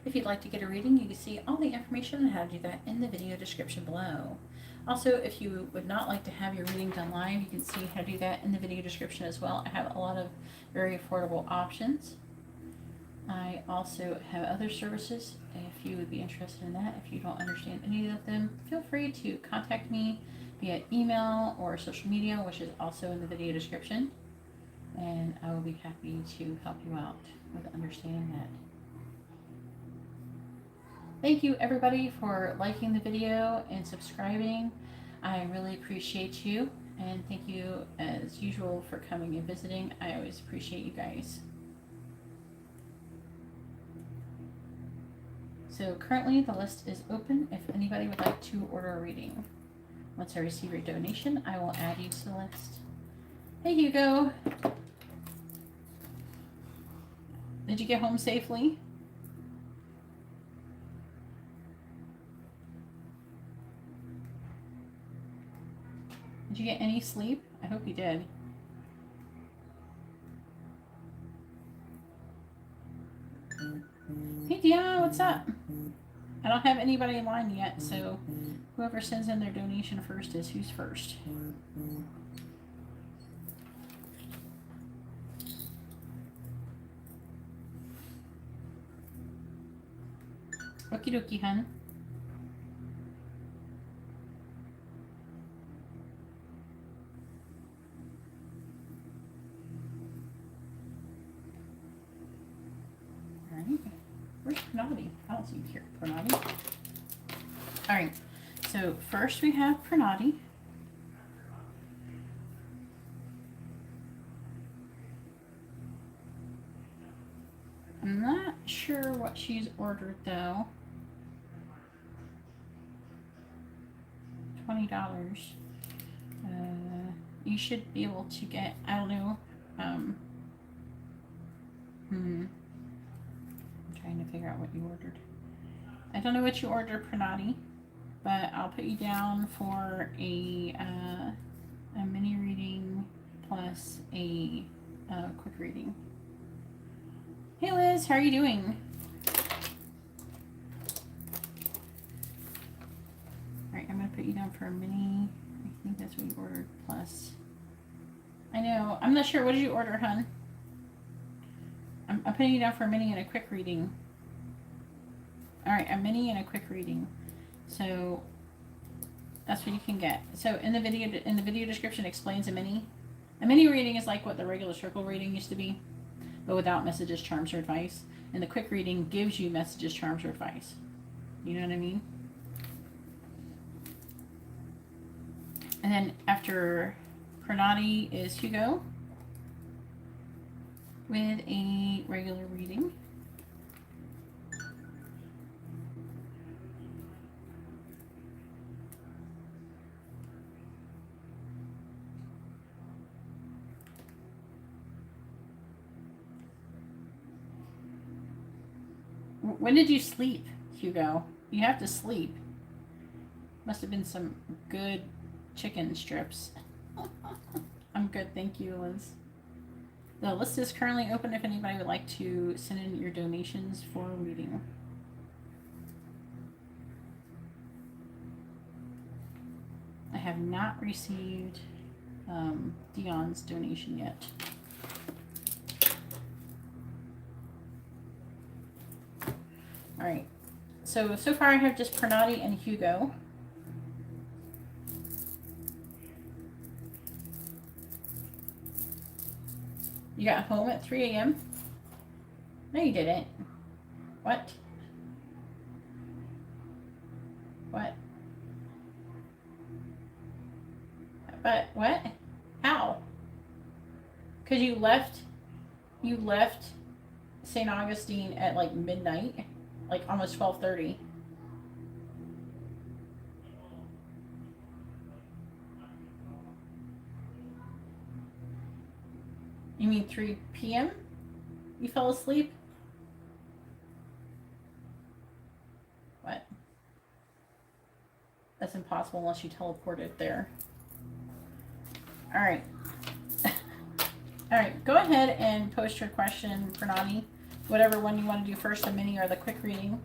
If you'd like to get a reading, you can see all the information on how to do that in the video description below. Also, if you would not like to have your reading done live, you can see how to do that in the video description as well. I have a lot of very affordable options. I also have other services if you would be interested in that. If you don't understand any of them, feel free to contact me via email or social media, which is also in the video description. And I will be happy to help you out with understanding that. Thank you everybody for liking the video and subscribing. I really appreciate you, and thank you as usual for coming and visiting. I always appreciate you guys. So currently the list is open if anybody would like to order a reading. Once I receive your donation, I will add you to the list. Hey Hugo! Did you get home safely? Did you get any sleep? I hope you did. Hey Dion, what's up? I don't have anybody in line yet, so whoever sends in their donation first is who's first. Okie dokie, hun. Alright. Where's Pranati? I don't see you here, Pranati. Alright. So first we have Pranati. I'm not sure what she's ordered though. $20. You should be able to get, I don't know, I'm trying to figure out what you ordered. I don't know what you ordered, Pranati, but I'll put you down for a mini reading plus a quick reading. Hey Liz, how are you doing? Alright, I'm going to put you down for a mini. I think that's what you ordered, plus. I know. I'm not sure. What did you order, hun? I'm putting you down for a mini and a quick reading. Alright, a mini and a quick reading. So, that's what you can get. So, in the video description explains a mini. A mini reading is like what the regular circle reading used to be, but without messages, charms, or advice. And the quick reading gives you messages, charms, or advice. You know what I mean? And then after Pranati is Hugo with a regular reading. When did you sleep, Hugo? You have to sleep. Must have been some good chicken strips. I'm good, thank you, Liz. The list is currently open if anybody would like to send in your donations for a reading. I have not received Dion's donation yet. Alright, so far I have just Pranati and Hugo. You got home at 3 a.m.? No, you didn't. What? What? But what? How? Because you left St. Augustine at like midnight, like almost 12:30. You mean 3 p.m.? You fell asleep? What? That's impossible unless you teleported there. Alright. Alright, go ahead and post your question, Pranati, Whatever one you want to do first, the mini or the quick reading.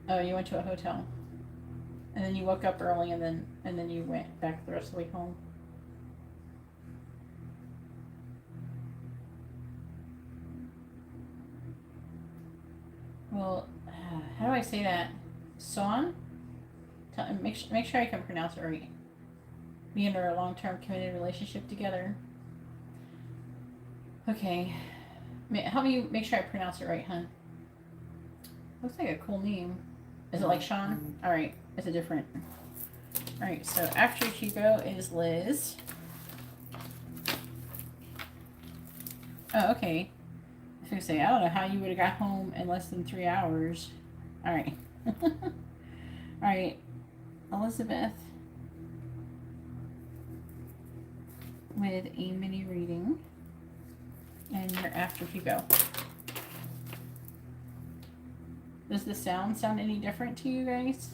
Oh, you went to a hotel. And then you woke up early and then you went back the rest of the way home. Well, how do I say that? Son? Make sure I can pronounce it right. Be under a long-term committed relationship together. Okay. Help me make sure I pronounce it right, hun. Looks like a cool name. Is it like Sean? Alright, it's a different. Alright, so after Hugo is Liz. Oh, okay. I was gonna say, I don't know how you would have got home in less than 3 hours. Alright. Alright. Elizabeth. With a mini reading. And you're after Hugo. Does the sound any different to you guys?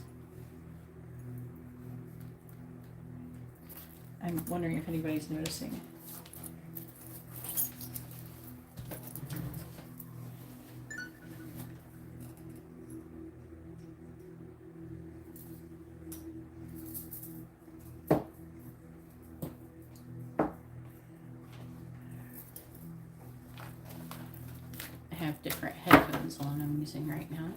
I'm wondering if anybody's noticing. I have different headphones on I'm using right now.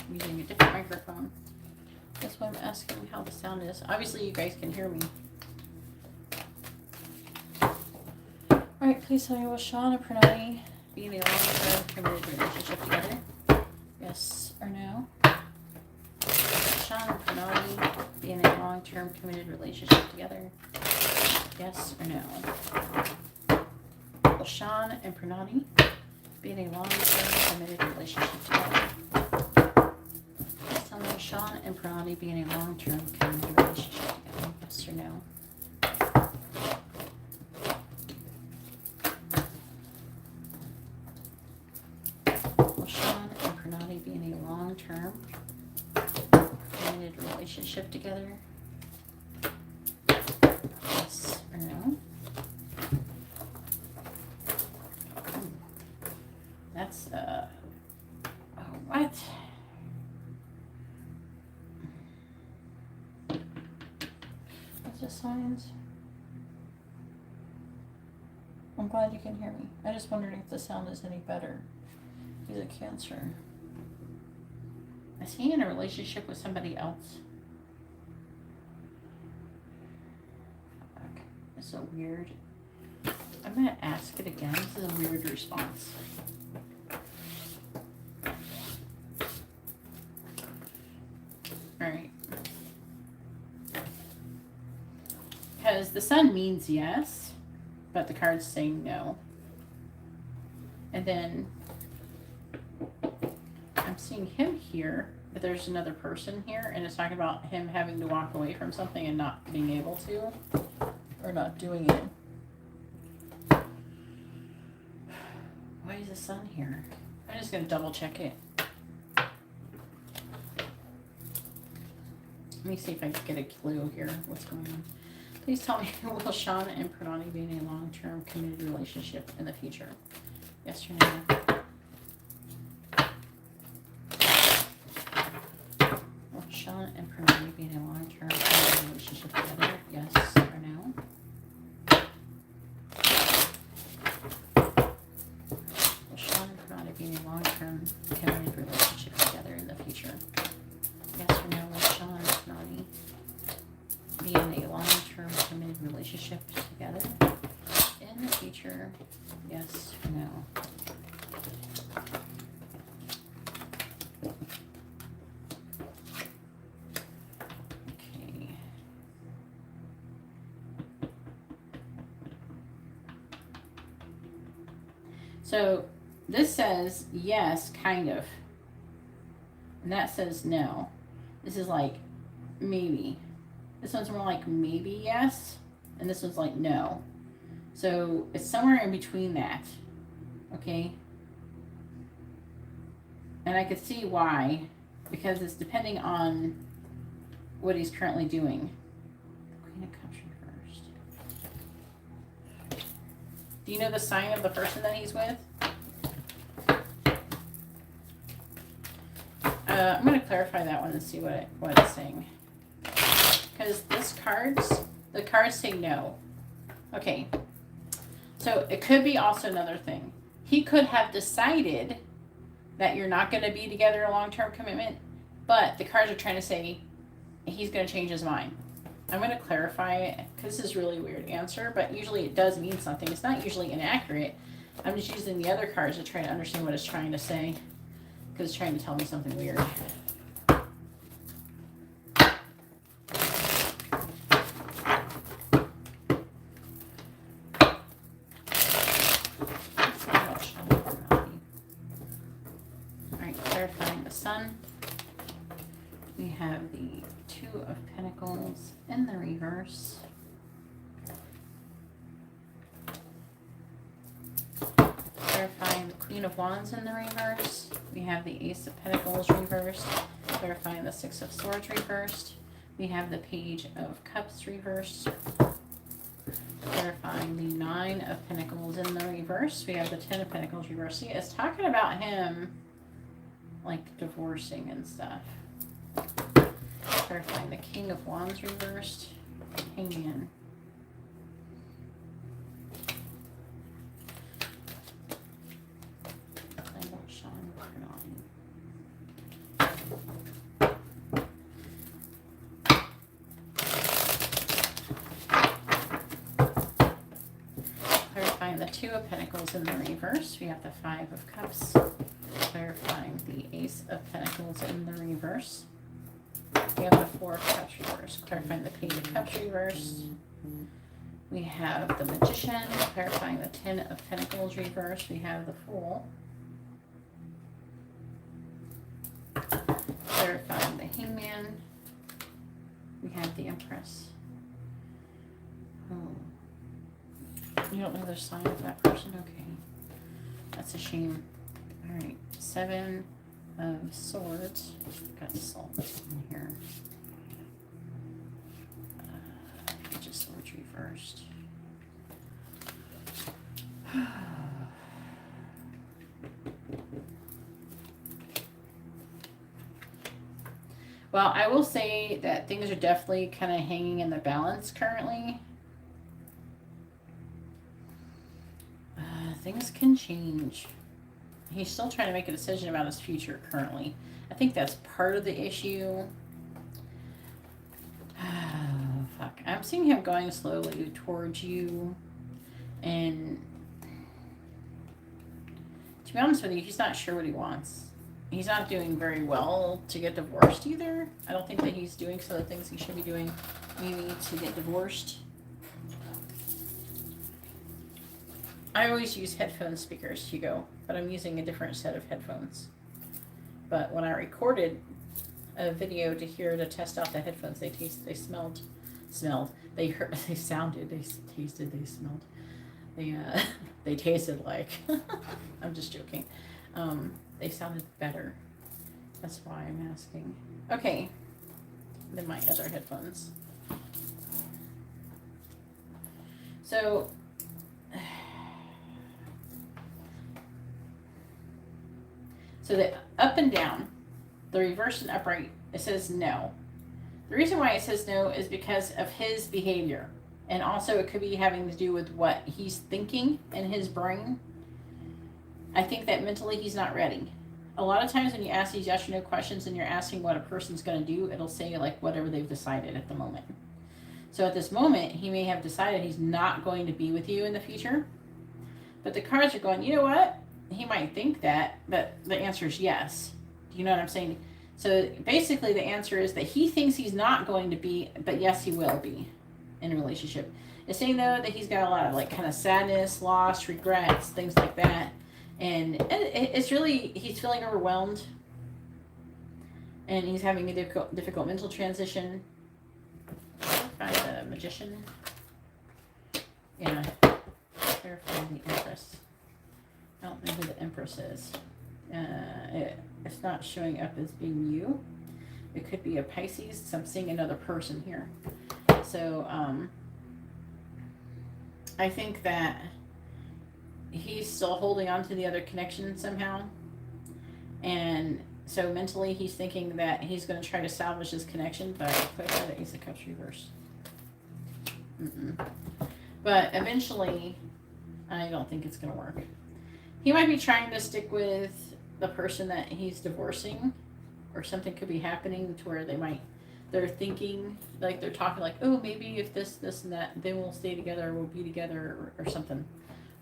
I'm using a different microphone. That's why I'm asking how the sound is. Obviously, you guys can hear me. Alright, please tell me, will Sean and Pranati be in a long-term committed relationship together? Yes or no? Will Sean and Pranati be in a long-term committed relationship together? Yes or no? Will Sean and Pranati be in a long-term committed relationship together? Will Sean and Pranati be in a long-term committed relationship together? Yes or no? Will Sean and Pranati be in a long-term committed relationship together? Yes or no? That's what? What's the signs? I'm glad you can hear me. I just wondered if the sound is any better. He's a Cancer. Is he in a relationship with somebody else? Fuck. That's so weird. I'm gonna ask it again. This is a weird response. Alright. Because the sun means yes, but the cards say no. And then I'm seeing him here, but there's another person here, and it's talking about him having to walk away from something and not being able to, or not doing it. Why is the sun here? I'm just going to double check it. Let me see if I can get a clue here. What's going on? Please tell me, will Sean and Pranati be in a long-term committed relationship in the future? Yes or no? Will Sean and Pranati be in a long-term committed relationship together? Yes or no? Will Sean and Pranati be in a long-term committed relationship together in the future? Yes or no? Will Sean and Pranati be in a long-term committed relationship together in the future? Yes or no? Okay. So this says yes, kind of. And that says no. This is like maybe. This one's more like maybe yes, and this one's like no. So it's somewhere in between that, okay? And I could see why, because it's depending on what he's currently doing. Queen of Cups reversed. Do you know the sign of the person that he's with? I'm going to clarify that one and see what it's saying. Because the cards say no. Okay. So it could be also another thing. He could have decided that you're not going to be together a long-term commitment, but the cards are trying to say he's going to change his mind. I'm going to clarify it because this is a really weird answer, but usually it does mean something. It's not usually inaccurate. I'm just using the other cards to try to understand what it's trying to say because it's trying to tell me something weird. Clarifying the Sun. We have the Two of Pentacles in the reverse. Clarifying the Queen of Wands in the reverse. We have the Ace of Pentacles reversed. Clarifying the Six of Swords reversed. We have the Page of Cups reversed. Clarifying the Nine of Pentacles in the reverse. We have the Ten of Pentacles reversed. See, it's talking about him like divorcing and stuff. Clarifying the King of Wands reversed. Hangman. Clarifying the Two of Pentacles in the reverse. We have the Five of Cups. Clarifying the Ace of Pentacles in the reverse. We have the Four of Cups reversed. Clarifying the Page of Cups reversed. We have the Magician. Clarifying the Ten of Pentacles reversed. We have the Fool. Clarifying the Hangman. We have the Empress. Oh. You don't know the sign of that person? Okay. That's a shame. Alright. Seven of Swords. Got salt in here. Page of Swords reversed. Well, I will say that things are definitely kind of hanging in the balance currently. Things can change. He's still trying to make a decision about his future currently. I think that's part of the issue. Fuck. I'm seeing him going slowly towards you. And to be honest with you, he's not sure what he wants. He's not doing very well to get divorced either. I don't think that he's doing some of the things he should be doing maybe to get divorced. I always use headphone speakers, Hugo, but I'm using a different set of headphones. But when I recorded a video to test out the headphones, they smelled, they heard, they sounded, they tasted, they smelled, they tasted like, I'm just joking. They sounded better. That's why I'm asking. Okay, than my other headphones. So, the up and down, the reverse and upright, it says no. The reason why it says no is because of his behavior. And also it could be having to do with what he's thinking in his brain. I think that mentally he's not ready. A lot of times when you ask these yes or no questions and you're asking what a person's going to do, it'll say like whatever they've decided at the moment. So at this moment, he may have decided he's not going to be with you in the future. But the cards are going, you know what? He might think that, but the answer is yes. Do you know what I'm saying? So basically the answer is that he thinks he's not going to be, but yes, he will be in a relationship. It's saying though that he's got a lot of like kind of sadness, loss, regrets, things like that. And it's really, he's feeling overwhelmed. And he's having a difficult mental transition. Find the Magician. Yeah. Clarify the Empress. I don't know who the Empress is. It's not showing up as being you. It could be a Pisces. So I'm seeing another person here. So, I think that he's still holding on to the other connection somehow. And so mentally he's thinking that he's going to try to salvage his connection, but put that Ace of Cups reverse. But eventually, I don't think it's going to work. He might be trying to stick with the person that he's divorcing, or something could be happening to where they're thinking, like they're talking like, oh, maybe if this, and that, then we'll stay together, we'll be together, or something.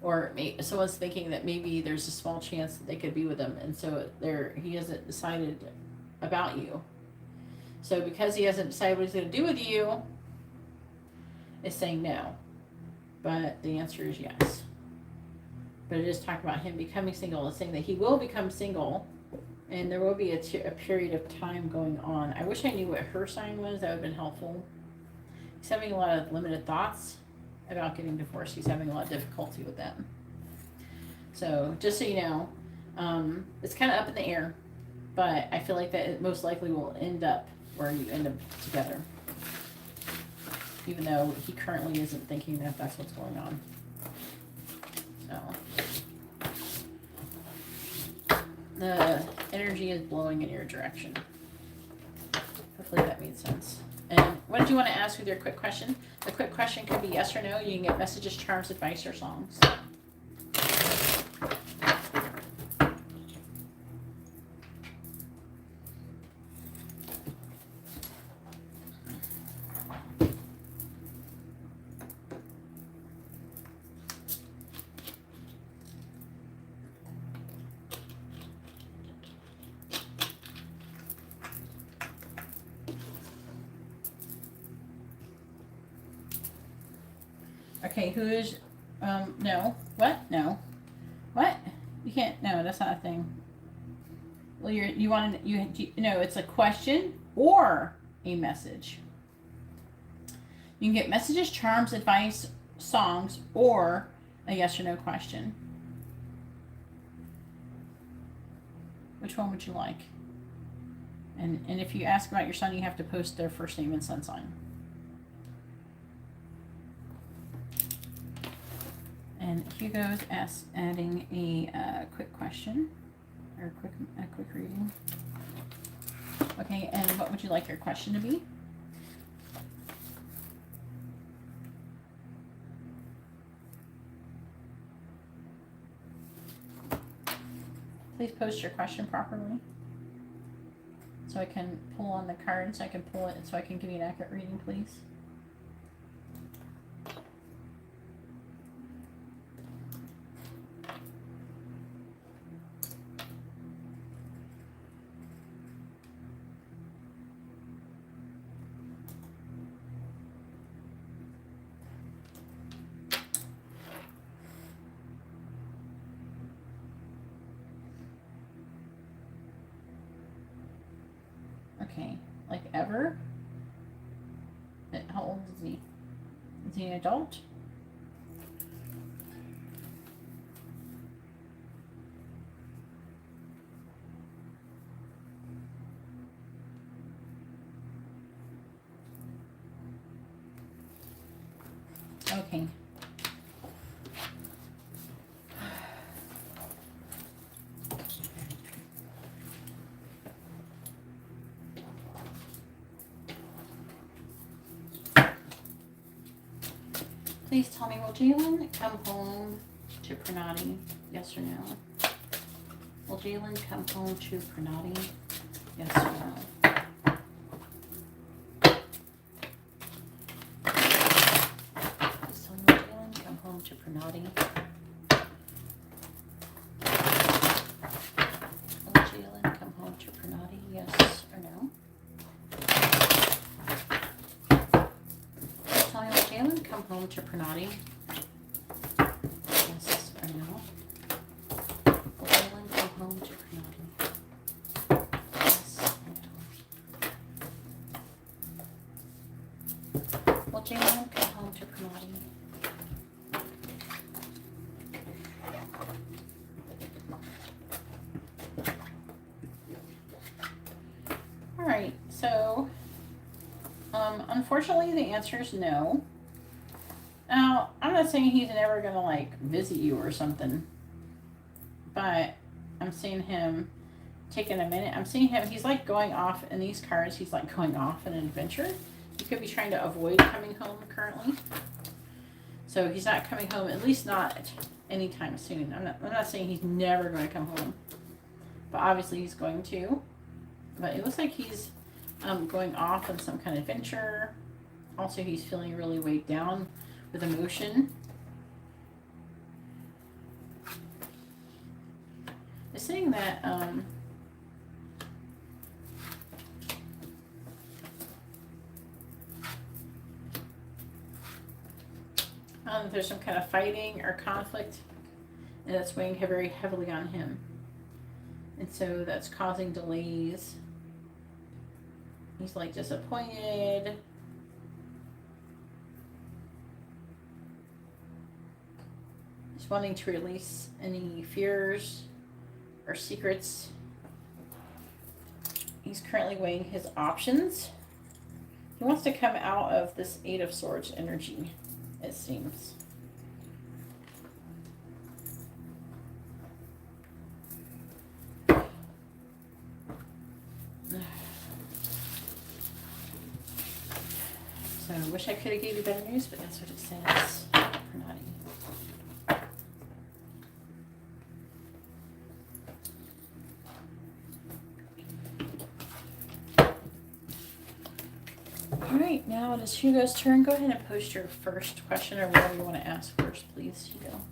Or someone's thinking that maybe there's a small chance that they could be with him, and so he hasn't decided about you. So because he hasn't decided what he's going to do with you, it's saying no. But the answer is yes. But it is talking about him becoming single. It's saying that he will become single, and there will be a period of time going on. I wish I knew what her sign was. That would have been helpful. He's having a lot of limited thoughts about getting divorced. He's having a lot of difficulty with that. So just so you know, it's kind of up in the air, but I feel like that it most likely will end up where you end up together, even though he currently isn't thinking that that's what's going on. So the energy is blowing in your direction. Hopefully that made sense. And what did you want to ask with your quick question? The quick question could be yes or no. You can get messages, charms, advice, or songs. Okay, who is, no, what? No. What? You can't, no, that's not a thing. Well, no, it's a question or a message. You can get messages, charms, advice, songs, or a yes or no question. Which one would you like? And if you ask about your son, you have to post their first name and sun sign. And Hugo's adding a quick question, or a quick reading. Okay, and what would you like your question to be? Please post your question properly, so I can pull on the card, so I can pull it, so I can give you an accurate reading, please. Okay, like ever? How old is he? Is he an adult? Okay. Please tell me, will Jalen come home to Pranati? Yes or no? Will Jalen come home to Pranati? Yes or no? Please tell me, will Jalen come home to Pranati? Will Jalen come home to Pranati? Yes or no? Tell me, will Jalen come home to Pranati? Yes or no? Will Jalen come home to Pranati? Yes or no? Will Jalen come home to Pranati? Alright, so Unfortunately, the answer is no. Now, I'm not saying he's never gonna like visit you or something, but I'm seeing him taking a minute. I'm seeing him, he's like going off in these cards, he's like going off on an adventure. He could be trying to avoid coming home currently. So he's not coming home, at least not anytime soon. I'm not saying he's never going to come home, but obviously he's going to. But it looks like he's going off on some kind of adventure. Also, he's feeling really weighed down with emotion. It's saying that there's some kind of fighting or conflict, and that's weighing very heavily on him. And so that's causing delays. He's like disappointed. He's wanting to release any fears or secrets. He's currently weighing his options. He wants to come out of this Eight of Swords energy, it seems. So I wish I could have gave you better news, but that's what it says for Naughty. All right, now it is Hugo's turn. Go ahead and post your first question or whatever you want to ask first, please, Hugo.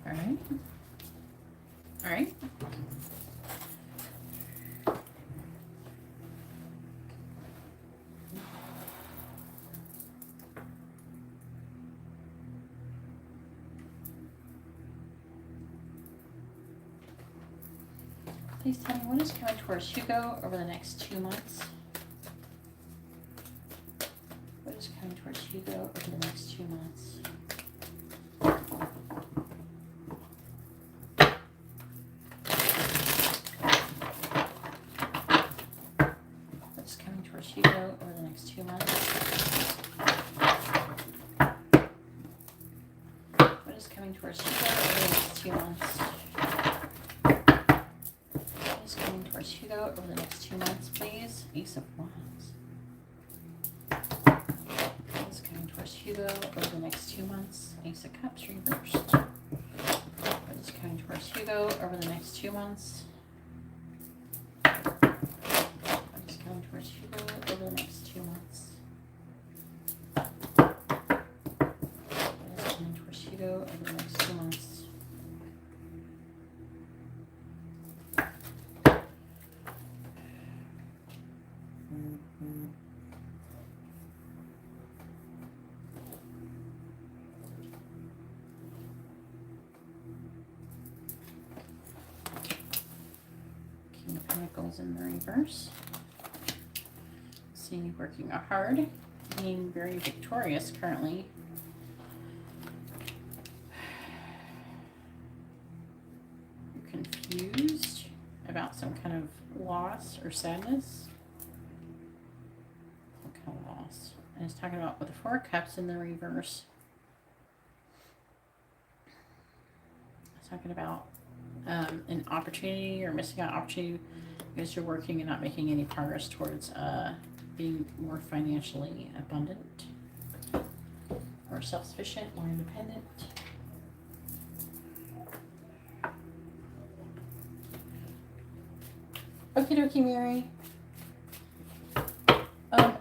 All right. All right. Please tell me what is coming towards Hugo over the next 2 months. What is coming towards Hugo over the next 2 months? What's coming towards Hugo over the next 2 months? What is coming towards Hugo over the next 2 months? Towards Hugo over the next 2 months, please. Ace of Wands. What is coming towards Hugo over the next 2 months? Ace of Cups reversed. What is coming towards Hugo over the next 2 months? What is coming towards Hugo over the next 2 months? What is coming towards Hugo over the next 2 months? King of Pentacles in the reverse. See you working hard, being very victorious currently. You're confused about some kind of loss or sadness. What kind of loss? And it's talking about with the Four of Cups in the reverse. It's talking about an opportunity or missing out opportunity because you're working and not making any progress towards being more financially abundant, or self-sufficient, or independent. Okie dokie, Mary.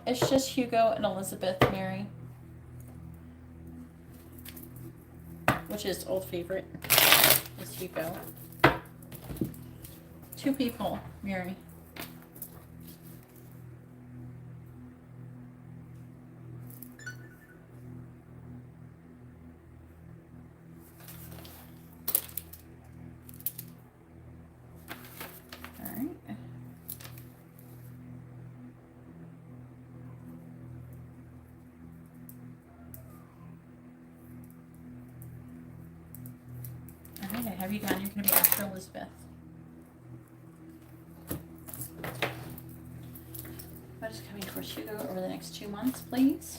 It's just Hugo and Elizabeth, Mary. Which is old favorite. Is Hugo. 2 people, Mary. I have you down. You're going to be after Elizabeth. What is coming towards Hugo over the next 2 months, please?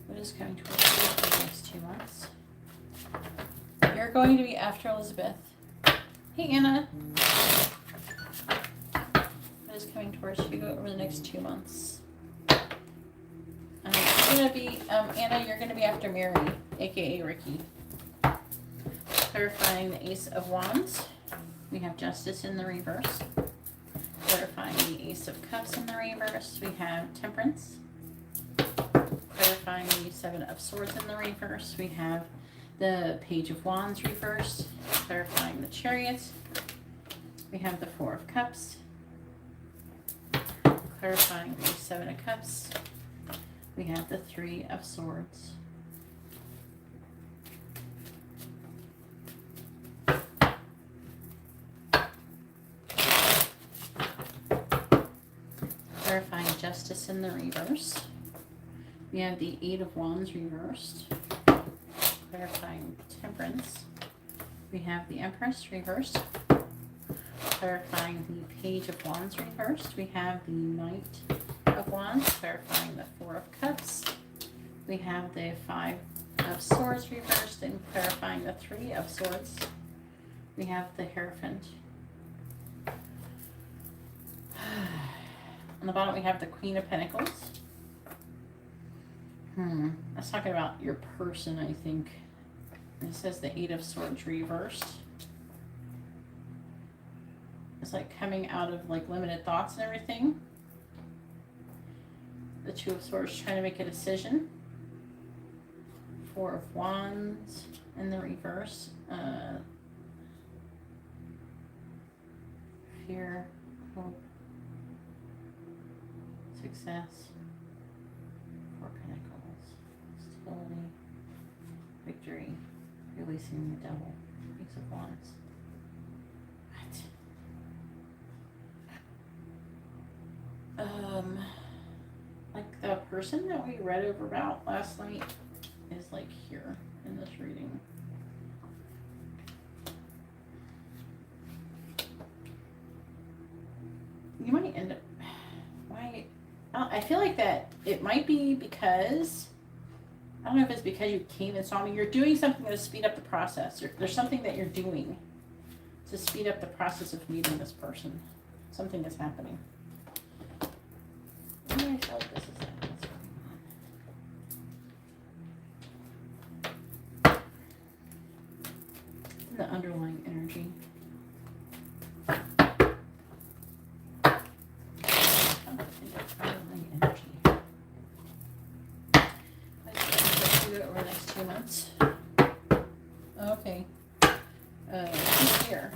What is coming towards Hugo over the next 2 months? You're going to be after Elizabeth. Hey, Anna. Is coming towards Hugo over the next 2 months. It's gonna be Anna. You're gonna be after Mary, aka Ricky. Clarifying the Ace of Wands. We have Justice in the reverse. Clarifying the Ace of Cups in the reverse. We have Temperance. Clarifying the 7 of Swords in the reverse. We have the Page of Wands reversed. Clarifying the Chariot. We have the 4 of Cups. Clarifying the 7 of Cups, we have the 3 of Swords. Clarifying Justice in the reverse. We have the 8 of Wands reversed. Clarifying Temperance. We have the Empress reversed. Clarifying the Page of Wands reversed. We have the Knight of Wands. Clarifying the 4 of Cups. We have the 5 of Swords reversed. And clarifying the 3 of Swords. We have the Hierophant. On the bottom we have the Queen of Pentacles. That's talking about your person, I think. It says the 8 of Swords reversed. It's like coming out of like limited thoughts and everything. The 2 of Swords trying to make a decision. 4 of Wands in the reverse. Fear, hope, success. 4 Pentacles, stability, victory, releasing the devil. Ace of Wands. Like the person that we read over about last night is like here in this reading. You might end up, I feel like that it might be because, I don't know if it's because you came and saw me, you're doing something to speed up the process. There's something that you're doing to speed up the process of meeting this person. Something is happening. I feel like this is the underlying energy. Underlying energy. Let's do it over the next 2 months. Okay. She's here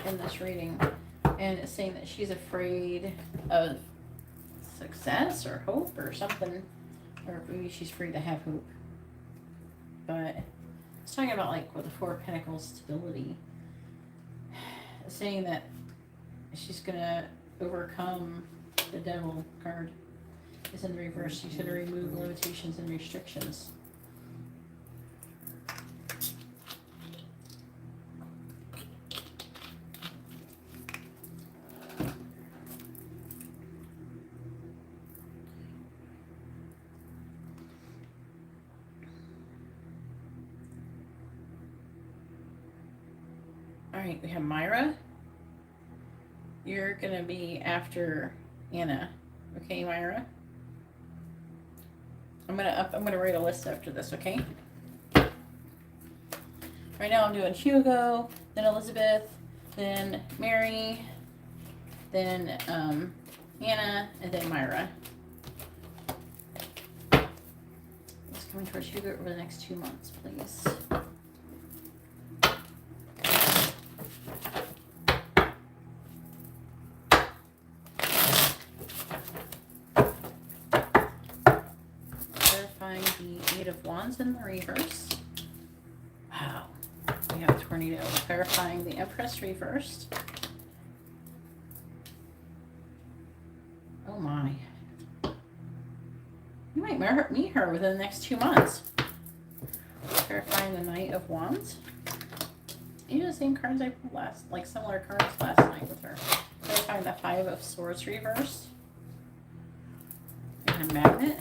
in this reading, and it's saying that she's afraid of success or hope or something, or maybe she's free to have hope. But it's talking about like with the 4 of Pentacles stability. It's saying that she's gonna overcome the Devil card. It's in the reverse. She's gonna remove limitations and restrictions. right, we have Myra. You're gonna be after Anna. Okay, Myra? I'm gonna write a list after this, okay? Right now I'm doing Hugo, then Elizabeth, then Mary, then Anna, and then Myra. What's coming towards Hugo over the next 2 months, please? Clarifying the Eight of Wands in the reverse. Wow. We have Tornado. Clarifying the Empress reversed. Oh my. You might meet her within the next 2 months. Clarifying the Knight of Wands. These are the same cards I pulled last, like similar cards last night with her. Clarifying the Five of Swords reversed. And a Magnet.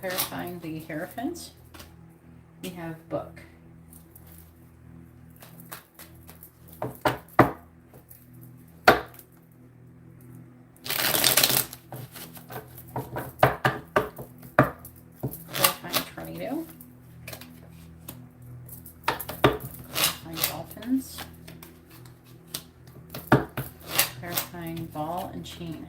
Clarifying the Hierophant. We have Book. Clarifying Tornado. Clarifying Dolphins. Clarifying Ball and Chain.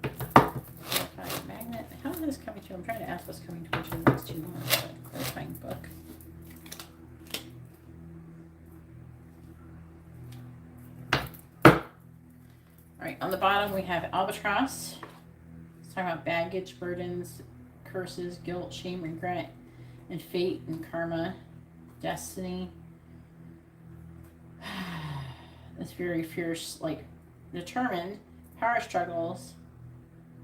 Clarifying Magnet. How is this coming to? I'm trying to ask what's coming towards you in the next 2 months. But clarifying Book. All right, on the bottom we have Albatross. It's talking about baggage, burdens, curses, guilt, shame, regret, and fate and karma, destiny. It's very fierce, like determined, power struggles,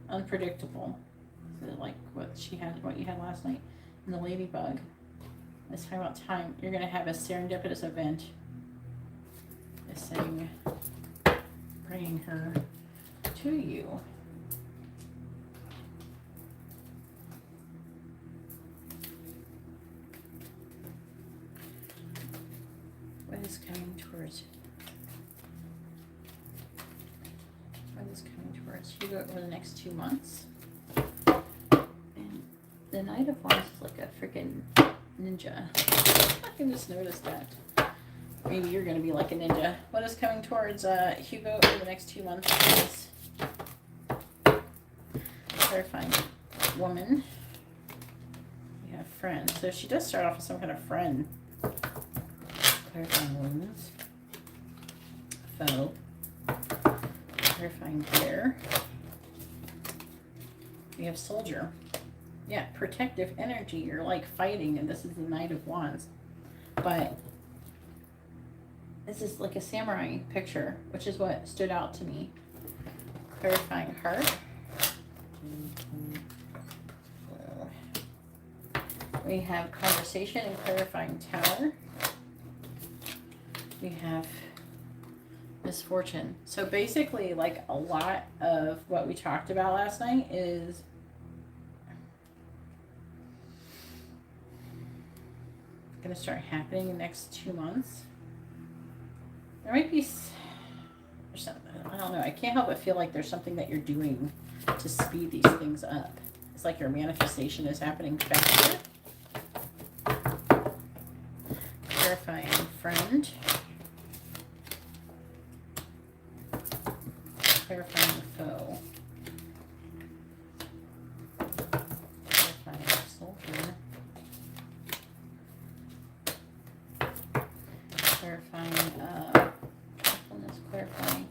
unpredictable. So like what you had last night. And the Ladybug. It's talking about time. You're gonna have a serendipitous event. It's saying bringing her to you. What is coming towards? What is coming towards Hugo over the next 2 months? And the Knight of Wands is like a freaking ninja. I just noticed that. Maybe you're going to be like a ninja. What is coming towards Hugo over the next 2 months, please? Clarifying Woman. We have Friend. So she does start off with some kind of friend. Clarifying Wounds. Foe. Clarifying Bear. We have Soldier. Yeah, protective energy. You're like fighting, and this is the Knight of Wands. But this is like a samurai picture, which is what stood out to me. Clarifying Heart. We have Conversation and Clarifying Tower. We have Misfortune. So basically, like a lot of what we talked about last night is going to start happening in the next 2 months. There might be something, I don't know. I can't help but feel like there's something that you're doing to speed these things up. It's like your manifestation is happening faster. Clarifying Friend. Clarifying Foe. Clarifying Soldier. Clarifying clarifying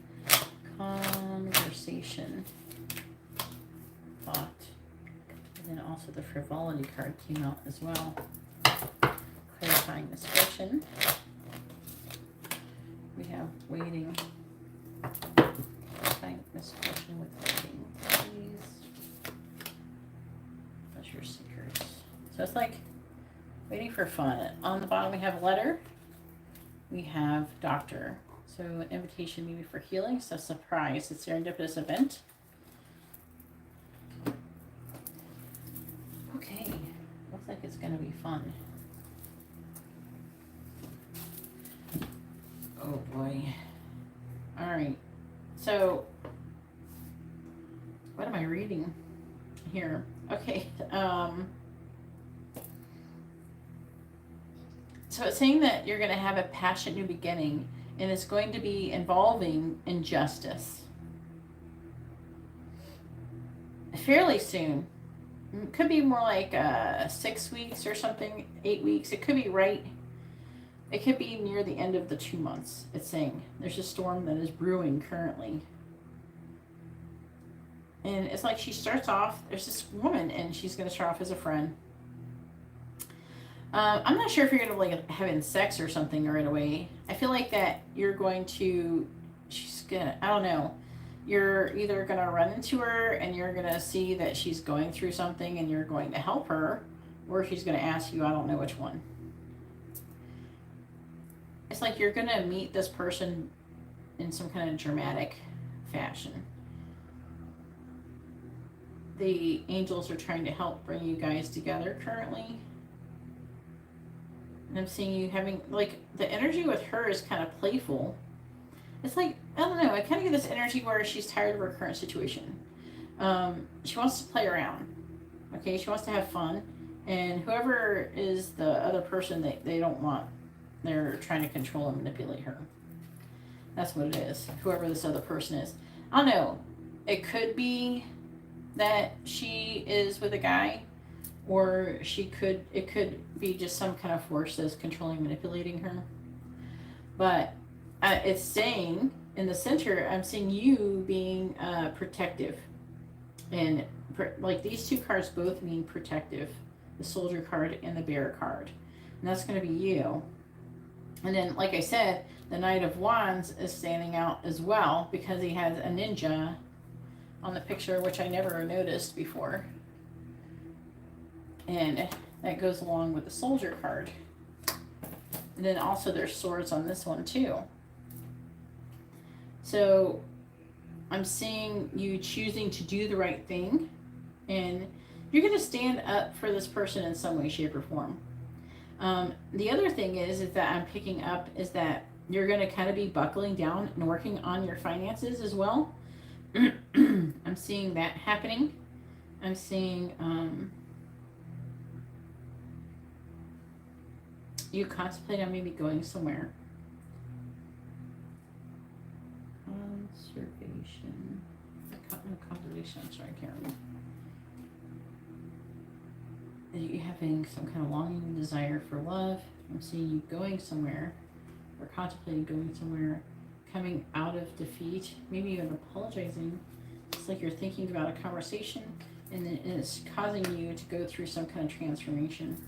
Conversation. Thought. And then also the Frivolity card came out as well. Clarifying Misfortune. We have Waiting. Clarifying Misfortune with Waiting. Please. Pleasure Seekers. So it's like waiting for fun. On the bottom we have Letter. We have Doctor. So an invitation maybe for healing. So surprise. It's a serendipitous event. Okay. Looks like it's going to be fun. Oh boy. All right. So, what am I reading here? Okay. So it's saying that you're going to have a passionate new beginning, and it's going to be involving injustice fairly soon. It could be more like 6 weeks or something, 8 weeks. It could be right. It could be near the end of the 2 months. It's saying there's a storm that is brewing currently. And it's like she starts off, there's this woman, and she's going to start off as a friend. I'm not sure if you're going to like having sex or something right away. I feel like that you're going to, she's going to, I don't know. You're either going to run into her and you're going to see that she's going through something and you're going to help her, or she's going to ask you, I don't know which one. It's like you're going to meet this person in some kind of dramatic fashion. The angels are trying to help bring you guys together currently. And I'm seeing you having, like, the energy with her is kind of playful. It's like, I don't know, I kind of get this energy where she's tired of her current situation. She wants to play around. Okay, she wants to have fun. And whoever is the other person they don't want, they're trying to control and manipulate her. That's what it is. Whoever this other person is. I don't know. It could be that she is with a guy, or it could be just some kind of force that's controlling, manipulating her. But it's saying in the center, I'm seeing you being protective. And like these two cards both mean protective. The Soldier card and the Bear card. And that's going to be you. And then, like I said, the Knight of Wands is standing out as well because he has a ninja on the picture, which I never noticed before. And that goes along with the Soldier card. And then also there's swords on this one too. So I'm seeing you choosing to do the right thing, and you're going to stand up for this person in some way, shape, or form. The other thing is that I'm picking up is that you're going to kind of be buckling down and working on your finances as well. I'm seeing that happening. I'm seeing you contemplate on maybe going somewhere. Conservation. Conservation, I'm sorry, I can't remember. You having some kind of longing and desire for love. I'm seeing you going somewhere, or contemplating going somewhere, coming out of defeat, maybe even apologizing. It's like you're thinking about a conversation, and it's causing you to go through some kind of transformation,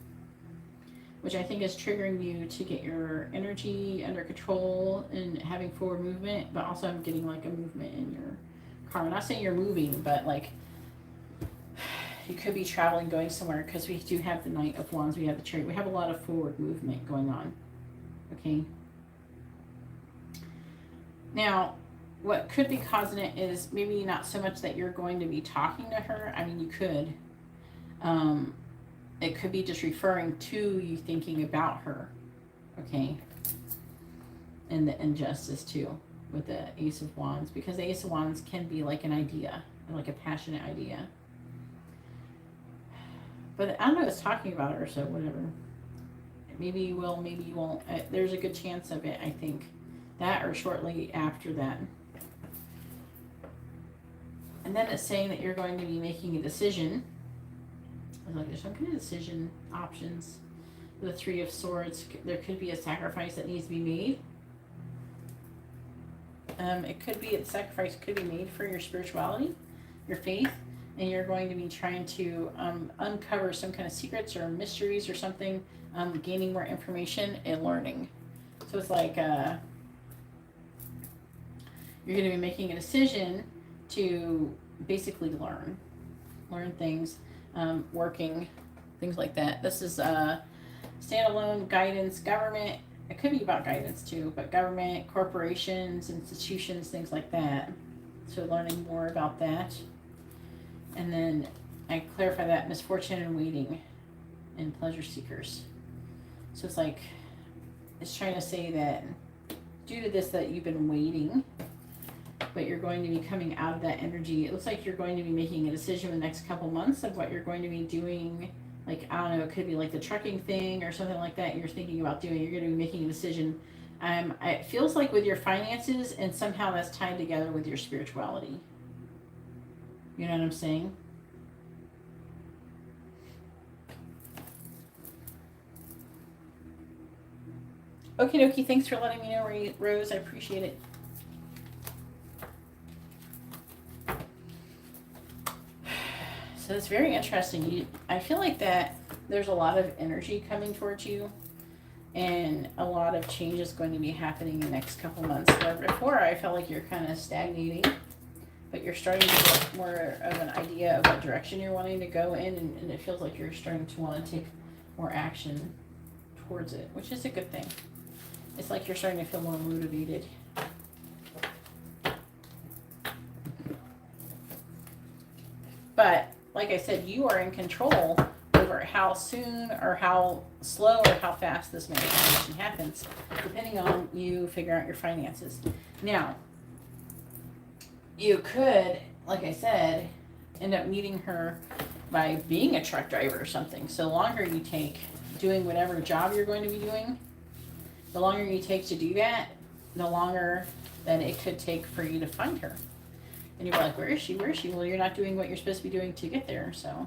which I think is triggering you to get your energy under control and having forward movement. But also I'm getting like a movement in your car. I'm not saying you're moving, but like you could be traveling, going somewhere, because we do have the Knight of Wands, we have the Chariot, we have a lot of forward movement going on. Okay. Now, what could be causing it is maybe not so much that you're going to be talking to her. I mean, you could. It could be just referring to you thinking about her. Okay. And the injustice too with the Ace of Wands, because the Ace of Wands can be like an idea, like a passionate idea. But I don't know, it's talking about her, so whatever. Maybe you will, maybe you won't. There's a good chance of it, I think. That or shortly after that. And then it's saying that you're going to be making a decision. Like there's some kind of decision options. The Three of Swords, there could be a sacrifice that needs to be made. It could be, a sacrifice could be made for your spirituality, your faith. And you're going to be trying to uncover some kind of secrets or mysteries or something, gaining more information and learning. So it's like you're going to be making a decision to basically learn things, working, things like that. This is standalone guidance, government. It could be about guidance too, but government, corporations, institutions, things like that. So learning more about that. And then I clarify that misfortune and waiting and pleasure seekers. So it's like, it's trying to say that due to this that you've been waiting, but you're going to be coming out of that energy. It looks like you're going to be making a decision in the next couple months of what you're going to be doing. Like, I don't know, it could be like the trucking thing or something like that you're thinking about doing. You're going to be making a decision. It feels like with your finances, and somehow that's tied together with your spirituality. You know what I'm saying? Okie dokie, thanks for letting me know, Rose. I appreciate it. So it's very interesting. I feel like that there's a lot of energy coming towards you, and a lot of change is going to be happening in the next couple months. Where before I felt like you're kind of stagnating, but you're starting to get more of an idea of what direction you're wanting to go in, and it feels like you're starting to want to take more action towards it, which is a good thing. It's like you're starting to feel more motivated. But like I said, you are in control over how soon or how slow or how fast this manifestation happens, depending on you figuring out your finances. Now, you could, like I said, end up meeting her by being a truck driver or something. So the longer you take doing whatever job you're going to be doing, the longer you take to do that, the longer that it could take for you to find her. And you're like, where is she? Where is she? Well, you're not doing what you're supposed to be doing to get there. So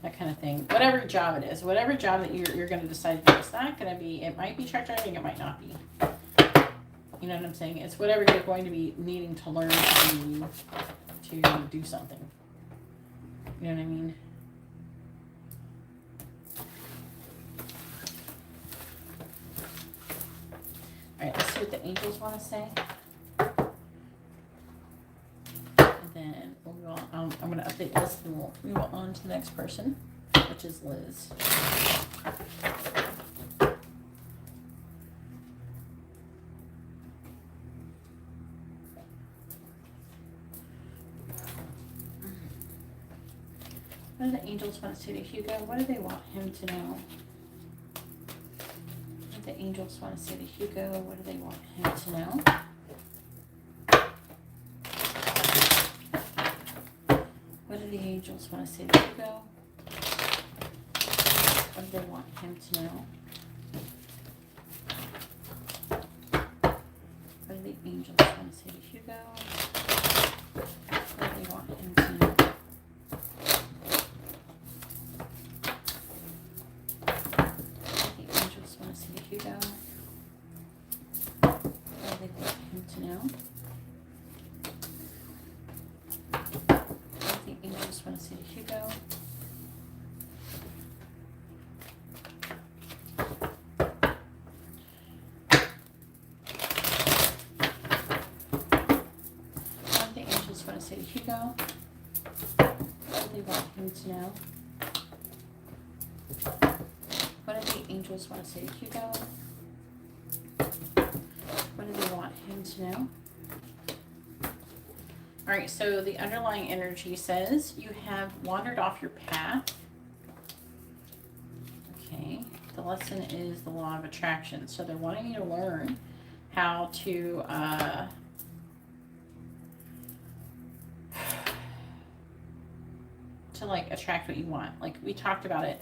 that kind of thing. Whatever job it is, whatever job that you're going to decide to do, it's not going to be, it might be truck driving, it might not be. You know what I'm saying? It's whatever you're going to be needing to learn to do something. You know what I mean? All right, let's see what the angels want to say. And then we'll go on. I'm going to update this and we'll move on to the next person, which is Liz. What do the angels want to say to Hugo? What do they want him to know? What do the angels want to say to Hugo? What do they want him to know? What do the angels want to say to Hugo? What do they want him to know? What do the angels want to say to Hugo? What do they want him to know? Hugo. What do they want him to know? What do the angels want to say to Hugo? What do the angels want to say to Hugo? What do they want him to know? What do the angels want to say to Hugo? What do they want him to know? All right, so the underlying energy says you have wandered off your path. Okay, the lesson is the law of attraction. So they're wanting you to learn how to like attract what you want. Like we talked about it.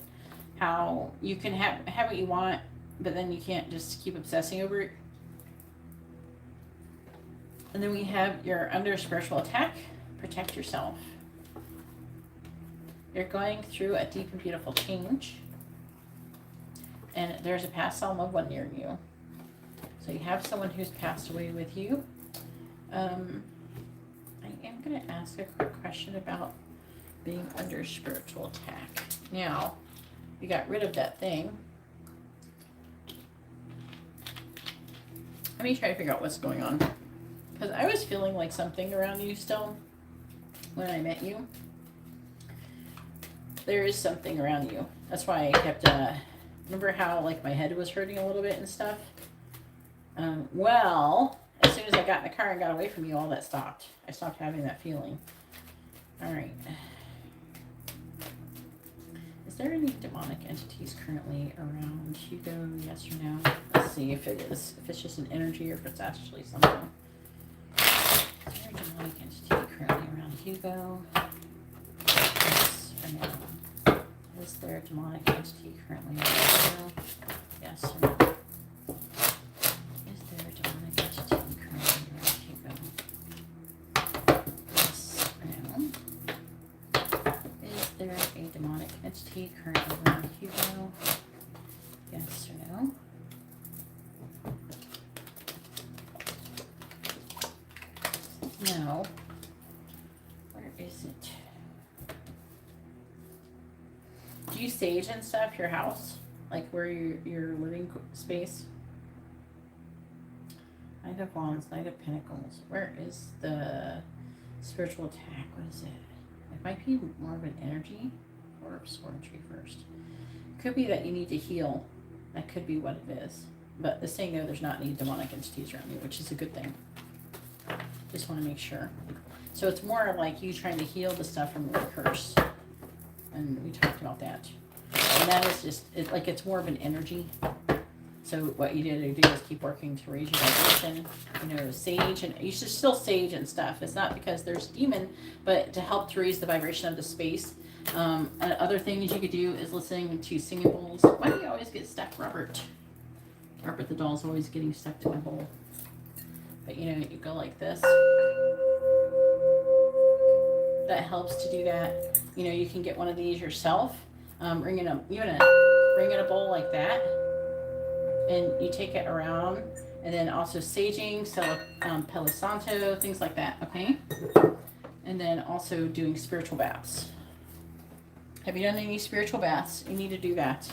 How you can have what you want, but then you can't just keep obsessing over it. And then we have you're under spiritual attack. Protect yourself. You're going through a deep and beautiful change. And there's a past soul loved one near you. So you have someone who's passed away with you. I am going to ask a quick question about being under spiritual attack. Now, you got rid of that thing. Let me try to figure out what's going on. Because I was feeling like something around you still when I met you. There is something around you. That's why I kept, remember how like my head was hurting a little bit and stuff? Well, as soon as I got in the car and got away from you, all that stopped. I stopped having that feeling. All right. Is there any demonic entities currently around Hugo? Yes or no? Let's see if it is. If it's just an energy or if it's actually something. Is there a demonic entity currently around Hugo? Yes or no? Is there a demonic entity currently around Hugo? Yes or no? Is there a demonic entity currently around Hugo? Yes or no? Is there a demonic entity currently around Hugo? Yes or no? No. Where is it? Do you sage and stuff your house? Like where your living space? Knight of Wands, Knight of Pentacles. Where is the spiritual attack? What is it? It might be more of an energy or sword tree first. It could be that you need to heal. That could be what it is. But it's saying no, there's not any demonic entities around you, which is a good thing. Just want to make sure. So it's more like you trying to heal the stuff from your curse. And we talked about that. And that is just, it's more of an energy. So what you need to do is keep working to raise your vibration. You know, sage, and you should still sage and stuff. It's not because there's demon, but to help to raise the vibration of the space. Other things you could do is listening to singing bowls. Why do you always get stuck, Robert? Robert the doll's always getting stuck to my bowl. But you know, you go like this. That helps to do that. You know, you can get one of these yourself. Ring in a bowl like that, and you take it around, and then also saging, Palo Santo, things like that. Okay, and then also doing spiritual baths. Have you done any spiritual baths? You need to do that.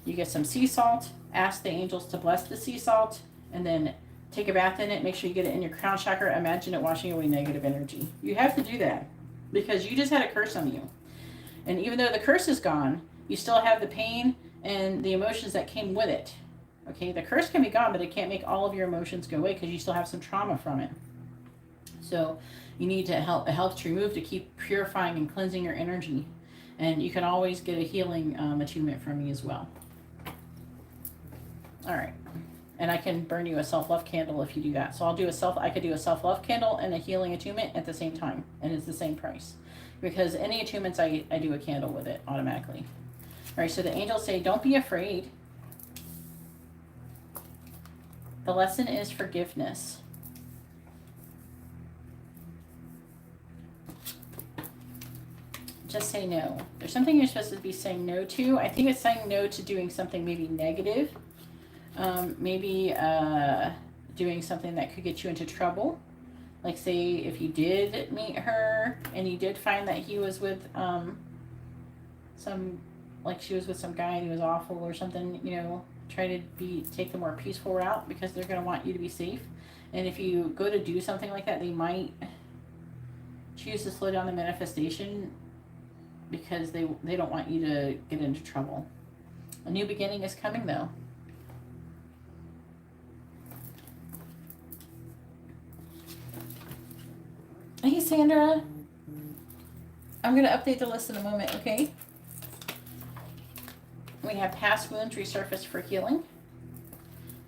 You get some sea salt. Ask the angels to bless the sea salt, and then take a bath in it. Make sure you get it in your crown chakra. Imagine it washing away negative energy. You have to do that because you just had a curse on you. And even though the curse is gone, you still have the pain and the emotions that came with it. Okay, the curse can be gone, but it can't make all of your emotions go away because you still have some trauma from it. So you need to help. It helps to remove, to keep purifying and cleansing your energy. And you can always get a healing attunement from me as well. All right. And I can burn you a self-love candle if you do that. So I could do a self-love candle and a healing attunement at the same time. And it's the same price. Because any attunements, I do a candle with it automatically. All right, so the angels say, don't be afraid. The lesson is forgiveness. Just say no. There's something you're supposed to be saying no to. I think it's saying no to doing something maybe negative. Maybe doing something that could get you into trouble. Like say if you did meet her and you did find that he was with she was with some guy and he was awful or something, you know, try to take the more peaceful route because they're going to want you to be safe. And if you go to do something like that, they might choose to slow down the manifestation because they don't want you to get into trouble. A new beginning is coming though. Hey Sandra, I'm going to update the list in a moment, okay? We have past wounds resurfaced for healing,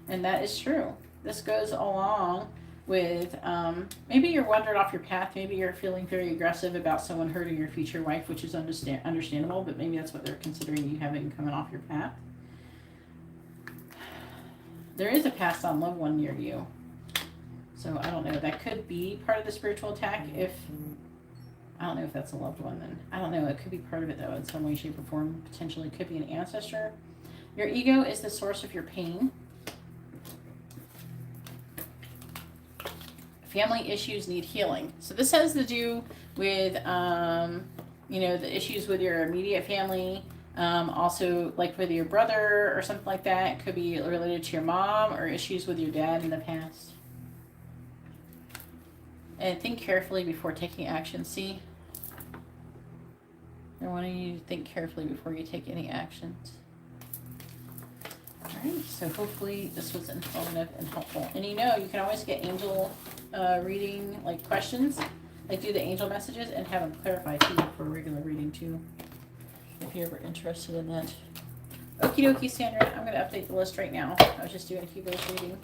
and that is true. This goes along with maybe you're wandered off your path, maybe you're feeling very aggressive about someone hurting your future wife, which is understandable, but maybe that's what they're considering you having coming off your path. There is a passed on loved one near you. So I don't know. That could be part of the spiritual attack. I don't know if that's a loved one. Then I don't know. It could be part of it though, in some way, shape, or form. Potentially, it could be an ancestor. Your ego is the source of your pain. Family issues need healing. So this has to do with, you know, the issues with your immediate family. Also, like with your brother or something like that. It could be related to your mom or issues with your dad in the past. And think carefully before taking action. See? They're wanting you to think carefully before you take any actions. Alright, so hopefully this was informative and helpful. And you know, you can always get angel reading, like questions. Like do the angel messages and have them clarify too for a regular reading too. if you're ever interested in that. Okie dokie, Sandra. I'm going to update the list right now. I was just doing a Hugo's reading.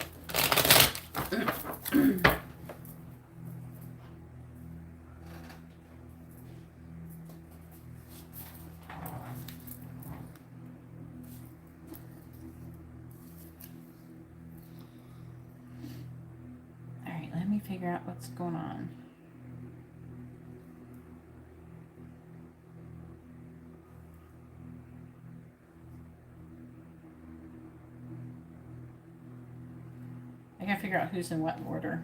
All right, let me figure out what's going on. I gotta figure out who's in what order.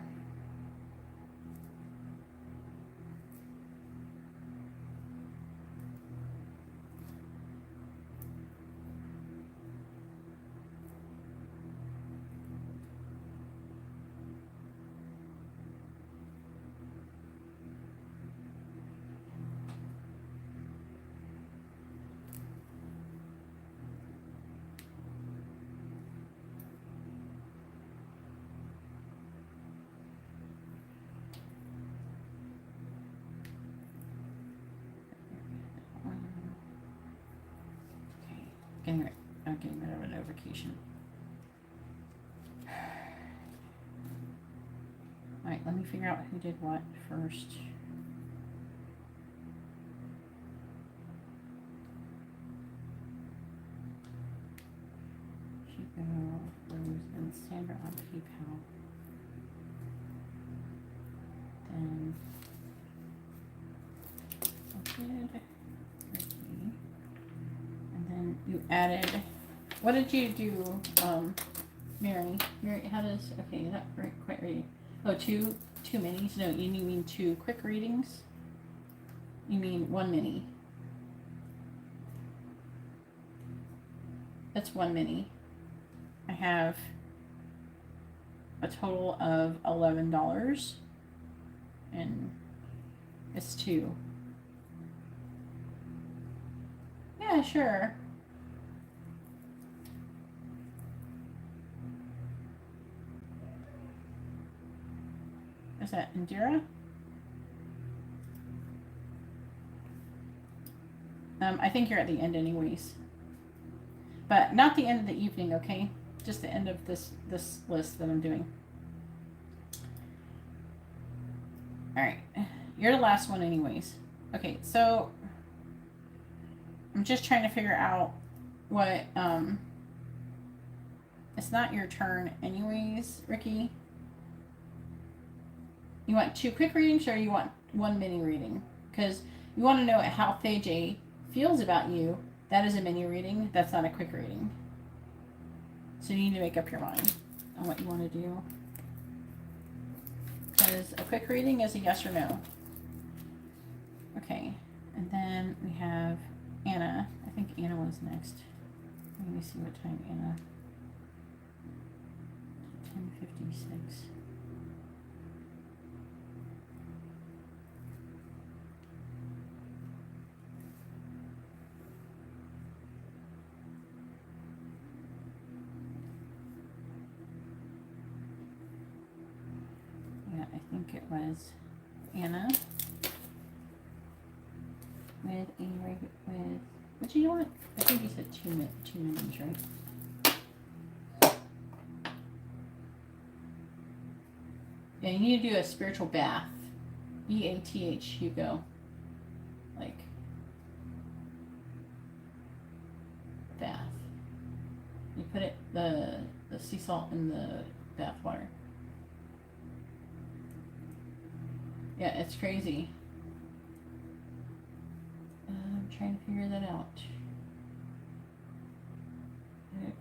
I'm getting rid of a notification. Alright, let me figure out who did what first. Chico, Rose, and Sandra on PayPal. Then did Ricky. And then you added. What did you do, Mary? Mary, how does, okay, not right, quite ready. Oh, two minis? No, you mean 2 quick readings? You mean 1 mini. That's 1 mini. I have a total of $11. And it's 2. Yeah, sure. Is that Indira? I think you're at the end anyways. But not the end of the evening, okay? Just the end of this list that I'm doing. Alright. You're the last one anyways. Okay, so I'm just trying to figure out what it's not your turn anyways, Ricky. You want 2 quick readings or you want 1 mini reading? Because you want to know how Fei feels about you. That is a mini reading. That's not a quick reading. So you need to make up your mind on what you want to do. Because a quick reading is a yes or no. Okay. And then we have Anna. I think Anna was next. Let me see what time Anna. 10:56. I think it was Anna with a regular, with, what do you want? I think you said 2 minis, right? Yeah, you need to do a spiritual bath. BATH, Hugo. Like, bath. You put it, the sea salt in the bath water. Yeah, it's crazy. I'm trying to figure that out.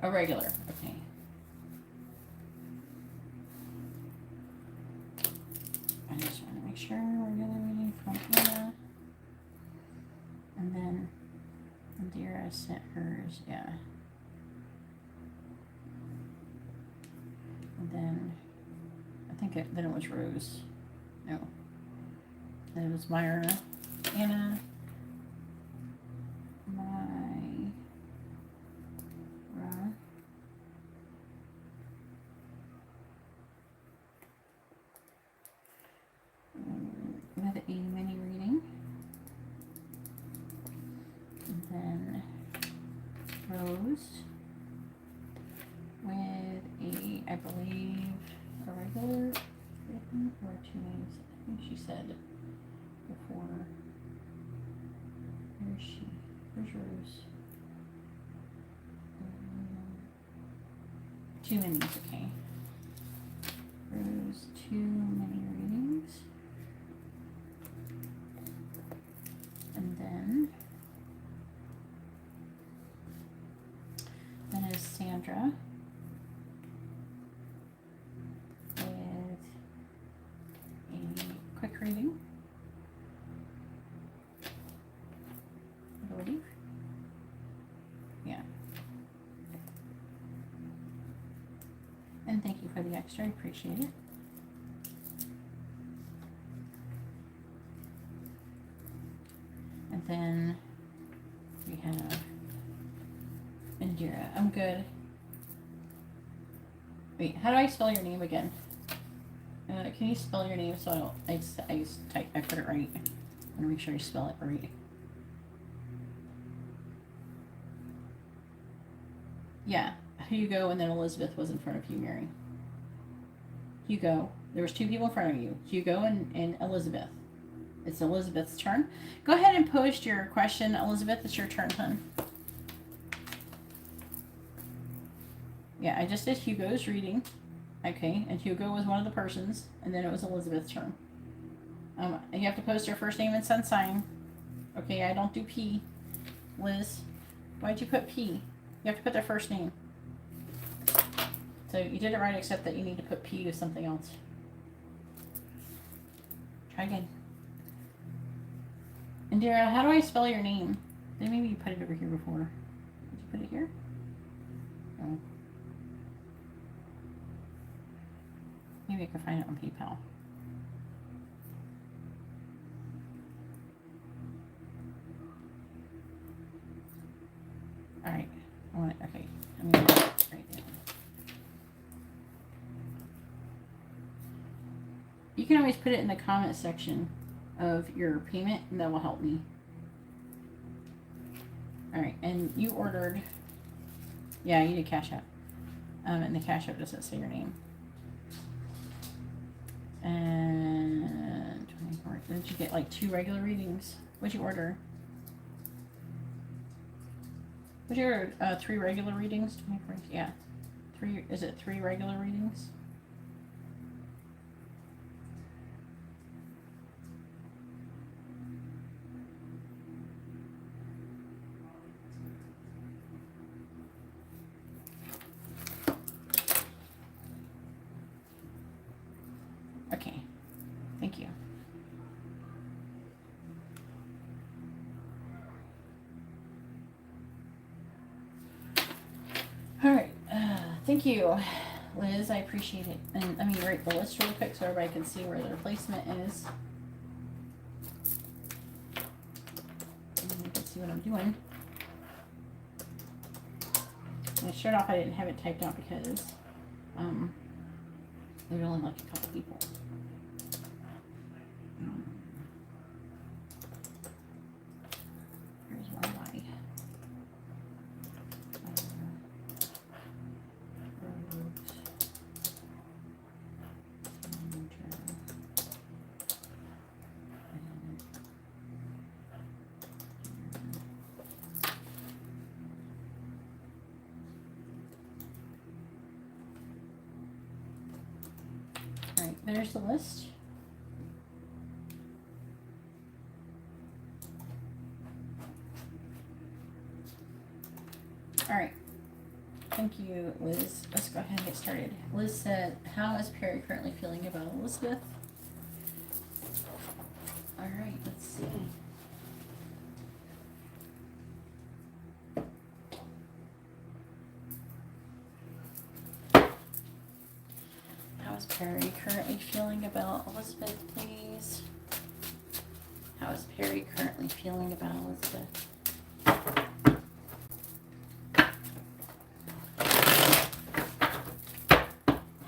A regular, okay. I just want to make sure regular reading from Anna. And then Indira sent hers, yeah. And then I think then it was Rose. No. It was Myra, Anna, Myra, with a mini reading, and then readings with a, I believe, a regular reading or 2 names. I think she said before. Where is she? Where's Rose? 2 minis, okay. Rose, 2 mini readings. And then is Sandra with a quick reading, I believe. Yeah. And thank you for the extra, I appreciate it. And then we have Indira. I'm good. Wait, how do I spell your name again? Can you spell your name so I don't, I put it right. I want to make sure I spell it right. Yeah, Hugo, and then Elizabeth was in front of you, Mary. Hugo. There was 2 people in front of you. Hugo and Elizabeth. It's Elizabeth's turn. Go ahead and post your question, Elizabeth. It's your turn, hon. Yeah, I just did Hugo's reading. Okay, and Hugo was one of the persons, and then it was Elizabeth's turn. You have to post your first name and sun sign. Okay, I don't do P. Liz, why'd you put P? You have to put their first name. So you did it right, except that you need to put P to something else. Try again. Indira, how do I spell your name? Then maybe you put it over here before. Did you put it here? Oh. Maybe I can find it on PayPal. All right. I want it. Okay. I'm gonna write it right down. You can always put it in the comment section of your payment, and that will help me. All right. And you ordered. Yeah, you did CashApp. And the CashApp doesn't say your name. And 24. Did you get like 2 regular readings? What'd you order? What'd you order? 3 regular readings? 24. Yeah. 3. Is it 3 regular readings? Okay. Thank you. All right. Thank you, Liz. I appreciate it. And let me write the list real quick so everybody can see where the replacement is. And you can see what I'm doing. And to start off, I didn't have it typed out because there's only like a couple people. Here's one Y. Alright, there's the list. Alright. Thank you, Liz. Let's go ahead and get started. Liz said, how is Perry currently feeling about Elizabeth? Alright, let's see. How is Perry currently feeling about Elizabeth, please? How is Perry currently feeling about Elizabeth?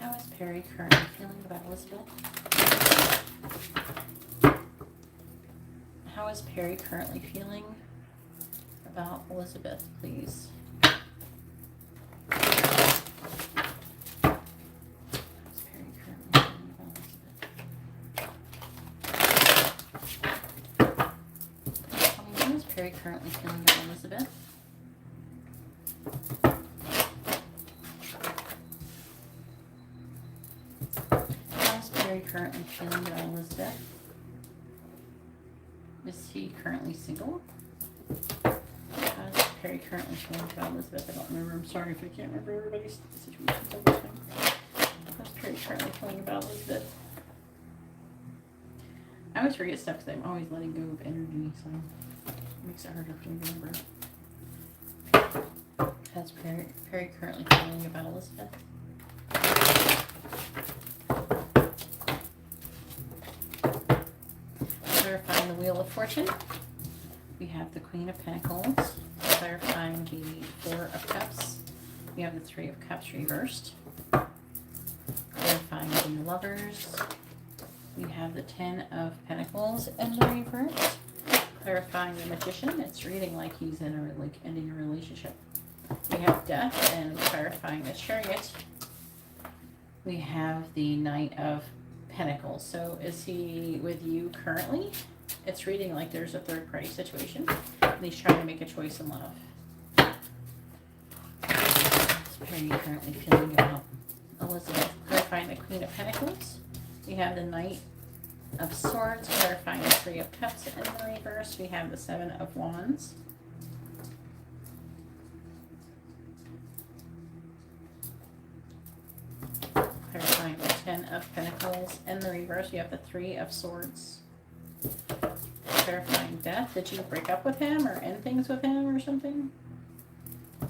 How is Perry currently feeling about Elizabeth? How is Perry currently feeling about Elizabeth, please? Perry currently feeling about Elizabeth? How's Perry currently feeling about Elizabeth? Is he currently single? How's Perry currently feeling about Elizabeth? I don't remember. I'm sorry if I can't remember everybody's situations all the time. How's Perry currently feeling about Elizabeth? I always forget stuff because I'm always letting go of energy, so it makes it harder for me to remember. How's Perry currently feeling about Elizabeth? Clarifying the Wheel of Fortune. We have the Queen of Pentacles. Clarifying the Four of Cups. We have the Three of Cups reversed. Clarifying the Lovers. We have the Ten of Pentacles in the reverse. Clarifying the Magician. It's reading like he's in a ending a relationship. We have Death and clarifying the Chariot. We have the Knight of Pentacles. So is he with you currently? It's reading like there's a third party situation and he's trying to make a choice in love. What's Perry currently feeling about Elizabeth? Clarifying the Queen of Pentacles. We have the Knight of Swords, clarifying the Three of Cups in the reverse. We have the Seven of Wands. Clarifying the Ten of Pentacles in the reverse. We have the Three of Swords. Clarifying Death. Did you break up with him or end things with him or something?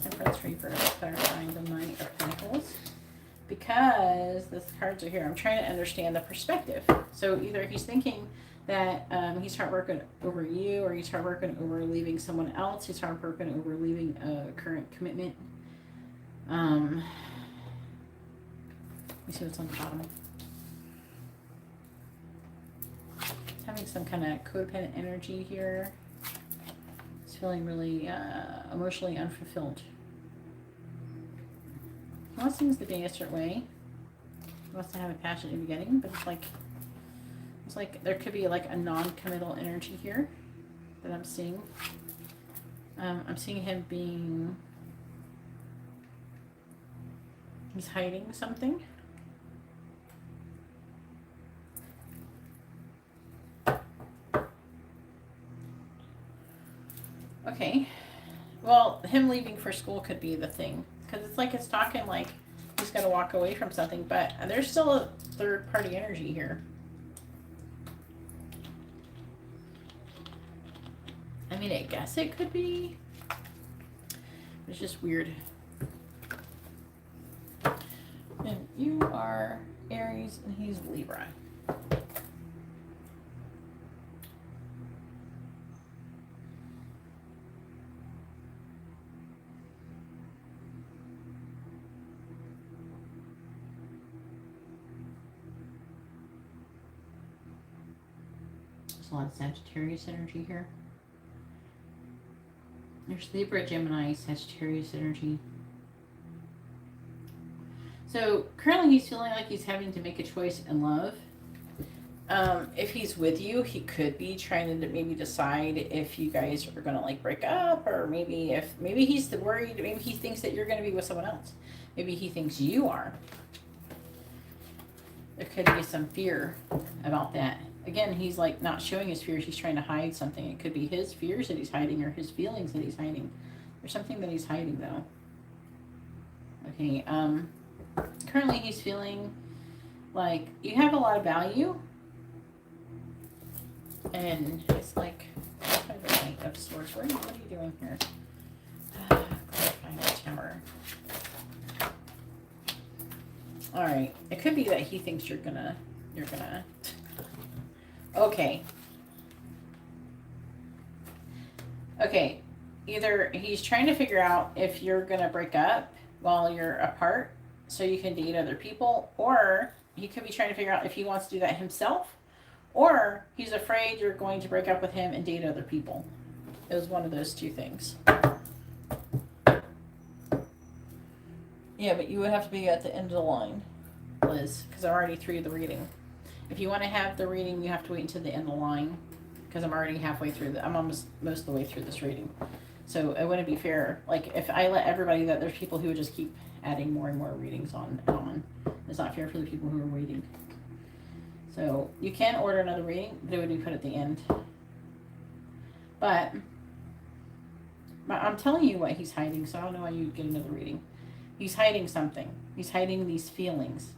Temperance reverse. Clarifying the Knight of Pentacles. Because the cards are here, I'm trying to understand the perspective. So either he's thinking that he's heartbroken over you, or he's heartbroken over leaving someone else. He's heartbroken over leaving a current commitment. Let me see what's on the bottom. He's having some kind of codependent energy here. He's feeling really emotionally unfulfilled. He wants things to be a certain way. He wants to have a passion in the beginning, but it's like there could be like a non-committal energy here that I'm seeing. I'm seeing him being, he's hiding something. Okay. Well, him leaving for school could be the thing. Because it's like it's talking like he's going to walk away from something. But there's still a third party energy here. I mean, I guess it could be. It's just weird. And you are Aries and he's Libra. A lot of Sagittarius energy here. There's Libra, Gemini, Sagittarius energy. So currently he's feeling like he's having to make a choice in love. If he's with you, he could be trying to maybe decide if you guys are going to like break up, or maybe he's worried, maybe he thinks that you're going to be with someone else. Maybe he thinks you are. There could be some fear about that. Again, he's like not showing his fears. He's trying to hide something. It could be his fears that he's hiding or his feelings that he's hiding. There's something that he's hiding though. Okay. Currently he's feeling like you have a lot of value. And it's like, the Knight of Swords. What are you doing here? Clarifying the Tower. All right. It could be that he thinks you're gonna. Okay. Okay. Either he's trying to figure out if you're gonna break up while you're apart so you can date other people, or he could be trying to figure out if he wants to do that himself, or he's afraid you're going to break up with him and date other people. It was one of those two things. Yeah, but you would have to be at the end of the line, Liz, because I'm already through the reading. If you want to have the reading, you have to wait until the end of the line. because I'm already halfway through. I'm almost most of the way through this reading. So it wouldn't be fair. Like, if I let everybody that there's people who would just keep adding more and more readings on and on. It's not fair for the people who are waiting. So you can order another reading, but it would be put at the end. But I'm telling you what he's hiding, so I don't know why you'd get another reading. He's hiding something. He's hiding these feelings.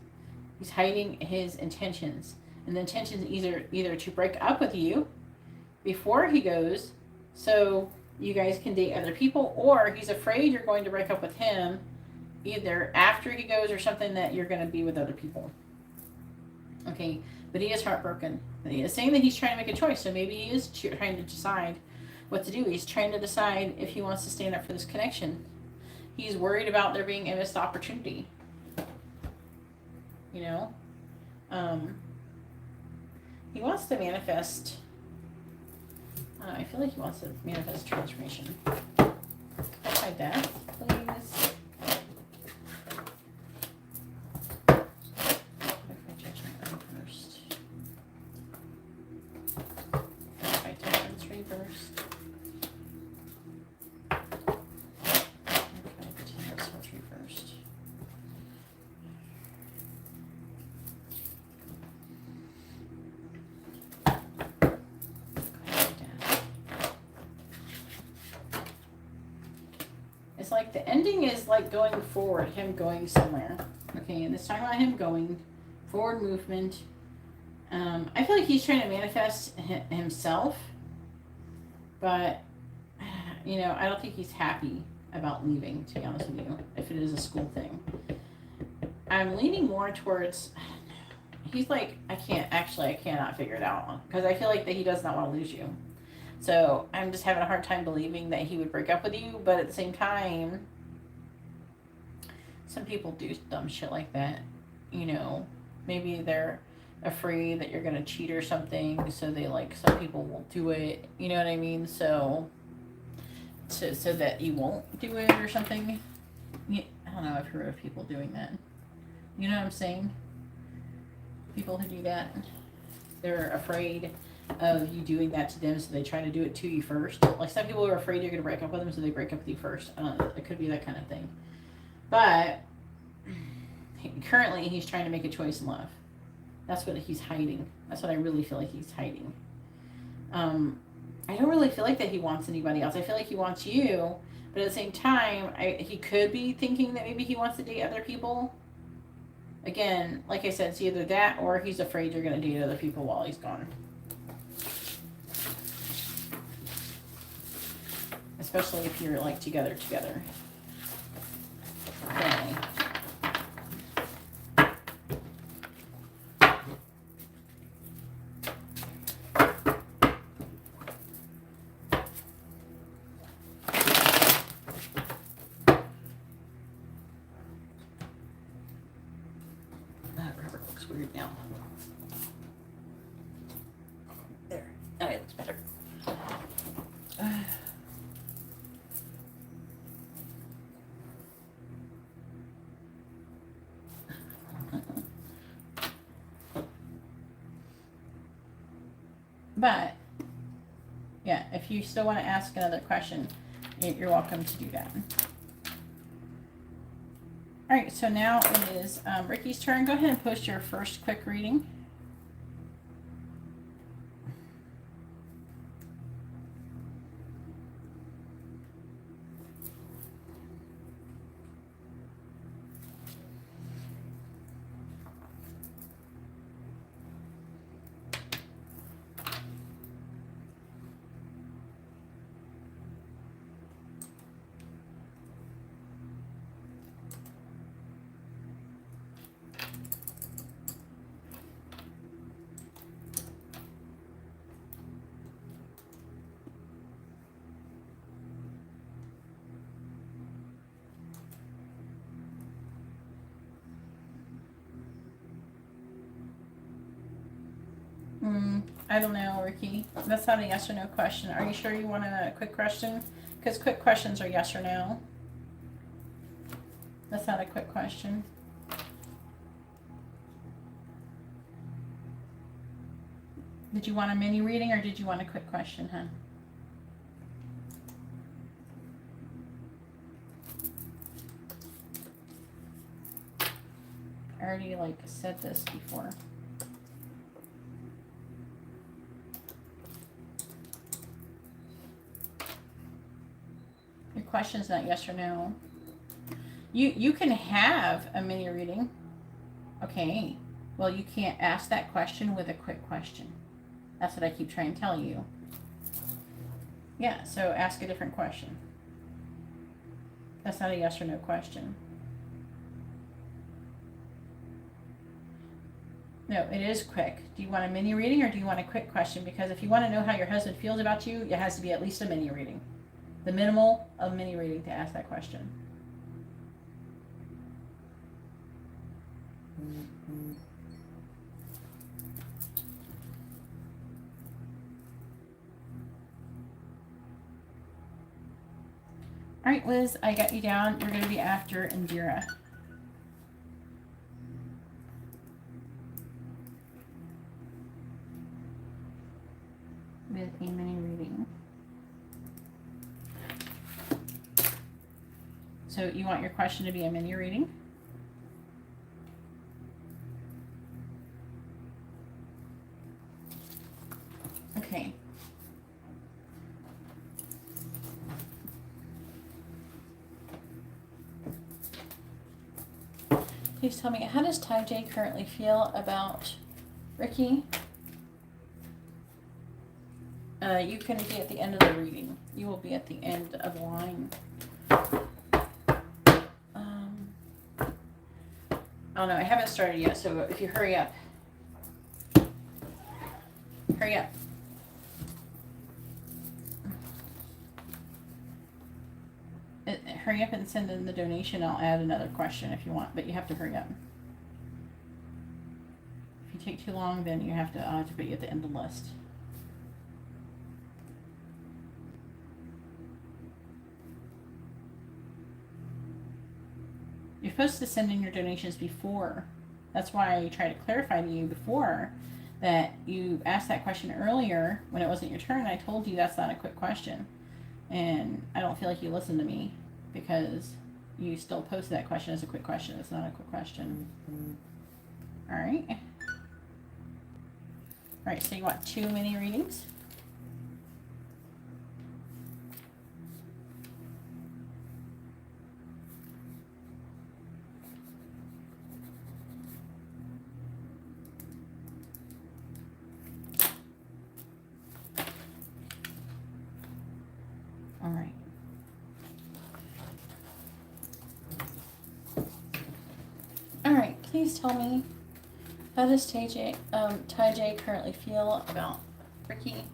He's hiding his intentions. And the intention is either to break up with you before he goes, so you guys can date other people, or he's afraid you're going to break up with him either after he goes or something, that you're going to be with other people. Okay, but he is heartbroken. He is saying that he's trying to make a choice, so maybe he is trying to decide what to do. He's trying to decide if he wants to stand up for this connection. He's worried about there being a missed opportunity. You know? He wants to manifest. I feel like he wants to manifest transformation. Can I hide that, please? Like the ending is like going forward, him going somewhere. Okay, and it's talking about him going forward movement. I feel like he's trying to manifest himself, but you know, I don't think he's happy about leaving, to be honest with you, if it is a school thing. I'm leaning more towards, he's like, I cannot figure it out, because I feel like that he does not want to lose you. So I'm just having a hard time believing that he would break up with you, but at the same time, some people do dumb shit like that. You know, maybe they're afraid that you're going to cheat or something, so they like, some people will do it, you know what I mean? So that you won't do it or something. I don't know, I've heard of people doing that. You know what I'm saying? People who do that, they're afraid of you doing that to them, so they try to do it to you first. Like, some people are afraid you're going to break up with them, so they break up with you first. It could be that kind of thing. But currently he's trying to make a choice in love. That's what he's hiding. That's what I really feel like he's hiding. I don't really feel like that he wants anybody else. I feel like he wants you, but at the same time, he could be thinking that maybe he wants to date other people. Again, like I said, it's either that or he's afraid you're going to date other people while he's gone. Especially if you're like together. Family. That rubber looks weird now. There. Oh, it looks better. But, yeah, if you still want to ask another question, you're welcome to do that. All right, so now it is Ricky's turn. Go ahead and post your first quick reading. I don't know, Ricky. That's not a yes or no question. Are you sure you want a quick question? Because quick questions are yes or no. That's not a quick question. Did you want a mini reading or did you want a quick question, hon? I already like said this before. Your question's not yes or no. You can have a mini reading. Okay. Well, you can't ask that question with a quick question. That's what I keep trying to tell you. Yeah, so ask a different question. That's not a yes or no question. No, it is quick. Do you want a mini reading or do you want a quick question? Because if you want to know how your husband feels about you, it has to be at least a mini reading. The minimal of mini reading to ask that question. All right, Liz, I got you down. You're going to be after Indira. With a mini reading. So you want your question to be a mini reading? Okay. Please tell me, how does Ty J currently feel about Ricky? You can be at the end of the reading. You will be at the end of the line. Oh no, I haven't started yet, so if you hurry up. Hurry up. Hurry up and send in the donation. I'll add another question if you want, but you have to hurry up. If you take too long, then you have to, I'll have to put you at the end of the list. You're supposed to send in your donations before. That's why I tried to clarify to you before that you asked that question earlier when it wasn't your turn. I told you that's not a quick question. And I don't feel like you listened to me because you still posted that question as a quick question. It's not a quick question. All right. All right, so you want 2 mini readings? All right. All right, please tell me, how does Ty J currently feel about Ricky?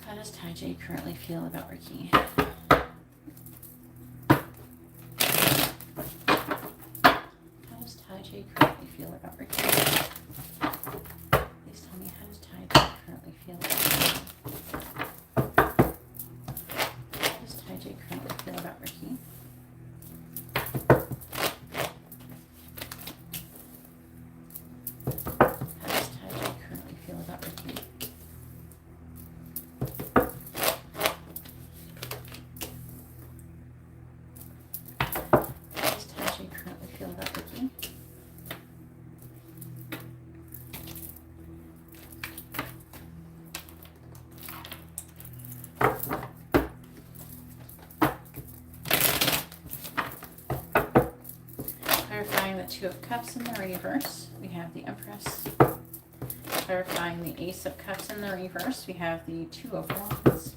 How does Ty J currently feel about Ricky? How does Ty J currently feel about Ricky? Please tell me, how does Ty J currently feel about Ricky? How does Ty J currently feel about Ricky? Clarifying the 2 of Cups in the reverse, we have the Empress. Clarifying the Ace of Cups in the reverse, we have the 2 of Wands.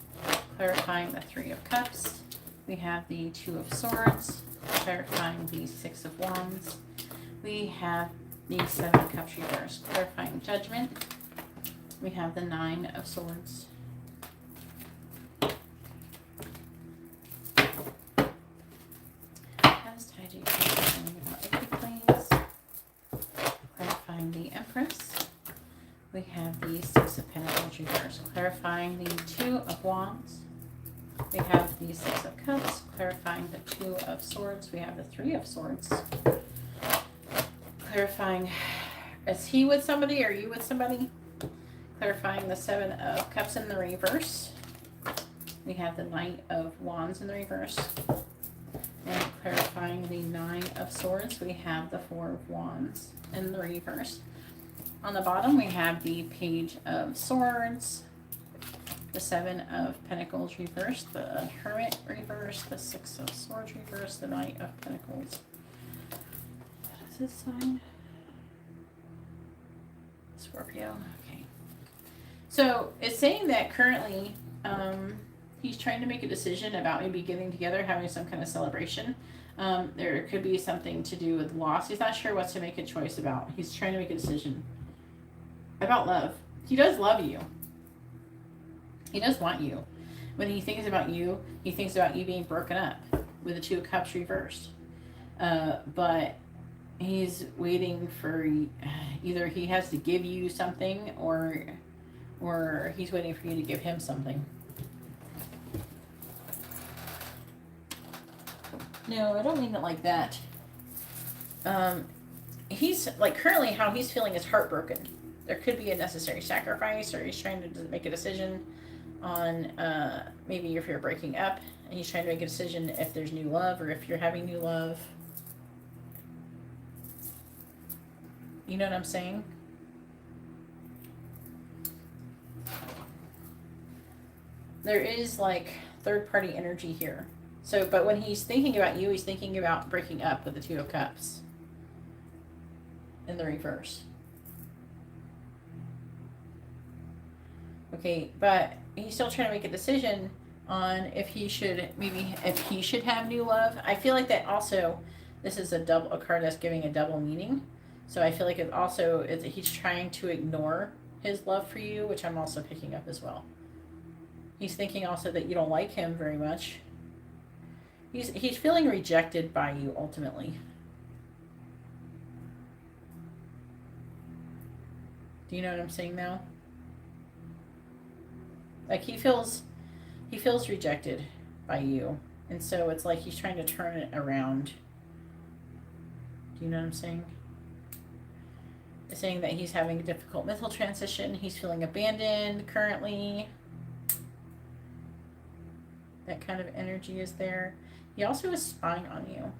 Clarifying the 3 of Cups, we have the 2 of Swords. Clarifying the 6 of Wands, we have the 7 of Cups reverse. Clarifying Judgment, we have the 9 of Swords. The Empress, we have the 6 of Pentacles reverse. Clarifying the 2 of Wands, we have the 6 of Cups. Clarifying the 2 of Swords, we have the 3 of Swords. Clarifying Is he with somebody or are you with somebody? Clarifying the Seven of Cups in the reverse. We have the Knight of Wands in the reverse. And clarifying the Nine of Swords, we have the Four of Wands in the reverse. On the bottom, we have the Page of Swords, the Seven of Pentacles reverse, the Hermit reverse, the Six of Swords reverse, the Knight of Pentacles. What is this sign? Scorpio. Okay. So it's saying that currently he's trying to make a decision about maybe getting together, having some kind of celebration. There could be something to do with loss. He's not sure what to make a choice about. He's trying to make a decision about love. He does love you. He does want you. When he thinks about you, he thinks about you being broken up with the Two of Cups reversed. But he's waiting for either he has to give you something or he's waiting for you to give him something. No, I don't mean it like that. He's like currently how he's feeling is heartbroken. There could be a necessary sacrifice, or he's trying to make a decision on maybe if you're breaking up, and he's trying to make a decision if there's new love or if you're having new love. You know what I'm saying? There is like third party energy here. So, but when he's thinking about you, he's thinking about breaking up with the Two of Cups in the reverse. Okay, but he's still trying to make a decision on if he should, maybe if he should have new love. I feel like that also, this is a card that's giving a double meaning. So I feel like it also is he's trying to ignore his love for you, which I'm also picking up as well. He's thinking also that you don't like him very much. He's feeling rejected by you ultimately. Do you know what I'm saying now? Like he feels rejected by you. And so it's like he's trying to turn it around. Do you know what I'm saying? It's saying that he's having a difficult mental transition. He's feeling abandoned currently. That kind of energy is there. He also is spying on you.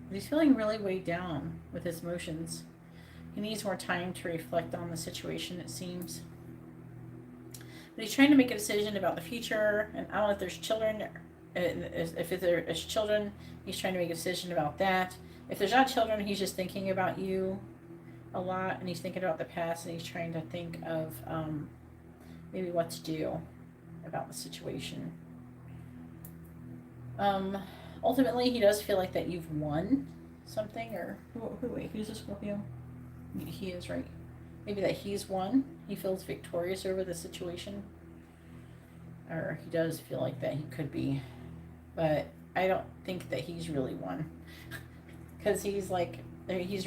But he's feeling really weighed down with his emotions. He needs more time to reflect on the situation, it seems. But he's trying to make a decision about the future. And I don't know if there's children. If there is children, he's trying to make a decision about that. If there's not children, he's just thinking about you a lot. And he's thinking about the past. And he's trying to think of maybe what to do about the situation. Ultimately, he does feel like that you've won something, or wait, who's a Scorpio? He is, right? Maybe that he's won. He feels victorious over the situation, or he does feel like that he could be, but I don't think that he's really won, because he's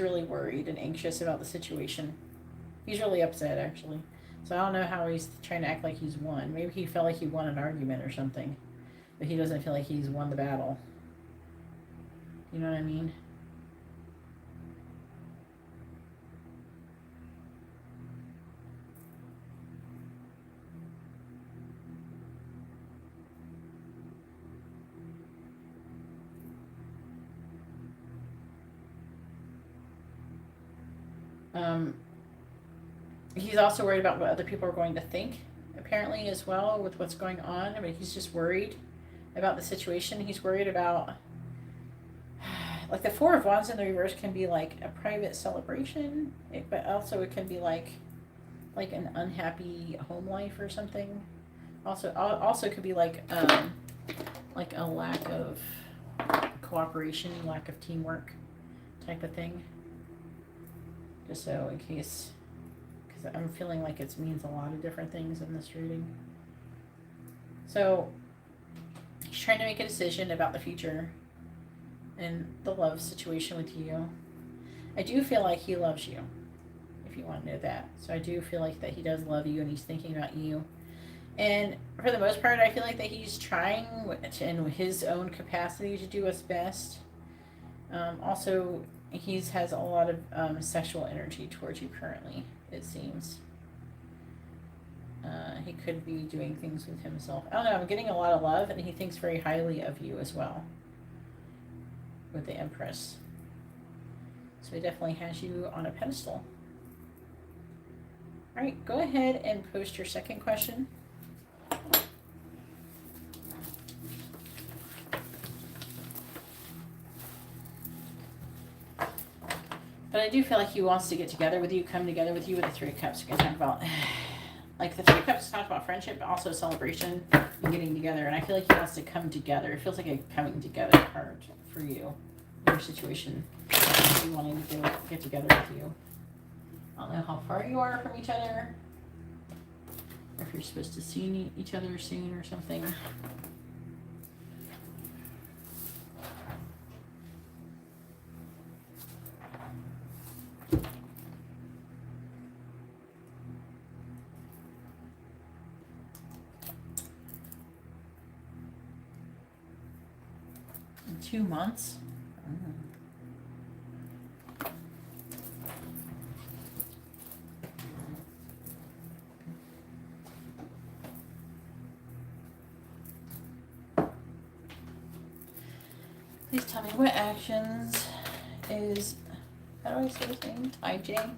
really worried and anxious about the situation. He's really upset, actually. So I don't know how he's trying to act like he's won. Maybe he felt like he won an argument or something, but he doesn't feel like he's won the battle. You know what I mean? He's also worried about what other people are going to think, apparently, as well, with what's going on. I mean, he's just worried about the situation. He's worried about, like, the Four of Wands in the reverse can be like a private celebration, but also it can be like an unhappy home life or something. Also could be like a lack of cooperation, lack of teamwork type of thing. Just so in case, because I'm feeling like it means a lot of different things in this reading. So he's trying to make a decision about the future and the love situation with you. I do feel like he loves you, if you want to know that. So I do feel like that he does love you and he's thinking about you. And for the most part, I feel like that he's trying in his own capacity to do his best. Also, He has a lot of sexual energy towards you currently, it seems. He could be doing things with himself. I don't know, I'm getting a lot of love, and he thinks very highly of you as well. With the Empress. So he definitely has you on a pedestal. Alright, go ahead and post your second question. But I do feel like he wants to get together with you, come together with you with the Three of Cups. We're going to talk about, like the Three of Cups talks about friendship, but also celebration and getting together. And I feel like he wants to come together. It feels like a coming together card for you, your situation. He wanting to get together with you. I don't know how far you are from each other, or if you're supposed to see each other soon or something. In 2 months? Please tell me what actions is, how do I say his name? TJ?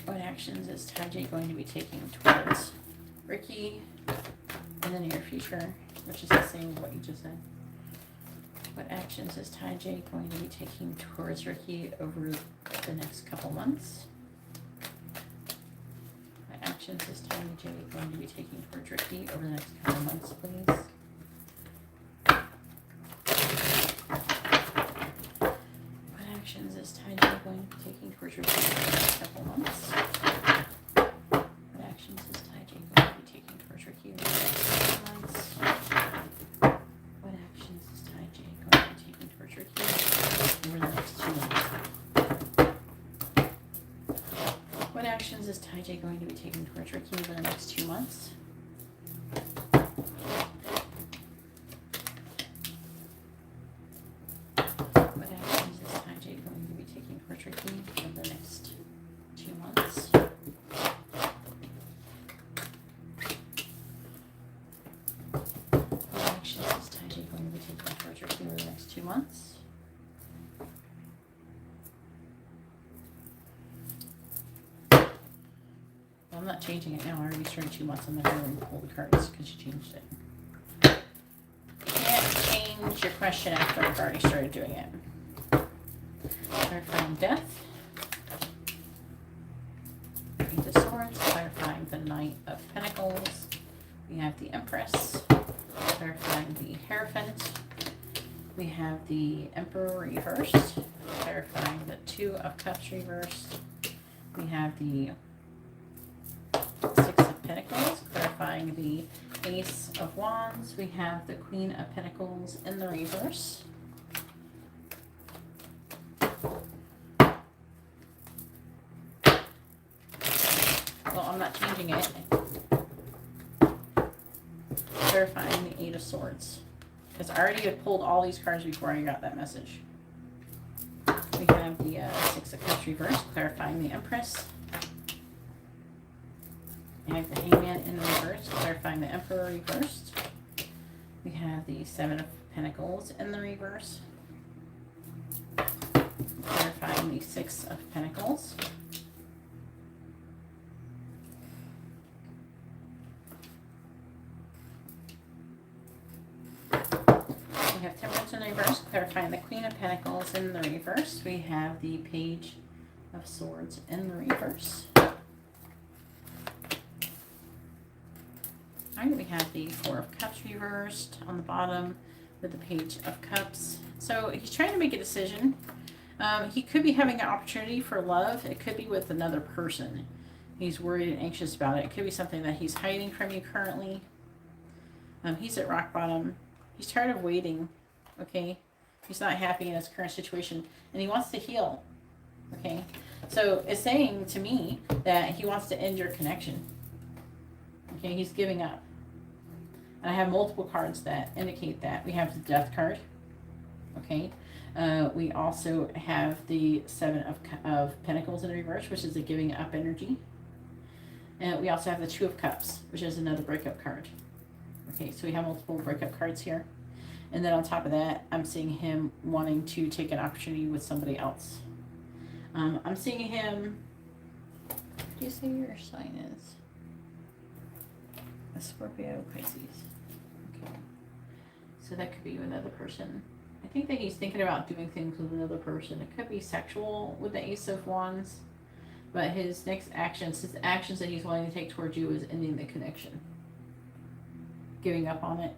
What actions is TJ going to be taking towards Ricky in the near future? Which is the same as what you just said. What actions is TJ going to be taking towards Ricky over the next couple months? What actions is TJ going to be taking towards Ricky over the next couple months, please? Actions is TJ going to be taking towards Ricky over the next couple months? What actions is TJ going to be taking towards Ricky over the next couple months? What actions is TJ going to be taking towards Ricky over the next 2 months? What actions is TJ going to be taking towards Ricky over the next 2 months? I'm not changing it now. I already started 2 months. I'm not going to pull the cards because you changed it. You can't change your question after I've already started doing it. Clarifying Death. Eight of Swords. Clarifying the Knight of Pentacles. We have the Empress. Clarifying the Hierophant. We have the Emperor reversed. Clarifying the Two of Cups reversed. We have the Six of Pentacles, clarifying the Ace of Wands. We have the Queen of Pentacles in the reverse. Well, I'm not changing it. Clarifying the Eight of Swords. Because I already had pulled all these cards before I got that message. We have the Six of Cups reversed, clarifying the Empress. We have the Hangman in the reverse, clarifying the Emperor reversed. We have the Seven of Pentacles in the reverse, clarifying the Six of Pentacles. We have Temperance in the reverse, clarifying the Queen of Pentacles in the reverse. We have the Page of Swords in the reverse. We have the Four of Cups reversed on the bottom with the Page of Cups. So he's trying to make a decision. He could be having an opportunity for love. It could be with another person. He's worried and anxious about it. It could be something that he's hiding from you currently. He's at rock bottom. He's tired of waiting. Okay? He's not happy in his current situation. And he wants to heal. Okay? So it's saying to me that he wants to end your connection. Okay? He's giving up. And I have multiple cards that indicate that. We have the Death card. Okay? We also have the Seven of Pentacles in reverse, which is a giving up energy. And we also have the Two of Cups, which is another breakup card. Okay, so we have multiple breakup cards here. And then on top of that, I'm seeing him wanting to take an opportunity with somebody else. I'm seeing him, what do you say your sign is? A Scorpio, Pisces. Okay. So that could be another person. I think that he's thinking about doing things with another person. It could be sexual with the Ace of Wands. But his next actions, his actions that he's wanting to take towards you is ending the connection. Giving up on it.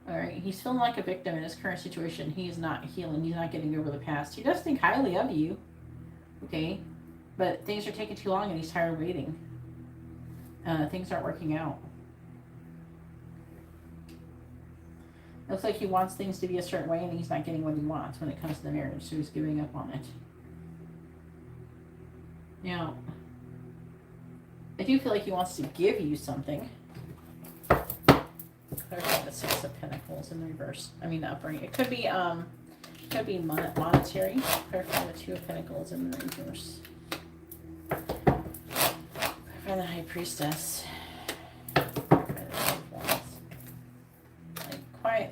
Alright, he's feeling like a victim in his current situation. He is not healing. He's not getting over the past. He does think highly of you. Okay? But things are taking too long and he's tired of waiting. Things aren't working out. Looks like he wants things to be a certain way and he's not getting what he wants when it comes to the marriage. So he's giving up on it. Now, I do feel like he wants to give you something. Clarify the Six of Pentacles in the reverse. I mean the upbringing. It could be monetary. Clarify the Two of Pentacles in the reverse. Clarify the High Priestess.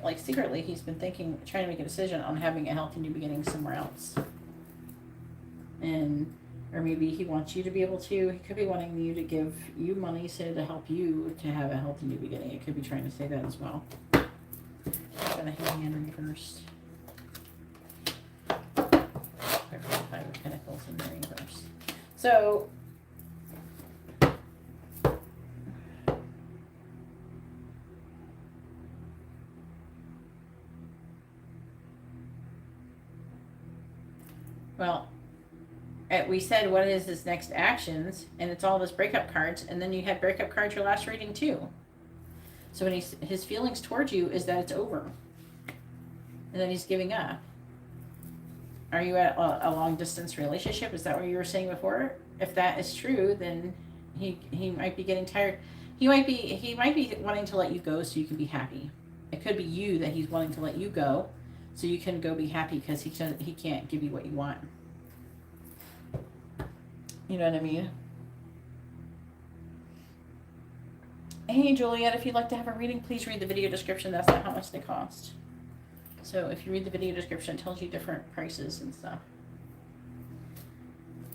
Like secretly, he's been trying to make a decision on having a healthy new beginning somewhere else. Or maybe he wants you to be able to, he could be wanting you to give you money, say, to help you to have a healthy new beginning. It could be trying to say that as well. I'm going to hang in reverse. Five of Pentacles in the reverse. So, well, we said what is his next actions, and it's all this breakup cards, and then you had breakup cards your last reading too. So when his feelings towards you is that it's over, and that he's giving up. Are you at a long distance relationship? Is that what you were saying before? If that is true, then he might be getting tired. He might be wanting to let you go so you can be happy. It could be you that he's wanting to let you go so you can go be happy because he can't give you what you want. You know what I mean? Hey, Juliet, if you'd like to have a reading, please read the video description. That's not how much they cost. So if you read the video description, it tells you different prices and stuff.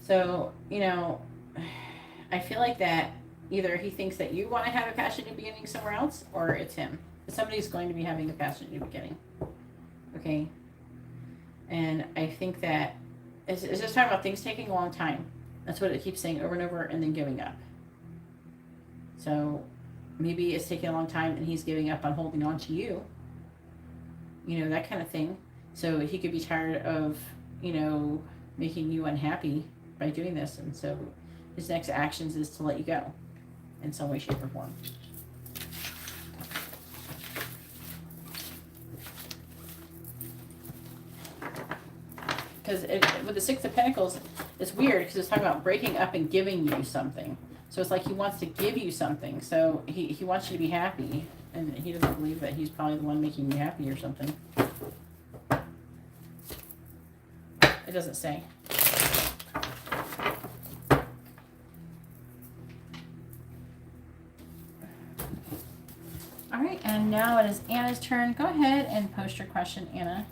So, you know, I feel like that either he thinks that you want to have a passionate new beginning somewhere else, or it's him. Somebody's going to be having a passionate new beginning. Okay? And I think that it's just talking about things taking a long time. That's what it keeps saying over and over, and then giving up. So maybe it's taking a long time and he's giving up on holding on to you. You know, that kind of thing. So he could be tired of, you know, making you unhappy by doing this. And so his next actions is to let you go in some way, shape, or form. Because with the Six of Pentacles, it's weird because it's talking about breaking up and giving you something. So it's like he wants to give you something. So he wants you to be happy. And he doesn't believe that he's probably the one making you happy or something. It doesn't say. All right, and now it is Anna's turn. Go ahead and post your question, Anna.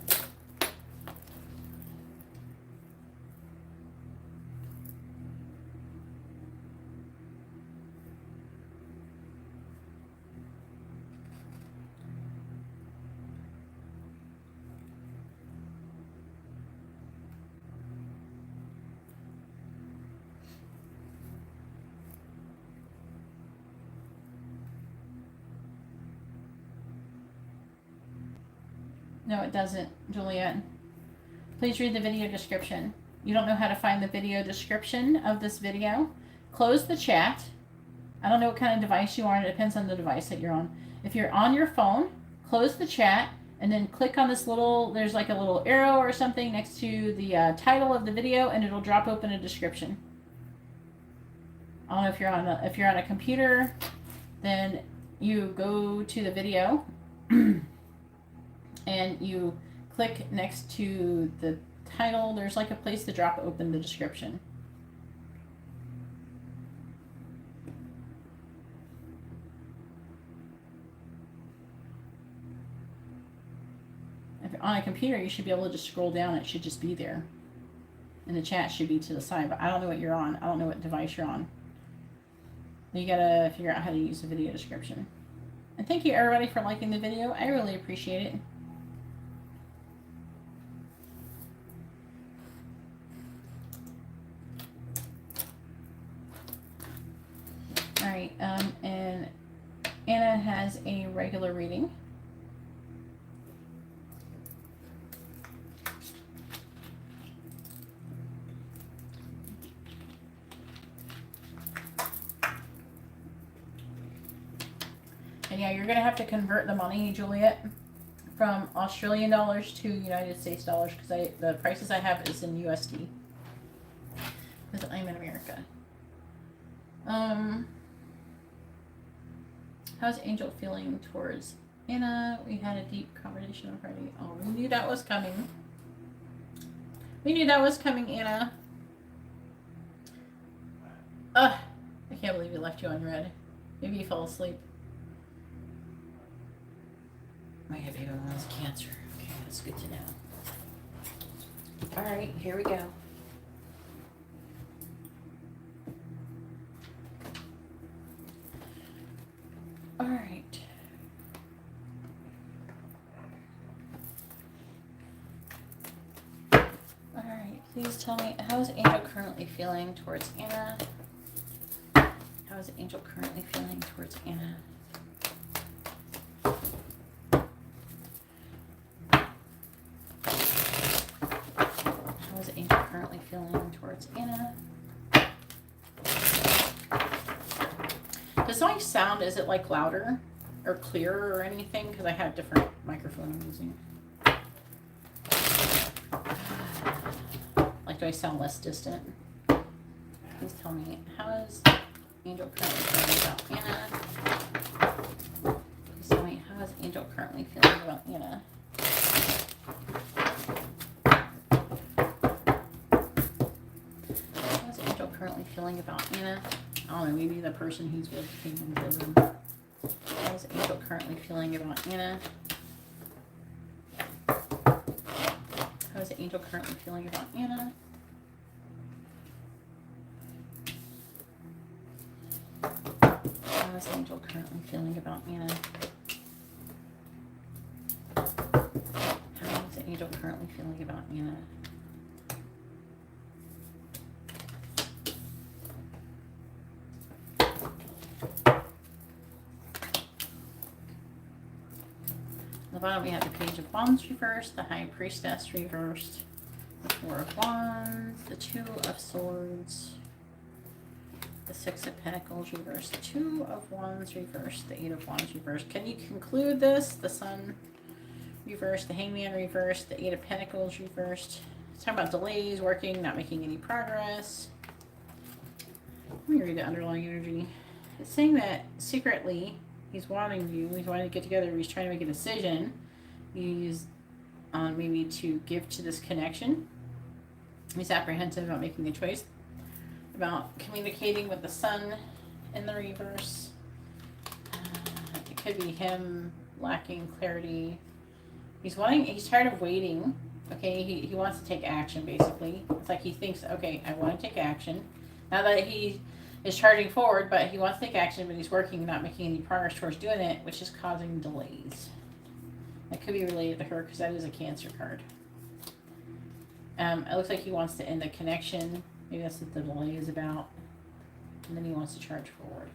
No, it doesn't, Juliet. Please read the video description. You don't know how to find the video description of this video? Close the chat. I don't know what kind of device you are, and it depends on the device that you're on. If you're on your phone, close the chat, and then click on this little, there's like a little arrow or something next to the title of the video, and it'll drop open a description. I don't know if you're on a computer, then you go to the video, and you click next to the title. There's like a place to drop open the description. If you're on a computer, you should be able to just scroll down. It should just be there. And the chat should be to the side, but I don't know what you're on. I don't know what device you're on. You gotta figure out how to use the video description. And thank you everybody for liking the video. I really appreciate it. All right, and Anna has a regular reading. And yeah, you're going to have to convert the money, Juliet, from Australian dollars to United States dollars, because the prices I have is in USD, because I'm in America. How's Angel feeling towards Anna? We had a deep conversation on Friday. Oh, we knew that was coming. We knew that was coming, Anna. Ugh, I can't believe we left you on red. Maybe you fell asleep. My baby one has cancer. Okay, that's good to know. All right, here we go. All right. All right, please tell me, how is Angel currently feeling towards Anna? How is Angel currently feeling towards Anna? How is Angel currently feeling towards Anna? Does my sound, is it like louder or clearer or anything? Because I have different microphone I'm using. Like, do I sound less distant? Please tell me, how is Angel currently feeling about Anna? Please tell me, how is Angel currently feeling about Anna? How is Angel currently feeling about Anna? I don't know, maybe the person who's with came into the room. How is Angel currently feeling about Anna? How is Angel currently feeling about Anna? How is Angel currently feeling about Anna? How is Angel currently feeling about Anna? On the bottom we have the Page of Wands reversed, the High Priestess reversed, the Four of Wands, the Two of Swords, the Six of Pentacles reversed, the Two of Wands reversed, the Eight of Wands reversed. Can you conclude this? The Sun reversed, the Hangman reversed, the Eight of Pentacles reversed. It's talking about delays, working, not making any progress. Let me read the underlying energy. It's saying that secretly he's wanting you. He's wanting to get together. He's trying to make a decision. He's maybe to give to this connection. He's apprehensive about making a choice, about communicating with the Sun in the reverse. It could be him lacking clarity. He's tired of waiting. Okay, he wants to take action, basically. It's like he thinks, okay, I want to take action. Now that he is charging forward, but he wants to take action, but he's working, not making any progress towards doing it, which is causing delays. That could be related to her, because that is a Cancer card. It looks like he wants to end the connection. Maybe that's what the delay is about. And then he wants to charge forward.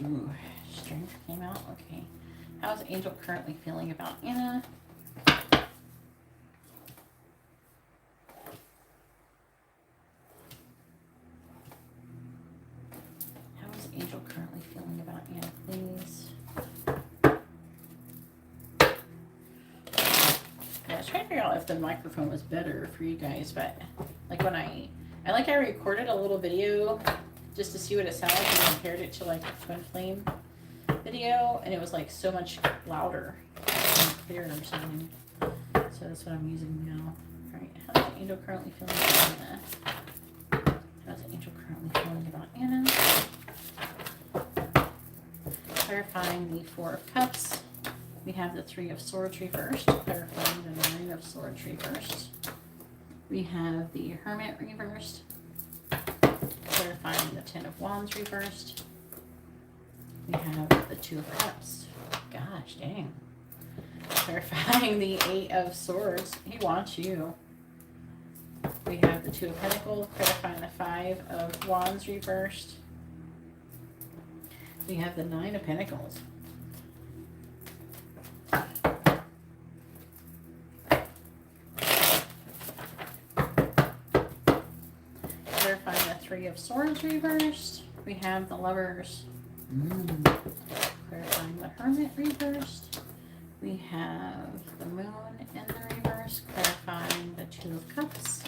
Ooh, Strength came out. Okay. How is Angel currently feeling about Anna? How is Angel currently feeling about Anna, please? Yeah, I was trying to figure out if the microphone was better for you guys, but like when I recorded a little video just to see what it sounded like and compared it to like a twin flame video, and it was like so much louder and clearer sounding. So that's what I'm using now. All right, how's the angel currently feeling about Anna? How's the angel currently feeling about Anna? Clarifying the Four of Cups. We have the Three of Swords reversed. Clarifying the Nine of Swords reversed. We have the Hermit reversed. Clarifying the Ten of Wands reversed. We have the Two of Cups. Gosh dang. Clarifying the Eight of Swords. He wants you. We have the Two of Pentacles. Clarifying the Five of Wands reversed. We have the Nine of Pentacles. Clarifying the Three of Swords reversed. We have the Lovers. Clarifying the Hermit reversed. We have the Moon in the reverse. Clarifying the Two of Cups.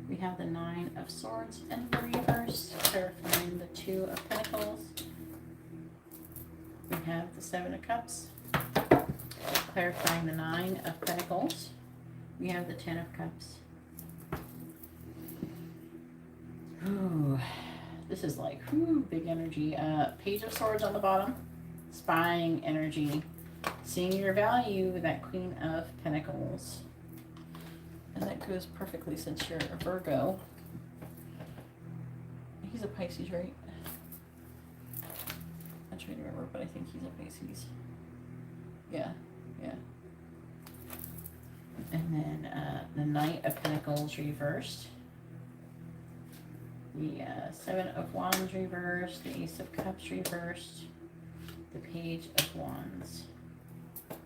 We have the Nine of Swords in the reverse. Clarifying the Two of Pentacles. We have the Seven of Cups. Clarifying the Nine of Pentacles. We have the Ten of Cups. Ooh, this is like big energy. Page of Swords on the bottom. Spying energy. Seeing your value with that Queen of Pentacles. And that goes perfectly since you're a Virgo. He's a Pisces, right? I'm trying to remember, but I think he's a Pisces. Yeah, yeah. And then the Knight of Pentacles reversed. The Seven of Wands reversed. The Ace of Cups reversed. The Page of Wands. The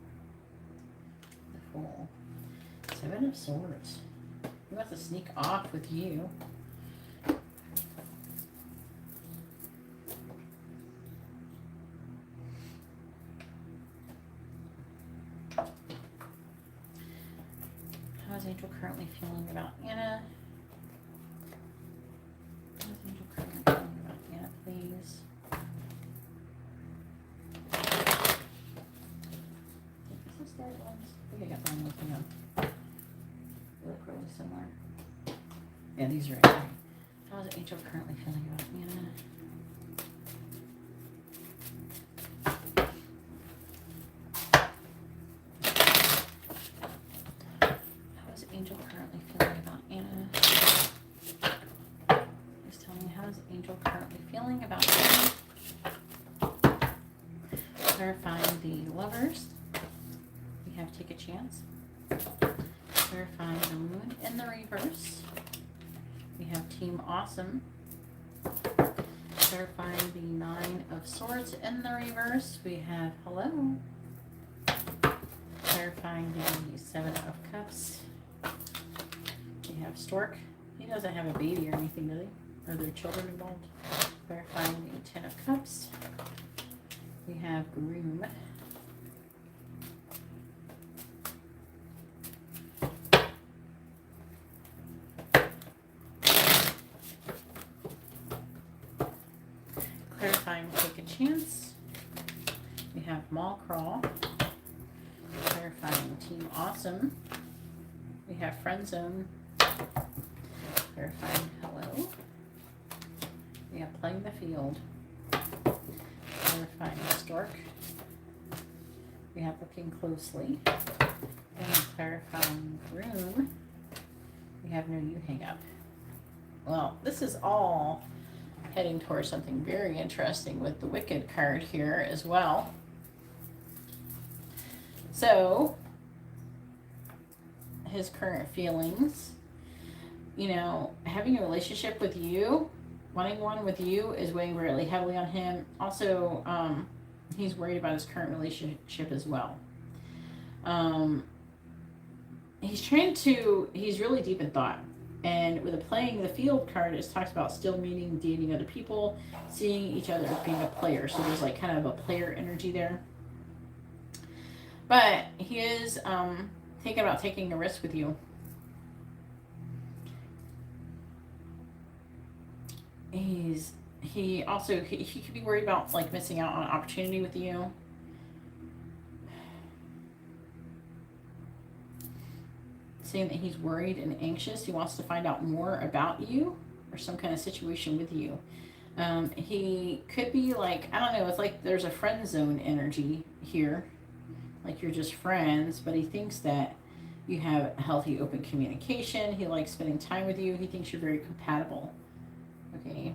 Fool. Seven of Swords. He wants to sneak off with you. How is Angel currently feeling about Anna? How is Angel currently feeling about Anna, please? Is this the right ones? I think I got one looking up. They look really similar. Yeah, these are right. How is Angel currently feeling about Anna? How is Angel currently feeling about Anna? Just tell me, how is Angel currently feeling about Anna? Clarifying the Lovers. We have Take a Chance. Clarifying the Moon in the reverse. We have Team Awesome. Clarifying the Nine of Swords in the reverse. We have Hello. Clarifying the Seven of Cups. We have Stork. He doesn't have a baby or anything, does he? Are there children involved? Clarifying the Ten of Cups. We have Groom. Clarifying Take a Chance. We have Mall Crawl. Clarifying Team Awesome. We have Friend Zone. Clarifying Hello. We have Playing the Field. Clarifying Stork. We have Looking Closely. And clarifying Groom. We have No You Hang Up. Well, this is all heading towards something very interesting with the Wicked card here as well. So, his current feelings, you know, having a relationship with you, wanting one with you is weighing really heavily on him. Also, he's worried about his current relationship as well. He's really deep in thought. And with the Playing the Field card, it talks about still meeting, dating other people, seeing each other as being a player. So there's like kind of a player energy there. But he is thinking about taking a risk with you. he also he could be worried about like missing out on an opportunity with you. Saying that he's worried and anxious. He wants to find out more about you or some kind of situation with you. He could be like, I don't know, it's like there's a friend zone energy here. Like you're just friends, but he thinks that you have healthy, open communication. He likes spending time with you. He thinks you're very compatible. Okay.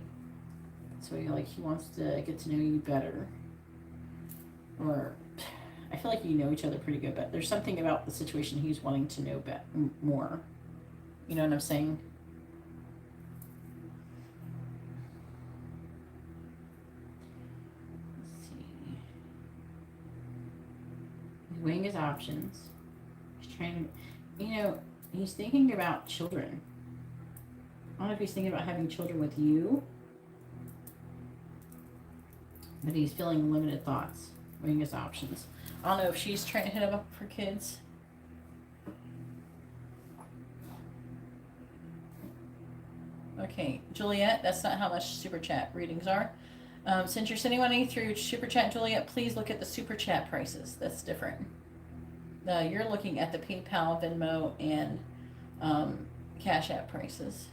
So he wants to get to know you better. Or I feel like you know each other pretty good, but there's something about the situation he's wanting to know more. You know what I'm saying? Let's see. He's weighing his options. He's trying to, he's thinking about children. I don't know if he's thinking about having children with you, but he's feeling limited thoughts, weighing his options. I don't know if she's trying to hit him up for kids. Okay, Juliet, that's not how much Super Chat readings are. Since you're sending money through Super Chat, Juliet, please look at the Super Chat prices. That's different. You're looking at the PayPal, Venmo, and CashApp prices.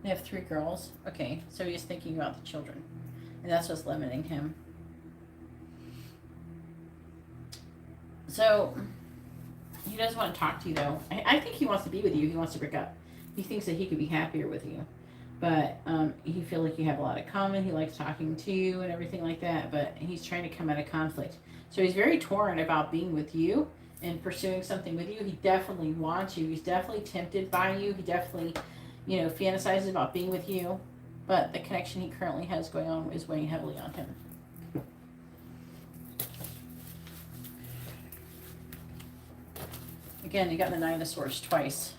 They have 3 girls. Okay, so he's thinking about the children. And that's what's limiting him. So, he does want to talk to you, though. I think he wants to be with you. He wants to break up. He thinks that he could be happier with you. But he feels like you have a lot in common. He likes talking to you and everything like that. But he's trying to come out of conflict. So he's very torn about being with you and pursuing something with you. He definitely wants you. He's definitely tempted by you. He definitely, fantasizes about being with you. But the connection he currently has going on is weighing heavily on him. Again, you got the 9 of Swords twice.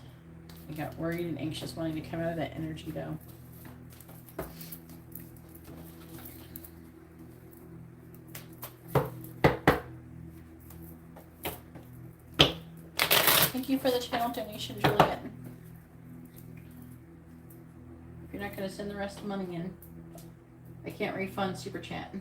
You got worried and anxious, wanting to come out of that energy, though. Thank you for the channel donation, Juliet. If you're not going to send the rest of the money in, I can't refund Super Chat.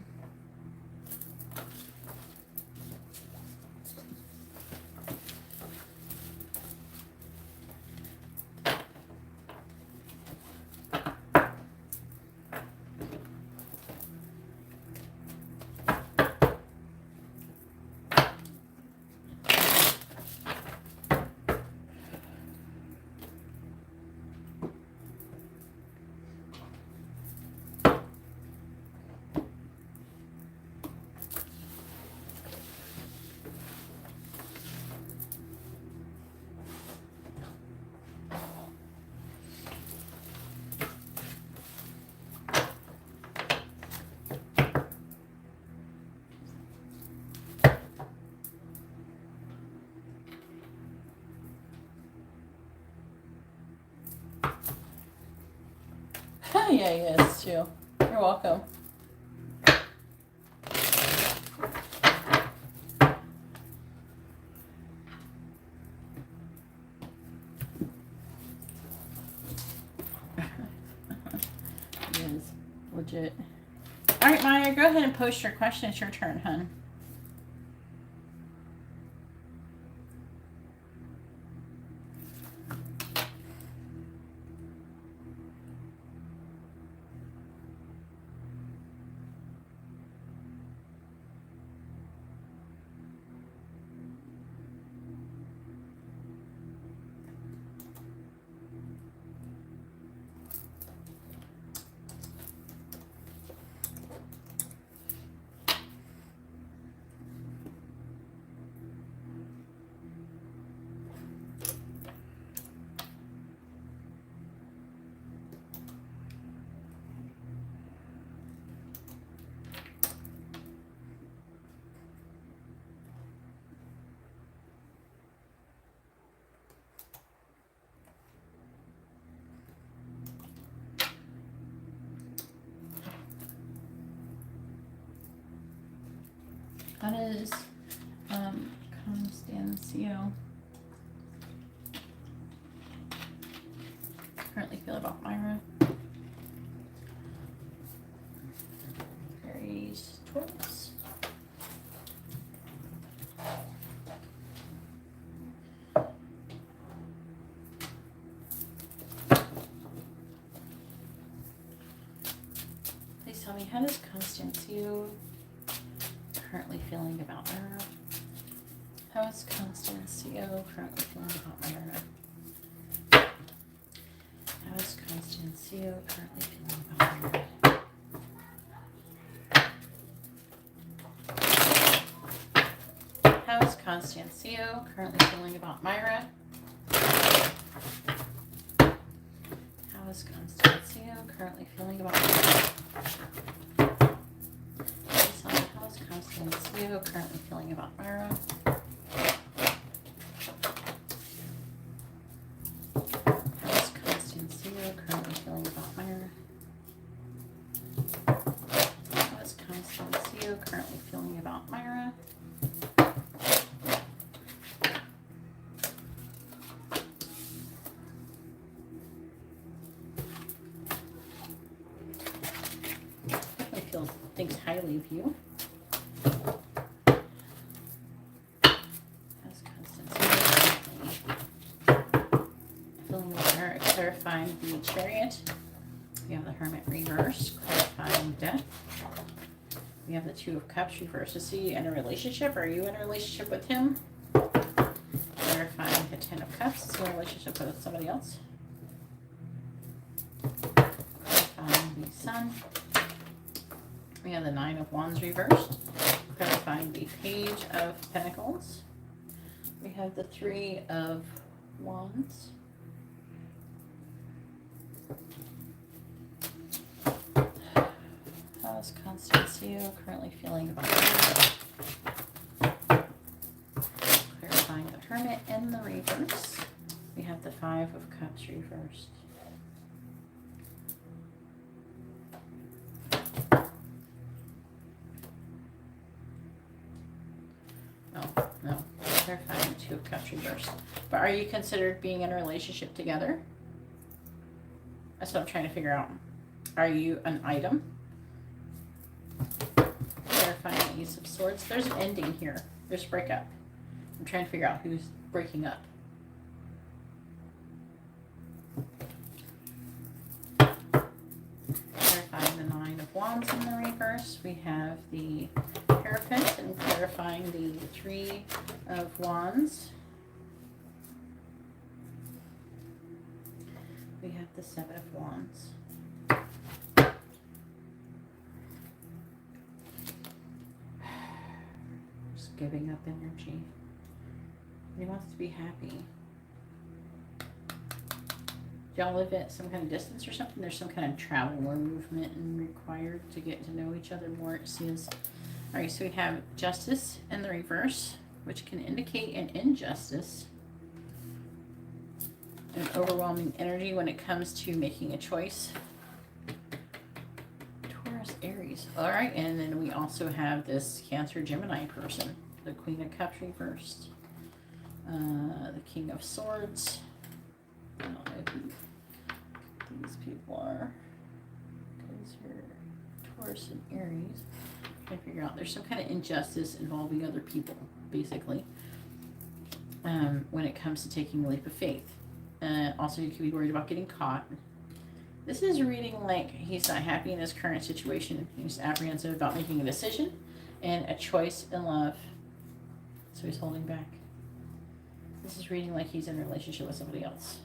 Yeah, he is too. You're welcome. It is legit. All right, Maya, go ahead and post your question. It's your turn, hun. How does Constancio currently feel about Myra? how does Constancio currently feeling about her? How is Constancio currently feeling about Myra? How is Constancio currently feeling about Myra? How is Constancio currently feeling about Myra? How is Constancio currently feeling about Myra? How is Constancio currently feeling about Myra? How is Constancio currently feeling about Myra? How is Constancio currently feeling about Myra? Thinks highly of you. How's Constance feeling with her? Clarifying the Chariot. We have the Hermit reversed, clarifying death. We have the Two of Cups reversed. Is he in a relationship? Are you in a relationship with him? Clarifying the Ten of Cups. Is he in a relationship with somebody else? Clarifying the Sun. We have the Nine of Wands reversed, clarifying the Page of Pentacles. We have the Three of Wands. How is Constancio currently feeling about that? Clarifying the Hermit in the reverse. We have the Five of Cups reversed. No, clarifying the Two of Cups reversed. But are you considered being in a relationship together? That's what I'm trying to figure out. Are you an item? Clarifying the Ace of Swords. There's an ending here. There's a breakup. I'm trying to figure out who's breaking up. Clarifying the Nine of Wands in the reverse. We have the Hierophant and clarifying the Three of Wands. We have the Seven of Wands. Just giving up energy. He wants to be happy. Do y'all live at some kind of distance or something? There's some kind of travel or movement and required to get to know each other more, it seems. All right, so we have Justice in the reverse, which can indicate an injustice. An overwhelming energy when it comes to making a choice. Taurus, Aries. All right, and then we also have this Cancer, Gemini person. The Queen of Cups reversed. The King of Swords. I don't know who these people are. These are Taurus and Aries. I'm trying to figure out. There's some kind of injustice involving other people, basically, when it comes to taking the leap of faith. Also, you could be worried about getting caught. This is reading like he's not happy in his current situation. He's apprehensive about making a decision and a choice in love. So he's holding back. This is reading like he's in a relationship with somebody else.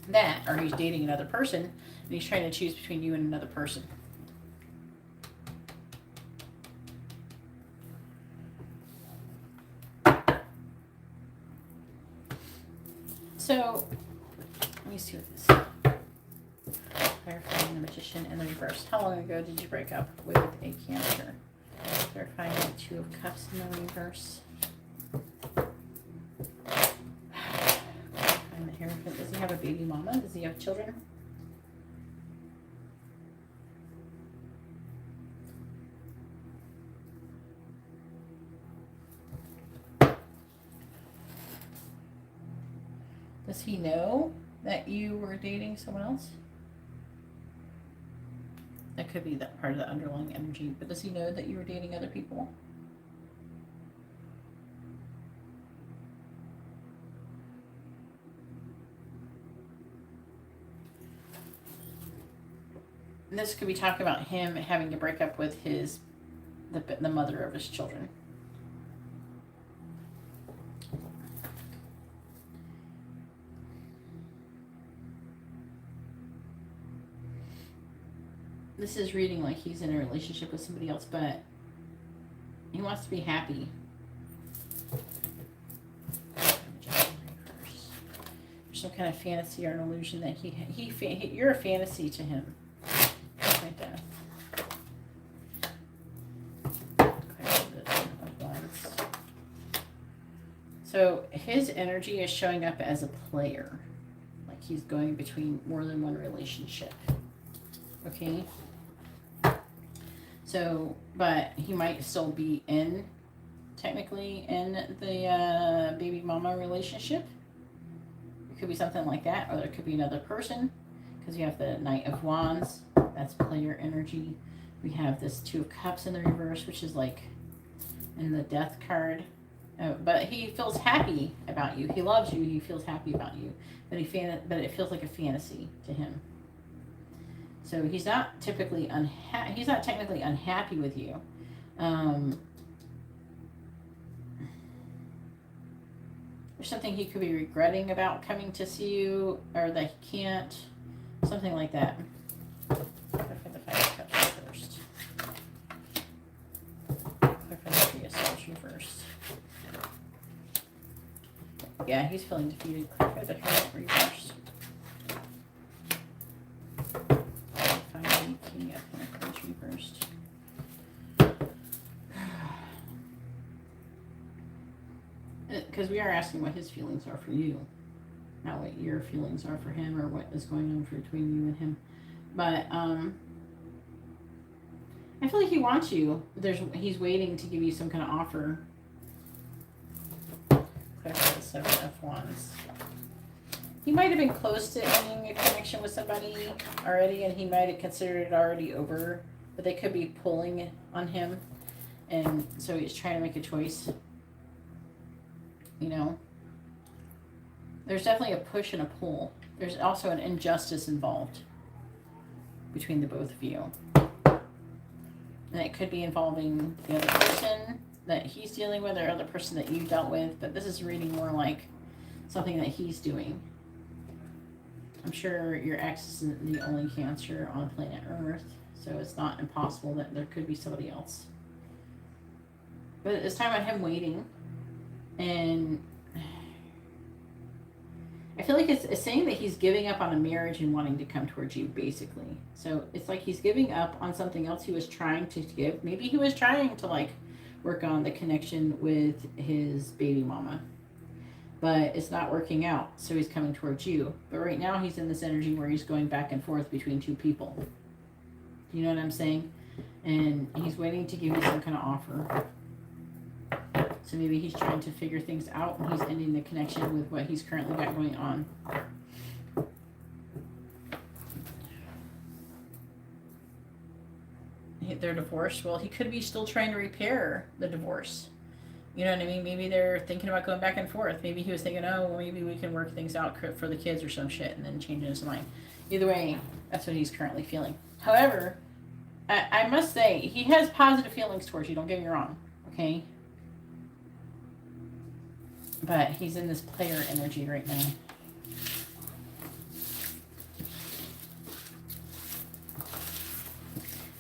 That, or he's dating another person, and he's trying to choose between you and another person. So, let me see what this is. Clarifying the Magician in the reverse. How long ago did you break up with a Cancer? Clarifying the Two of Cups in the reverse. Clarifying the Hierophant. Does he have a baby mama? Does he have children? Does he know that you were dating someone else? That could be that part of the underlying energy, but does he know that you were dating other people? this could be talking about him having to break up with the mother of his children. This is reading like he's in a relationship with somebody else, but he wants to be happy. There's some kind of fantasy or an illusion that you're a fantasy to him. Like that. So his energy is showing up as a player, like he's going between more than one relationship. Okay. So, but he might still be technically in the baby mama relationship. It could be something like that, or there could be another person, because you have the Knight of Wands, that's player energy. We have this Two of Cups in the reverse, which is like in the Death card. But he feels happy about you. He loves you. He feels happy about you. But it feels like a fantasy to him. So he's not typically he's not technically unhappy with you. There's something he could be regretting about coming to see you, or that he can't. Something like that. Look for the Five of Cups first. Look for the Three of Swords reversed. Yeah, he's feeling defeated. Look for the Hermit reversed. King of Pentacles reversed. Because we are asking what his feelings are for you, not what your feelings are for him, or what is going on between you and him. But I feel like he wants you. He's waiting to give you some kind of offer. Click the Seven of Wands. He might have been close to ending a connection with somebody already, and he might have considered it already over, but they could be pulling on him, and so he's trying to make a choice. You know, there's definitely a push and a pull. There's also an injustice involved between the both of you, and it could be involving the other person that he's dealing with, or other person that you dealt with, but this is reading more like something that he's doing. I'm sure your ex isn't the only Cancer on planet Earth, so it's not impossible that there could be somebody else. But it's time about him waiting, and I feel like it's saying that he's giving up on a marriage and wanting to come towards you, basically. So it's like he's giving up on something else he was trying to give. Maybe he was trying to like work on the connection with his baby mama, but it's not working out, so he's coming towards you. But right now he's in this energy where he's going back and forth between two people. You know what I'm saying? And he's waiting to give you some kind of offer. So maybe he's trying to figure things out, and he's ending the connection with what he's currently got going on. They're divorced. Well, he could be still trying to repair the divorce. You know what I mean? Maybe they're thinking about going back and forth. Maybe he was thinking, oh, well, maybe we can work things out for the kids or some shit, and then changing his mind. Either way, that's what he's currently feeling. However, I must say, he has positive feelings towards you. Don't get me wrong, okay? But he's in this player energy right now.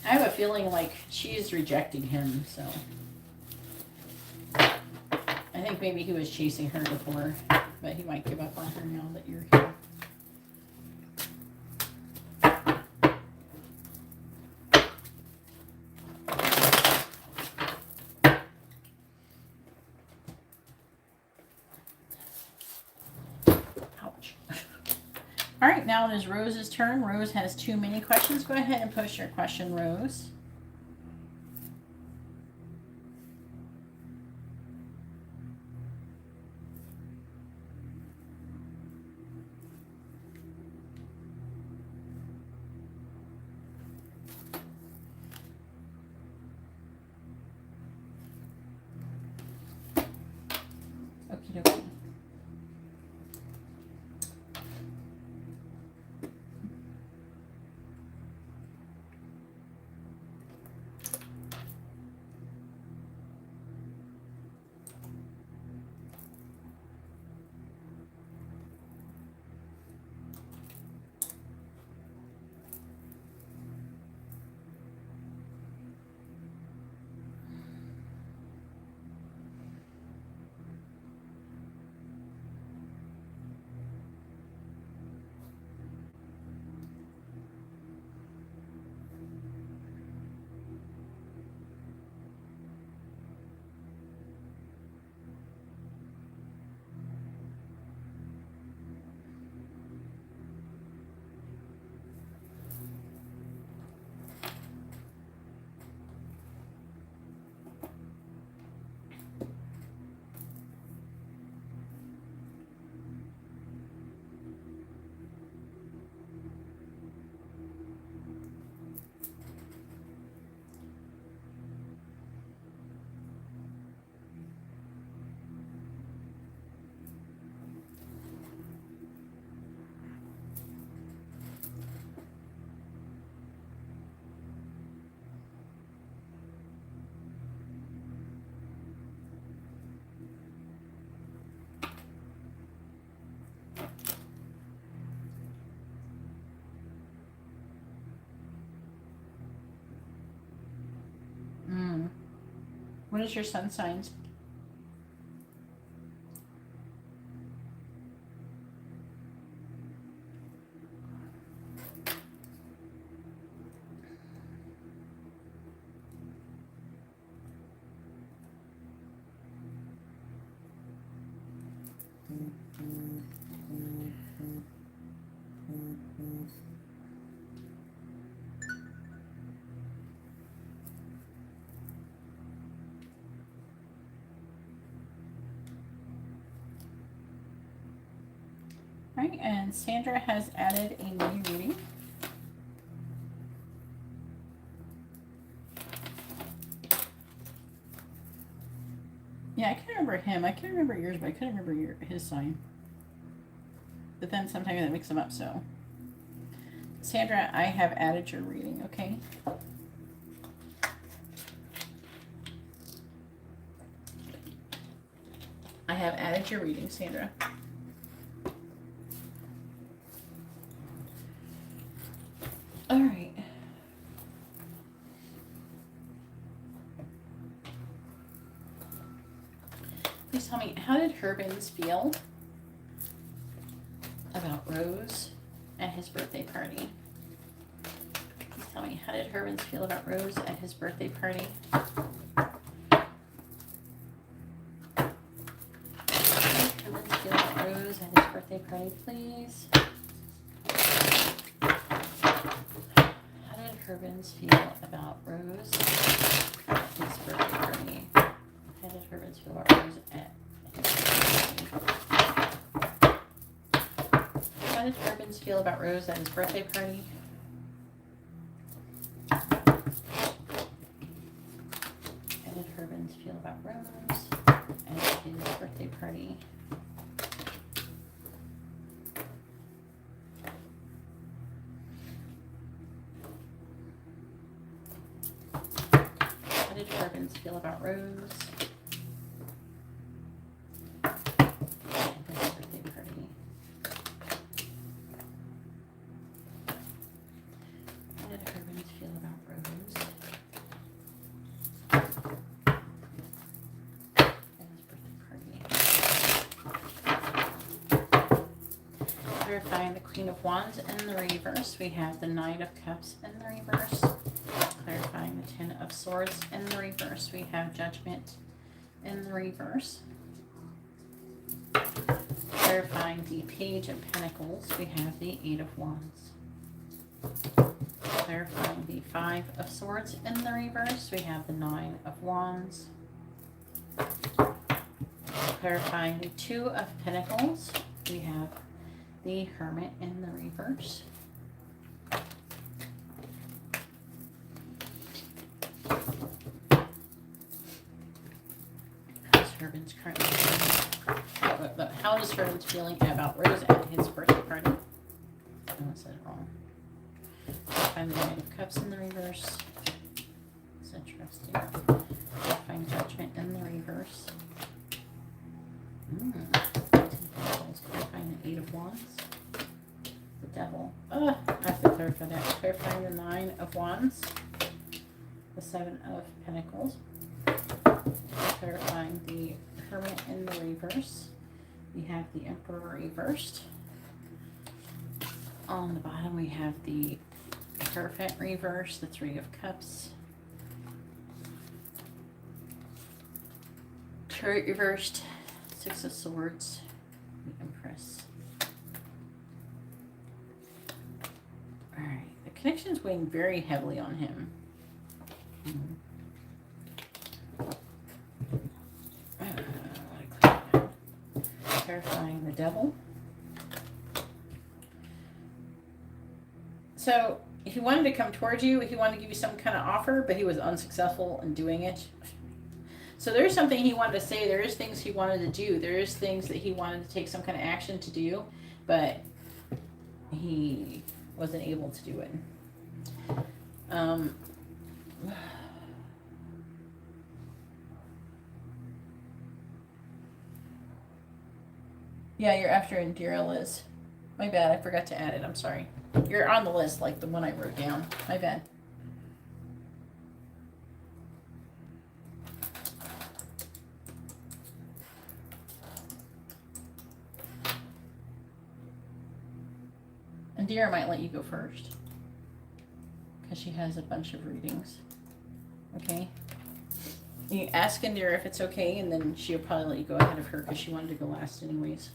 I have a feeling like she's rejecting him, so I think maybe he was chasing her before, but he might give up on her now that you're here. Ouch. All right, now it is Rose's turn. Rose has 2 mini questions. Go ahead and post your question, Rose. Okie dokie. What is your sun signs? Right, and Sandra has added a new reading. Yeah, I can remember him. I can remember yours, but I couldn't remember his sign. But then sometimes I mix them up, so. Sandra, I have added your reading, okay? I have added your reading, Sandra. All right. Please tell me, how did Herbins feel about Rose at his birthday party? Please tell me, how did Herbins feel about Rose at his birthday party? Herbins feel about Rose at his birthday party, please. Herbins feel about Rose at his birthday party? How did Herbins feel about Rose at his birthday party? How did Herbins feel about Rose at his birthday party? How did Herbins feel about Rose at his birthday party? Feel about Rose at his birthday party. How did Herbins feel about Rose at his birthday party? Clarifying the Queen of Wands in the reverse. We have the Knight of Cups in the reverse. Clarifying the Ten of Swords in the reverse. We have Judgment in the reverse. Clarifying the Page of Pentacles. We have the Eight of Wands. Clarifying the Five of Swords in the reverse. We have the Nine of Wands. Clarifying the Two of Pentacles. We have the Hermit in the reverse. Herbins currently feeling? How is Herbins feeling about Rose at his birthday party? Oh, I said it wrong. Find the Knight of Cups in the reverse. It's interesting. Find Judgment in the reverse. Clarifying the Eight of Wands. The Devil. I have to clarify that. Clarifying the Nine of Wands. The Seven of Pentacles. Clarifying the Hermit in the reverse. We have the Emperor reversed. On the bottom we have the Hierophant reversed, the Three of Cups. Chariot reversed, Six of Swords, the Empress. Alright, the connection's weighing very heavily on him. Clarifying the Devil. So he wanted to come towards you, he wanted to give you some kind of offer, but he was unsuccessful in doing it. So there's something he wanted to say, there is things he wanted to do, there is things that he wanted to take some kind of action to do, but he wasn't able to do it. Yeah, you're after Indira, Liz. My bad, I forgot to add it. I'm sorry. You're on the list, like the one I wrote down. My bad. Indira might let you go first because she has a bunch of readings. Okay. You ask Indira if it's okay, and then she'll probably let you go ahead of her because she wanted to go last anyways.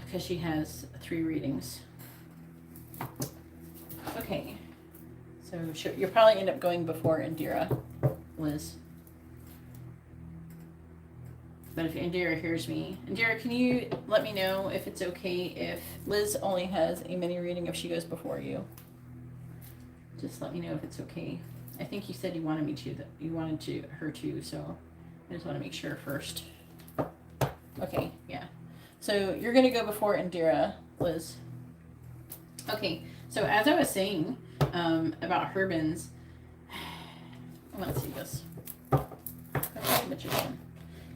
Because she has 3 readings. Okay. So you'll probably end up going before Indira, Liz. But if Indira hears me, Indira, can you let me know if it's okay if Liz only has a mini reading if she goes before you? Just let me know if it's okay. I think you said you wanted me to, that you wanted to her to, so I just want to make sure first. Okay, yeah. So you're gonna go before Indira, Liz. Okay, so as I was saying about Herbins, let's see this. Okay, magician.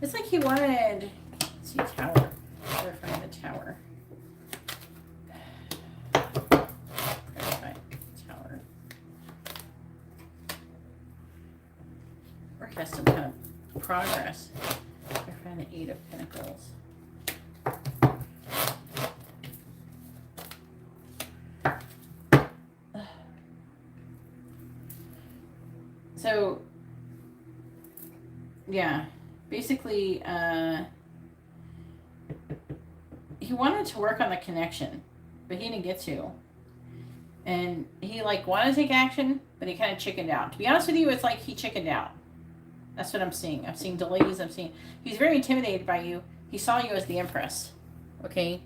It's like he wanted, let's see, tower. Where find the tower? Tower. Or has some kind of progress. They're find the 8 of Pentacles. So, yeah. Basically, he wanted to work on the connection, but he didn't get to. And he like wanted to take action, but he kind of chickened out. To be honest with you, it's like he chickened out. That's what I'm seeing. I'm seeing delays. I'm seeing he's very intimidated by you. He saw you as the Empress. Okay.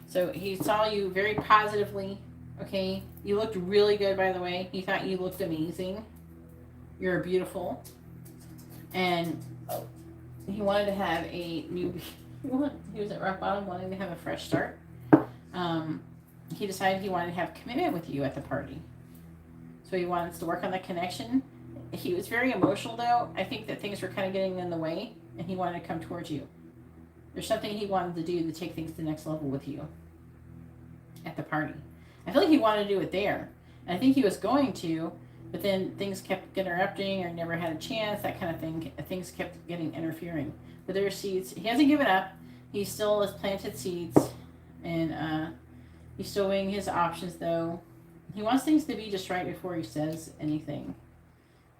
So he saw you very positively. Okay. You looked really good, by the way. He thought you looked amazing. You're beautiful. And he wanted to have a new, he was at rock bottom, wanting to have a fresh start. He decided he wanted to have commitment with you at the party. So he wanted to work on the connection. He was very emotional, though. I think that things were kind of getting in the way, and he wanted to come towards you. There's something he wanted to do to take things to the next level with you at the party. I feel like he wanted to do it there. And I think he was going to, but then things kept interrupting or never had a chance, that kind of thing. Things kept getting interfering. But there are seeds. He hasn't given up. He still has planted seeds. And he's still weighing his options, though. He wants things to be just right before he says anything.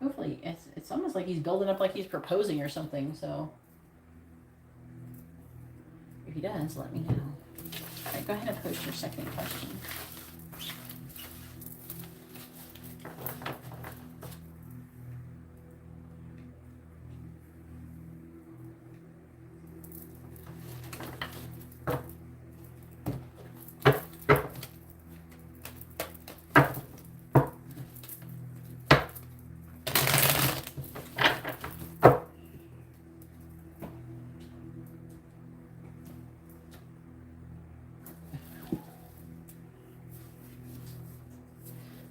Hopefully. It's almost like he's building up like he's proposing or something. So if he does, let me know. All right, go ahead and post your second question.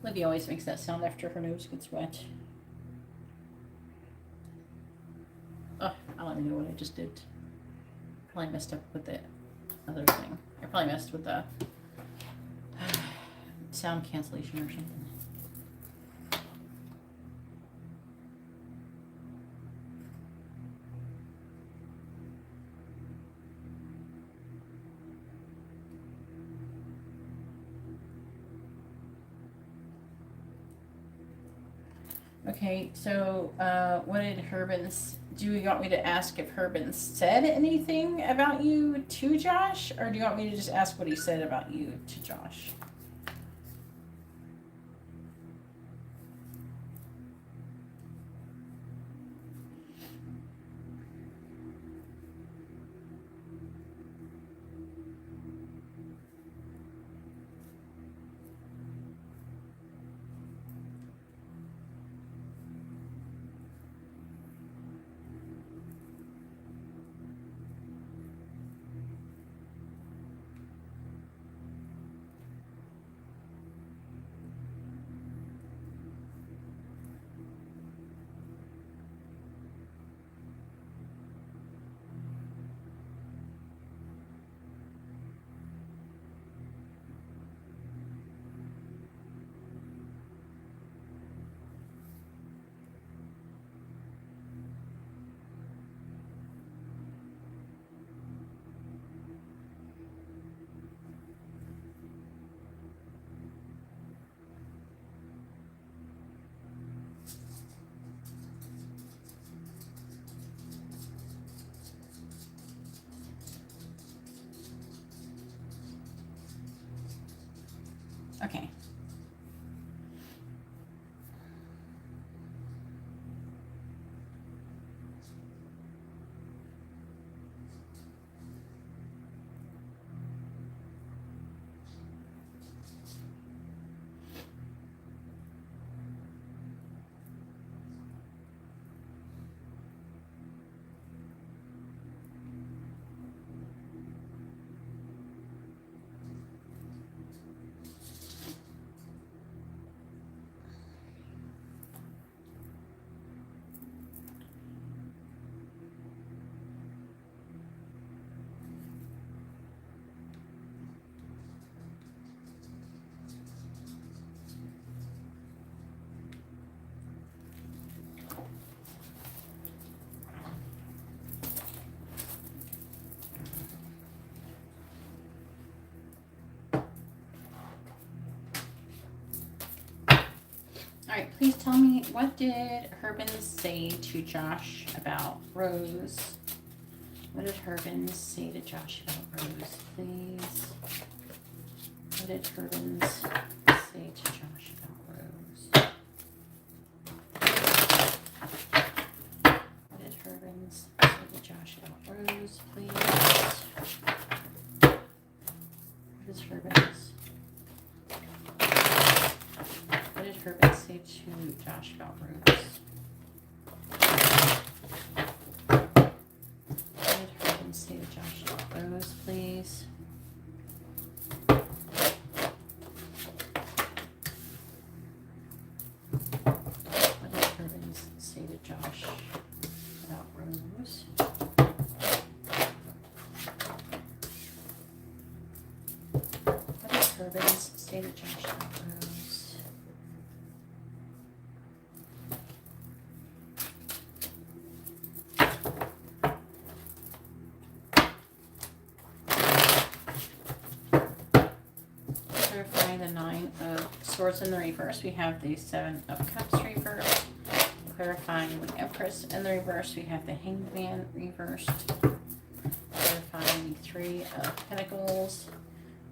Libby always makes that sound after her nose gets wet. Oh, I'll let me know what I just did. Probably messed up with the other thing. I probably messed with the sound cancellation or something. Okay, so what did Herbins, do you want me to ask if Herbins said anything about you to Josh, or do you want me to just ask what he said about you to Josh? Okay. All right, please tell me, what did Herbins say to Josh about Rose? What did Herbins say to Josh about Rose, please? What did Herbins say to Josh about Rose? What did Herbins say to Josh about Rose, please? What is Herbins? What did Herbins say to Josh about Rose? What did Herbins say to Josh about Rose, please? What did Herbins say to Josh about Rose? What did Herbins say to Josh about Rose? Clarifying the Nine of Swords in the reverse, we have the Seven of Cups reversed. Clarifying the Empress in the reverse, we have the Hanged Man reversed. Clarifying the Three of Pentacles,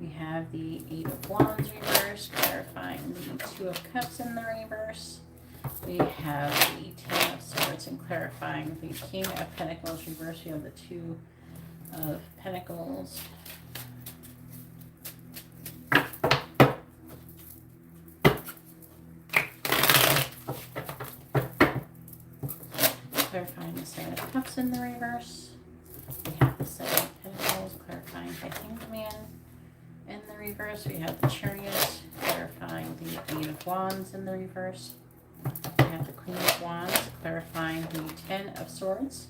we have the Eight of Wands reversed. Clarifying the Two of Cups in the reverse, we have the Ten of Swords. And clarifying the King of Pentacles reversed, we have the Two of Pentacles. Clarifying the Seven of Cups in the reverse, we have the Seven of Pentacles. Clarifying the Hanged Man in the reverse, we have the Chariot. Clarifying the Eight of Wands in the reverse, we have the Queen of Wands. Clarifying the Ten of Swords,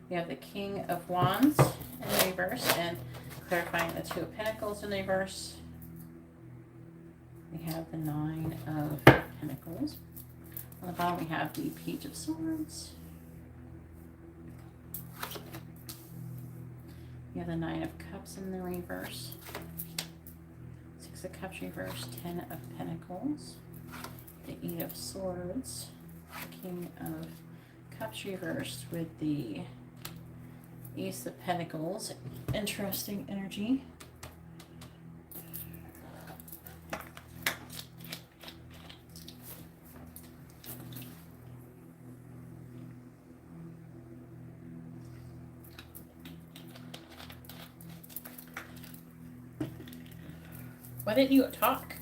we have the King of Wands in the reverse, and clarifying the Two of Pentacles in the reverse, we have the Nine of Pentacles. On the bottom, we have the Page of Swords. We have the Nine of Cups in the reverse, Six of Cups reversed, Ten of Pentacles, the Eight of Swords, the King of Cups reversed with the Ace of Pentacles. Interesting energy. Why didn't you talk?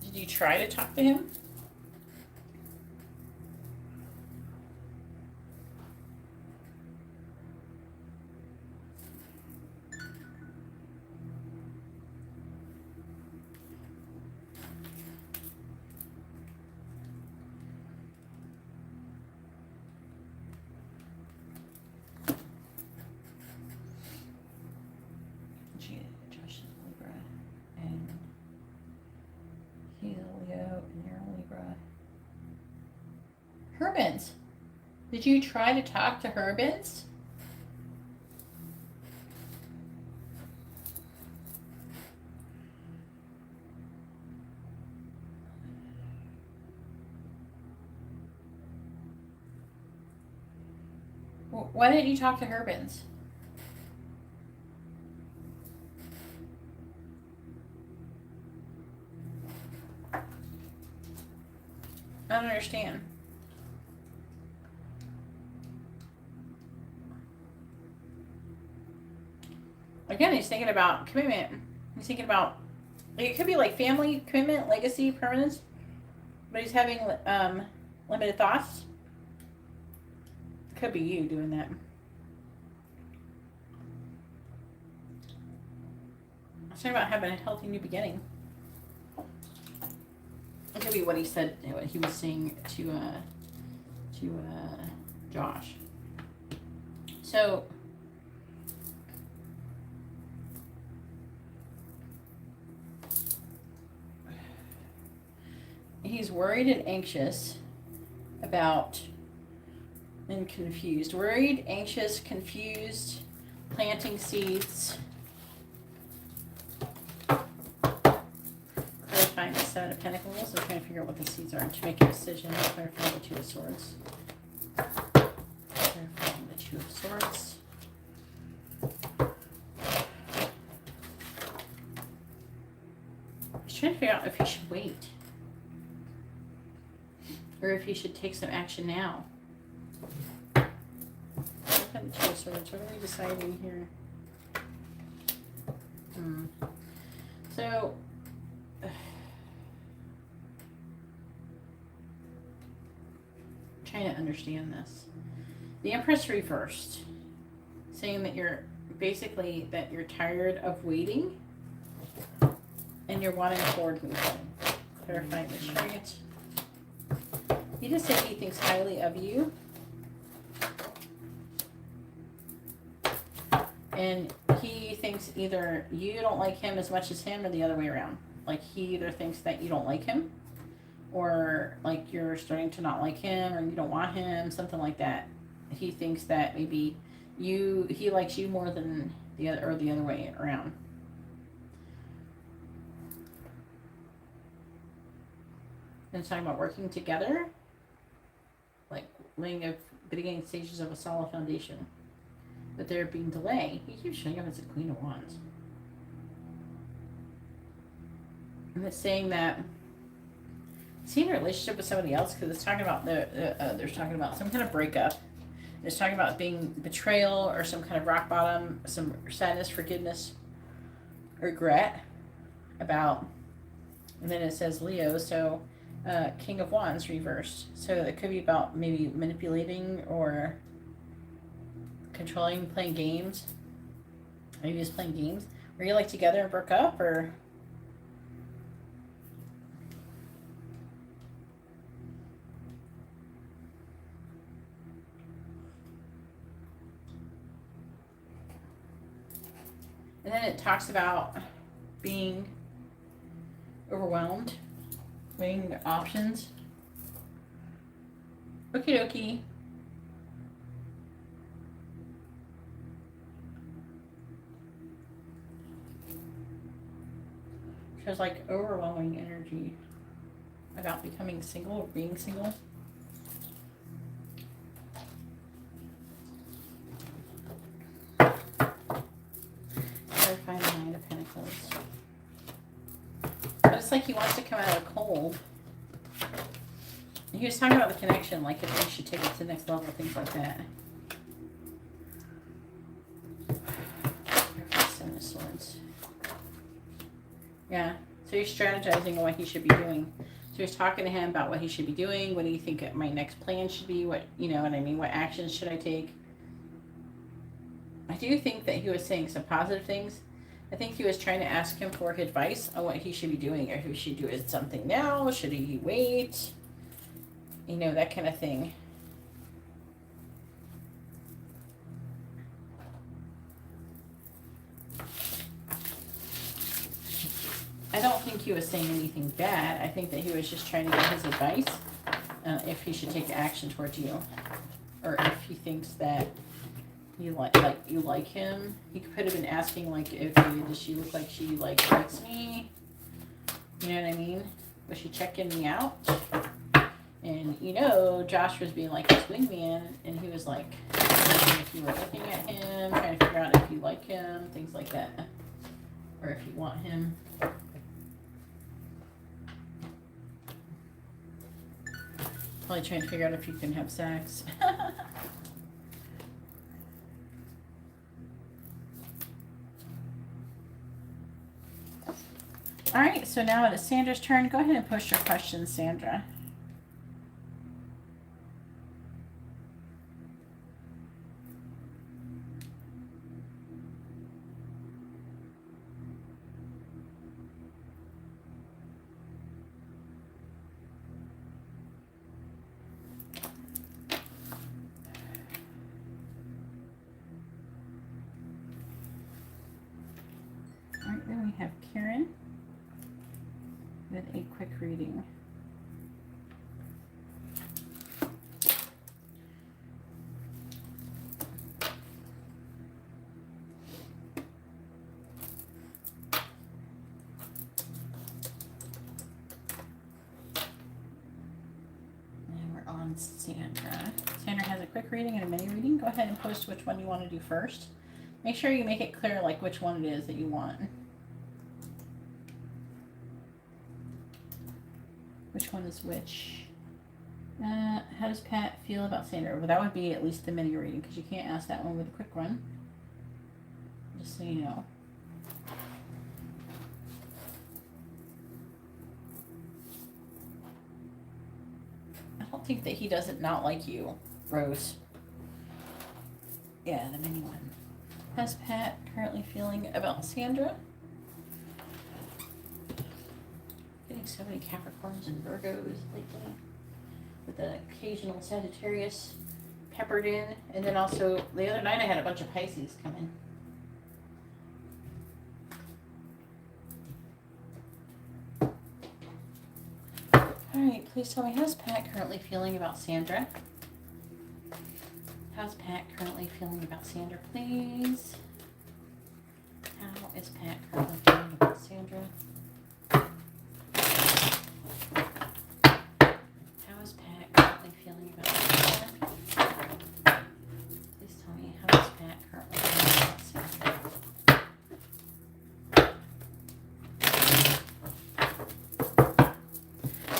Did you try to talk to him? Josh is Libra, and he's a Leo, and you're a Libra. Herbins, did you try to talk to Herbins? Why didn't you talk to Herbins? not understand. Again, he's thinking about commitment. He's thinking about, like, it could be like family, commitment, legacy, permanence, but he's having limited thoughts. It could be you doing that. I'm talking about having a healthy new beginning. It could be what he said, what he was saying to Josh. So he's worried and anxious about and confused. Worried, anxious, confused, planting seeds. Clarifying the Seven of Pentacles. I'm trying to figure out what the seeds are to make a decision. Clarifying the Two of Swords. Clarifying the Two of Swords. He's trying to figure out if he should wait. Or if he should take some action now. Look at the Two of Swords. What are we deciding here? So, trying to understand this. The Empress reversed, saying that you're basically that you're tired of waiting and you're wanting forward movement. Clarifying the Chariot. He just said he thinks highly of you. And he thinks either you don't like him as much as him or the other way around. Like he either thinks that you don't like him or like you're starting to not like him or you don't want him, something like that. He thinks that maybe he likes you more than the other or the other way around. And it's talking about working together, like laying a beginning stages of a solid foundation. But there being delay. He keeps showing up as the Queen of Wands. And it's saying that seeing a relationship with somebody else because it's talking about there's talking about some kind of breakup. It's talking about being betrayal or some kind of rock bottom, some sadness, forgiveness, regret about. And then it says Leo, so King of Wands reversed. So it could be about maybe manipulating or controlling, playing games. Maybe just playing games. Were you like together and broke up or? And then it talks about being overwhelmed, weighing the options. Okie dokie. Shows like overwhelming energy about becoming single or being single. Clarifying the Nine of Pentacles. But it's like he wants to come out of the cold. He was talking about the connection, like if we should take it to the next level, things like that. Seven of Swords. Yeah, so he's strategizing on what he should be doing. So he's talking to him about what he should be doing. What do you think my next plan should be? What, you know what I mean? What actions should I take? I do think that he was saying some positive things. I think he was trying to ask him for advice on what he should be doing. Or he should do something now. Should he wait? You know, that kind of thing. I don't think he was saying anything bad. I think that he was just trying to get his advice if he should take action towards you, or if he thinks that you like him. He could have been asking like, okay, does she look like she likes me? You know what I mean? Was she checking me out? And you know, Josh was being like his wingman, and he was like, if you were looking at him, trying to figure out if you like him, things like that, or if you want him. probably trying to figure out if you can have sex. All right, so now it is Sandra's turn. Go ahead and post your questions, Sandra. All right, then we have Karen with a quick reading. And we're on Sandra. Sandra has a quick reading and a mini reading. Go ahead and post which one you want to do first. Make sure you make it clear like which one it is that you want. Which one is which? How does Pat feel about Sandra? Well, that would be at least the mini reading because you can't ask that one with a quick one. Just so you know. I don't think that he doesn't not like you, Rose. Yeah, the mini one. How's Pat currently feeling about Sandra? Getting so many Capricorns and Virgos lately, with the occasional Sagittarius peppered in, and then also the other night I had a bunch of Pisces come in. All right, please tell me, how's Pat currently feeling about Sandra? How's Pat currently feeling about Sandra, please? How is Pat currently feeling about Sandra? How is Pat currently feeling about Sandra? Please tell me, how is Pat currently feeling about Sandra?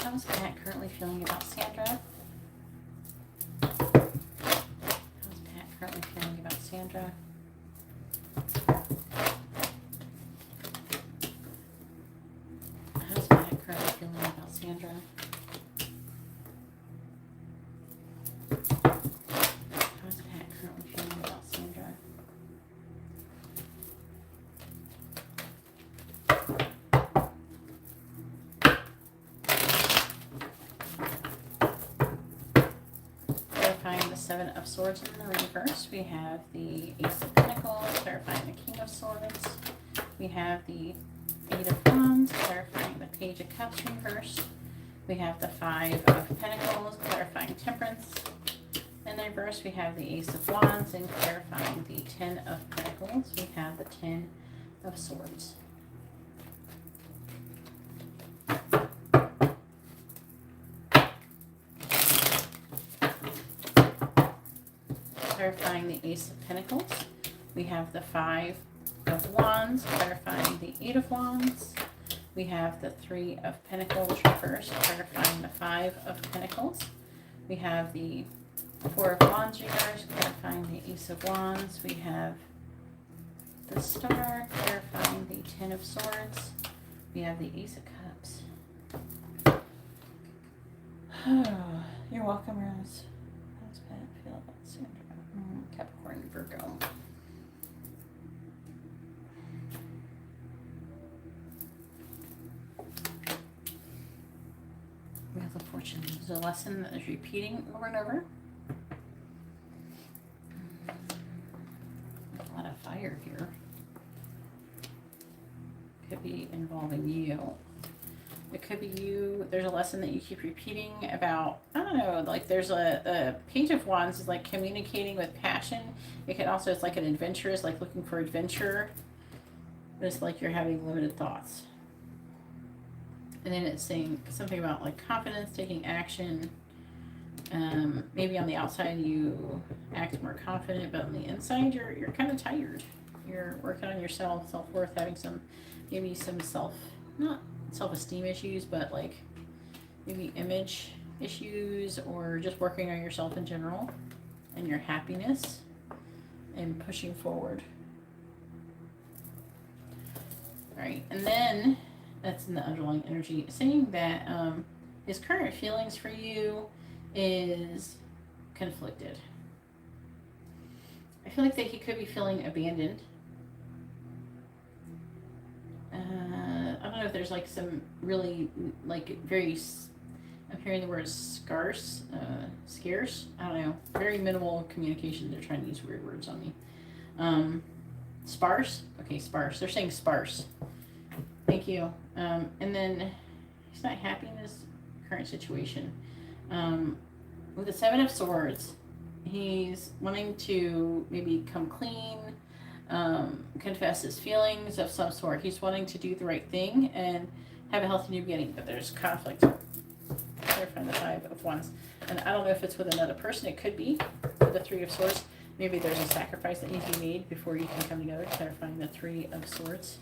How is Pat currently feeling about Sandra? Currently feeling about Sandra. How's Pat currently feeling about Sandra? How's Pat currently feeling about Sandra? Clarifying the Seven of Swords in the reverse, we have the Ace of Pentacles, clarifying the King of Swords. We have the Eight of Wands, clarifying the Page of Cups reversed. We have the Five of Pentacles, clarifying Temperance. In the reverse, we have the Ace of Wands, and clarifying the Ten of Pentacles. We have the Ten of Swords. Clarifying the Ace of Pentacles. We have the Five of Wands, clarifying the Eight of Wands. We have the Three of Pentacles reversed, clarifying the Five of Pentacles. We have the Four of Wands reversed, clarifying the Ace of Wands. We have the Star, clarifying the Ten of Swords. We have the Ace of Cups. Oh, you're welcome, Rose. How does Pat feel about Sandra? Capricorn, Virgo. We have the Fortune. There's a lesson that is repeating over and over. A lot of fire here. Could be involving you. It could be you. There's a lesson that you keep repeating about, I don't know, like there's a Page of Wands is like communicating with passion. It can also, it's like an adventure, is like looking for adventure. But it's like you're having limited thoughts. And then it's saying something about like confidence, taking action. Maybe on the outside you act more confident, but on the inside you're kind of tired. You're working on yourself, self-worth, having some, maybe some not self-esteem issues, but like maybe image issues or just working on yourself in general and your happiness and pushing forward. All right, and then that's in the underlying energy, saying that his current feelings for you is conflicted. I feel like that he could be feeling abandoned. I don't know if there's like some really like very, I'm hearing the word scarce, scarce. I don't know. Very minimal communication. They're trying to use weird words on me. Sparse. Okay, sparse. They're saying sparse. Thank you. And then he's not happy in his current situation. With the Seven of Swords, he's wanting to maybe come clean, confess his feelings of some sort. He's wanting to do the right thing and have a healthy new beginning, but there's conflict. Clarifying the Five of Wands. And I don't know if it's with another person. It could be with the Three of Swords. Maybe there's a sacrifice that needs to be made before you can come together. Clarifying the Three of Swords.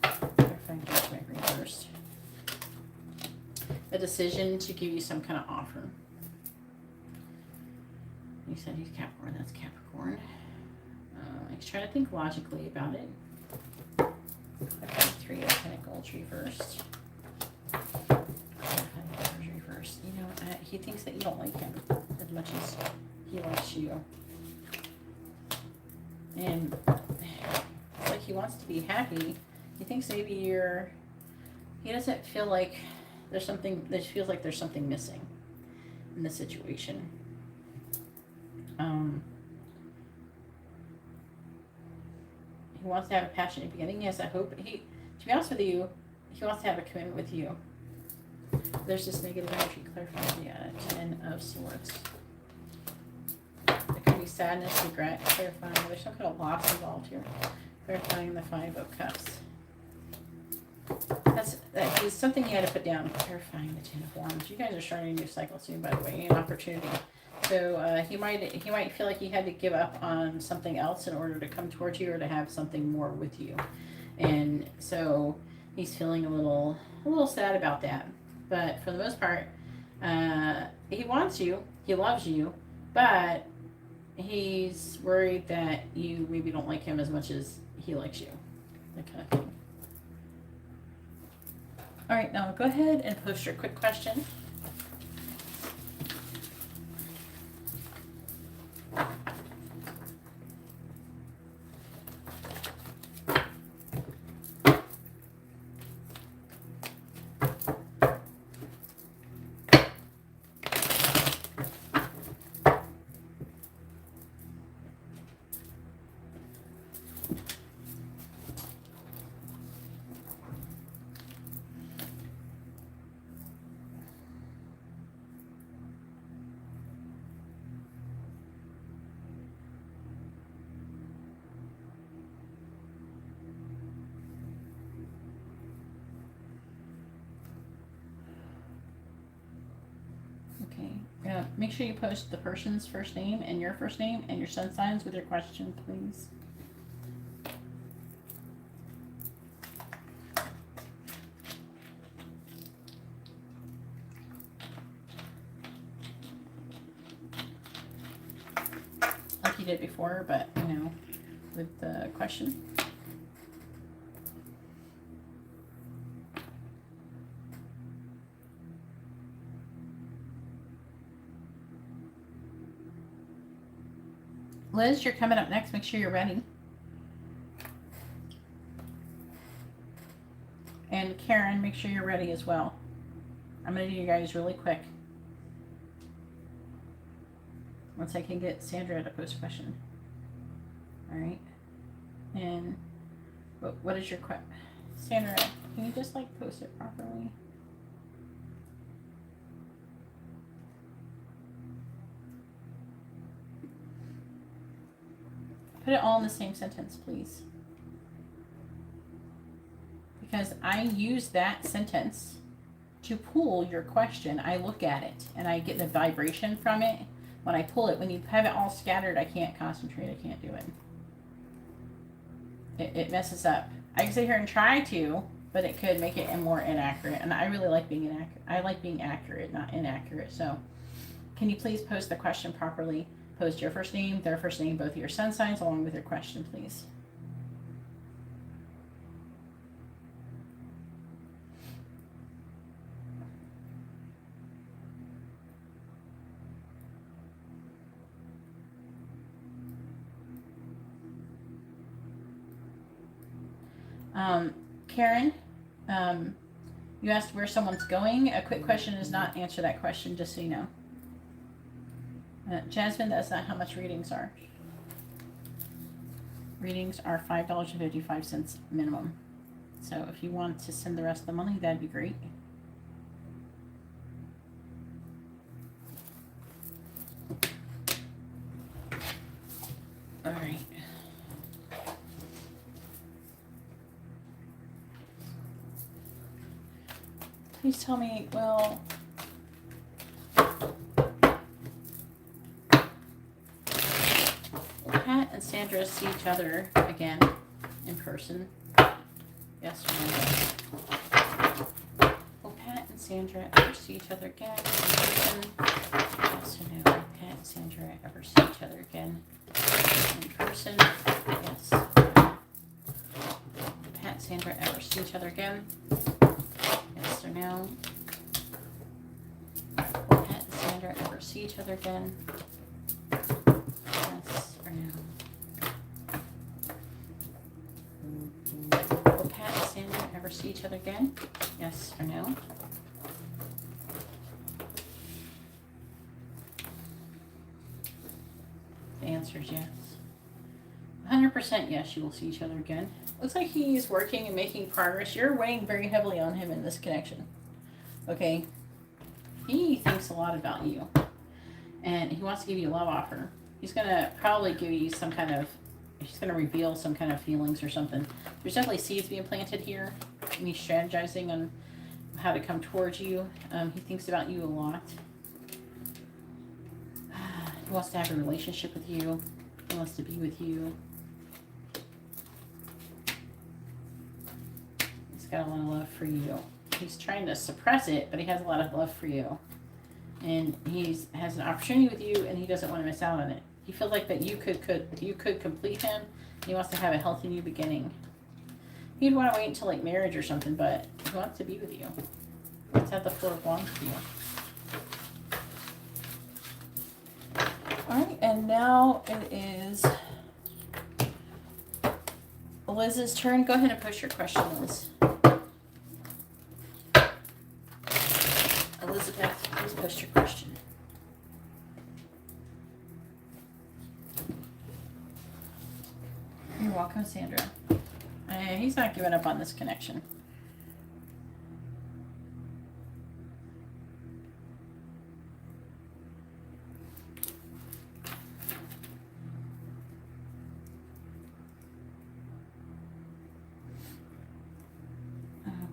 Clarifying Judgment reversed. A decision to give you some kind of offer. You said he's Capricorn. That's Capricorn. He's trying to think logically about it. Okay, Three of Pentacles reversed. Reversed. You know, he thinks that you don't like him as much as he likes you. And it's like he wants to be happy. He thinks maybe he doesn't feel like there's something, that feels like there's something missing in the situation. He wants to have a passionate beginning. He has a hope. To be honest with you, he wants to have a commitment with you. There's this negative energy. Clarifying the Ten of Swords. There could be sadness, regret. Clarifying. There's some kind of loss involved here. Clarifying the Five of Cups. That's something you had to put down. Clarifying the Ten of Wands. You guys are starting a new cycle soon, by the way. An opportunity. So he might feel like he had to give up on something else in order to come towards you or to have something more with you, and so he's feeling a little sad about that. But for the most part, he wants you, he loves you, but he's worried that you maybe don't like him as much as he likes you. That kind of thing. All right, now go ahead and post your quick question. Make sure you post the person's first name and your first name and your sun signs with your question, please. Like you did before, but you know, with the question. Liz, you're coming up next. Make sure you're ready. And Karen, make sure you're ready as well. I'm going to do you guys really quick. Once I can get Sandra to post a question. All right. And what is your question? Sandra, can you just like post it properly? Put it all in the same sentence, please. Because I use that sentence to pull your question. I look at it and I get the vibration from it. When I pull it, when you have it all scattered, I can't concentrate. I can't do it. It messes up. I can sit here and try to, but it could make it more inaccurate. And I really like being inaccurate. I like being accurate, not inaccurate. So can you please post the question properly? Post your first name, their first name, both of your sun signs, along with your question, please. Karen, you asked where someone's going. A quick question does not answer that question, just so you know. Jasmine, that's not how much readings are. Readings are $5.55 minimum. So if you want to send the rest of the money, that'd be great. All right. Please tell me, well, Pat and Sandra see each other again in person? Yes or no? Will Pat and Sandra ever see each other again in person? Yes or no? Will Pat and Sandra ever see each other again in person? Yes. Will Pat and Sandra ever see each other again? Yes or no? Will Pat and Sandra ever see each other again? Yes or no? Will Pat and Sandra ever see each other again? Yes or no? The answer is yes. 100% yes, you will see each other again. Looks like he's working and making progress. You're weighing very heavily on him in this connection. Okay? He thinks a lot about you. And he wants to give you a love offer. He's going to probably give you some kind of, he's going to reveal some kind of feelings or something. There's definitely seeds being planted here. And he's strategizing on how to come towards you. He thinks about you a lot. He wants to have a relationship with you. He wants to be with you. He's got a lot of love for you. He's trying to suppress it, but he has a lot of love for you. And he has an opportunity with you, and he doesn't want to miss out on it. He feels like that you could complete him. He wants to have a healthy new beginning. He'd want to wait until like marriage or something, but he wants to be with you. Let's have the Four of Wands for you. All right, and now it is Liz's turn. Go ahead and post your question, Liz. Elizabeth, please post your question. You're welcome, Sandra. He's not giving up on this connection.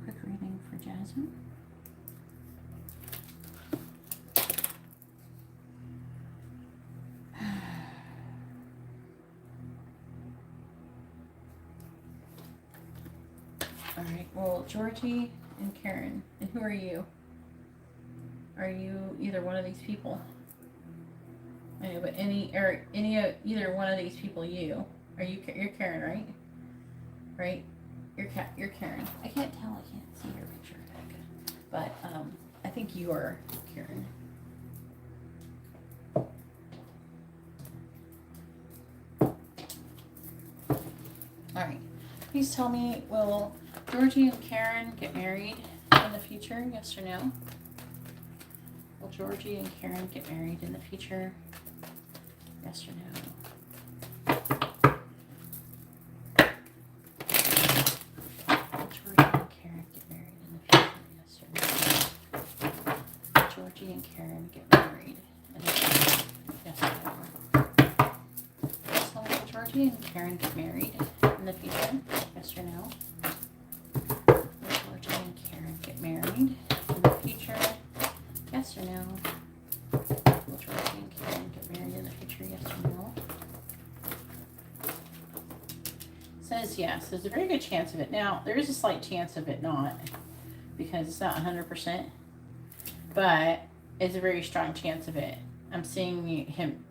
Quick reading for Jasmine. All right, well, Georgie and Karen, and who are you? Are you either one of these people? I know, but either one of these people, you're Karen, right? Right? You're Karen. I can't tell, I can't see your picture. But, I think you are Karen. All right, please tell me, will Georgie and Karen get married in the future? Yes or no? Will Georgie and Karen get married in the future? Yes or no? Will Georgie and Karen get married in the future? Yes or no? Will Georgie and Karen get married in the future? Yes or no? So will Georgie and Karen get married in the future? Yes or no? Will Georgie and Karen get married in the future? Yes or no? Will Georgie and Karen get married in the future? Yes or no? Liz, yes, there's a very good chance of it. Now, there is a slight chance of it not, because it's not 100%, but it's a very strong chance of it. I'm seeing him,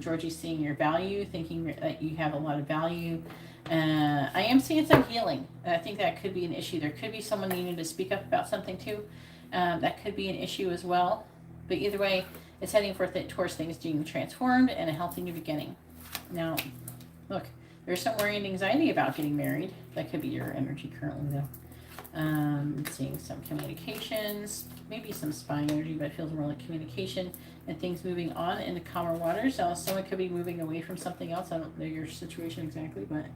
Georgie's seeing your value, thinking that you have a lot of value. I am seeing some healing, and I think that could be an issue. There could be someone needing to speak up about something too. That could be an issue as well. But either way, it's heading towards things being transformed and a healthy new beginning. Now, look, there's some worry and anxiety about getting married. That could be your energy currently, though. Seeing some communications, maybe some spy energy, but it feels more like communication and things moving on into calmer waters. Now, someone could be moving away from something else. I don't know your situation exactly, but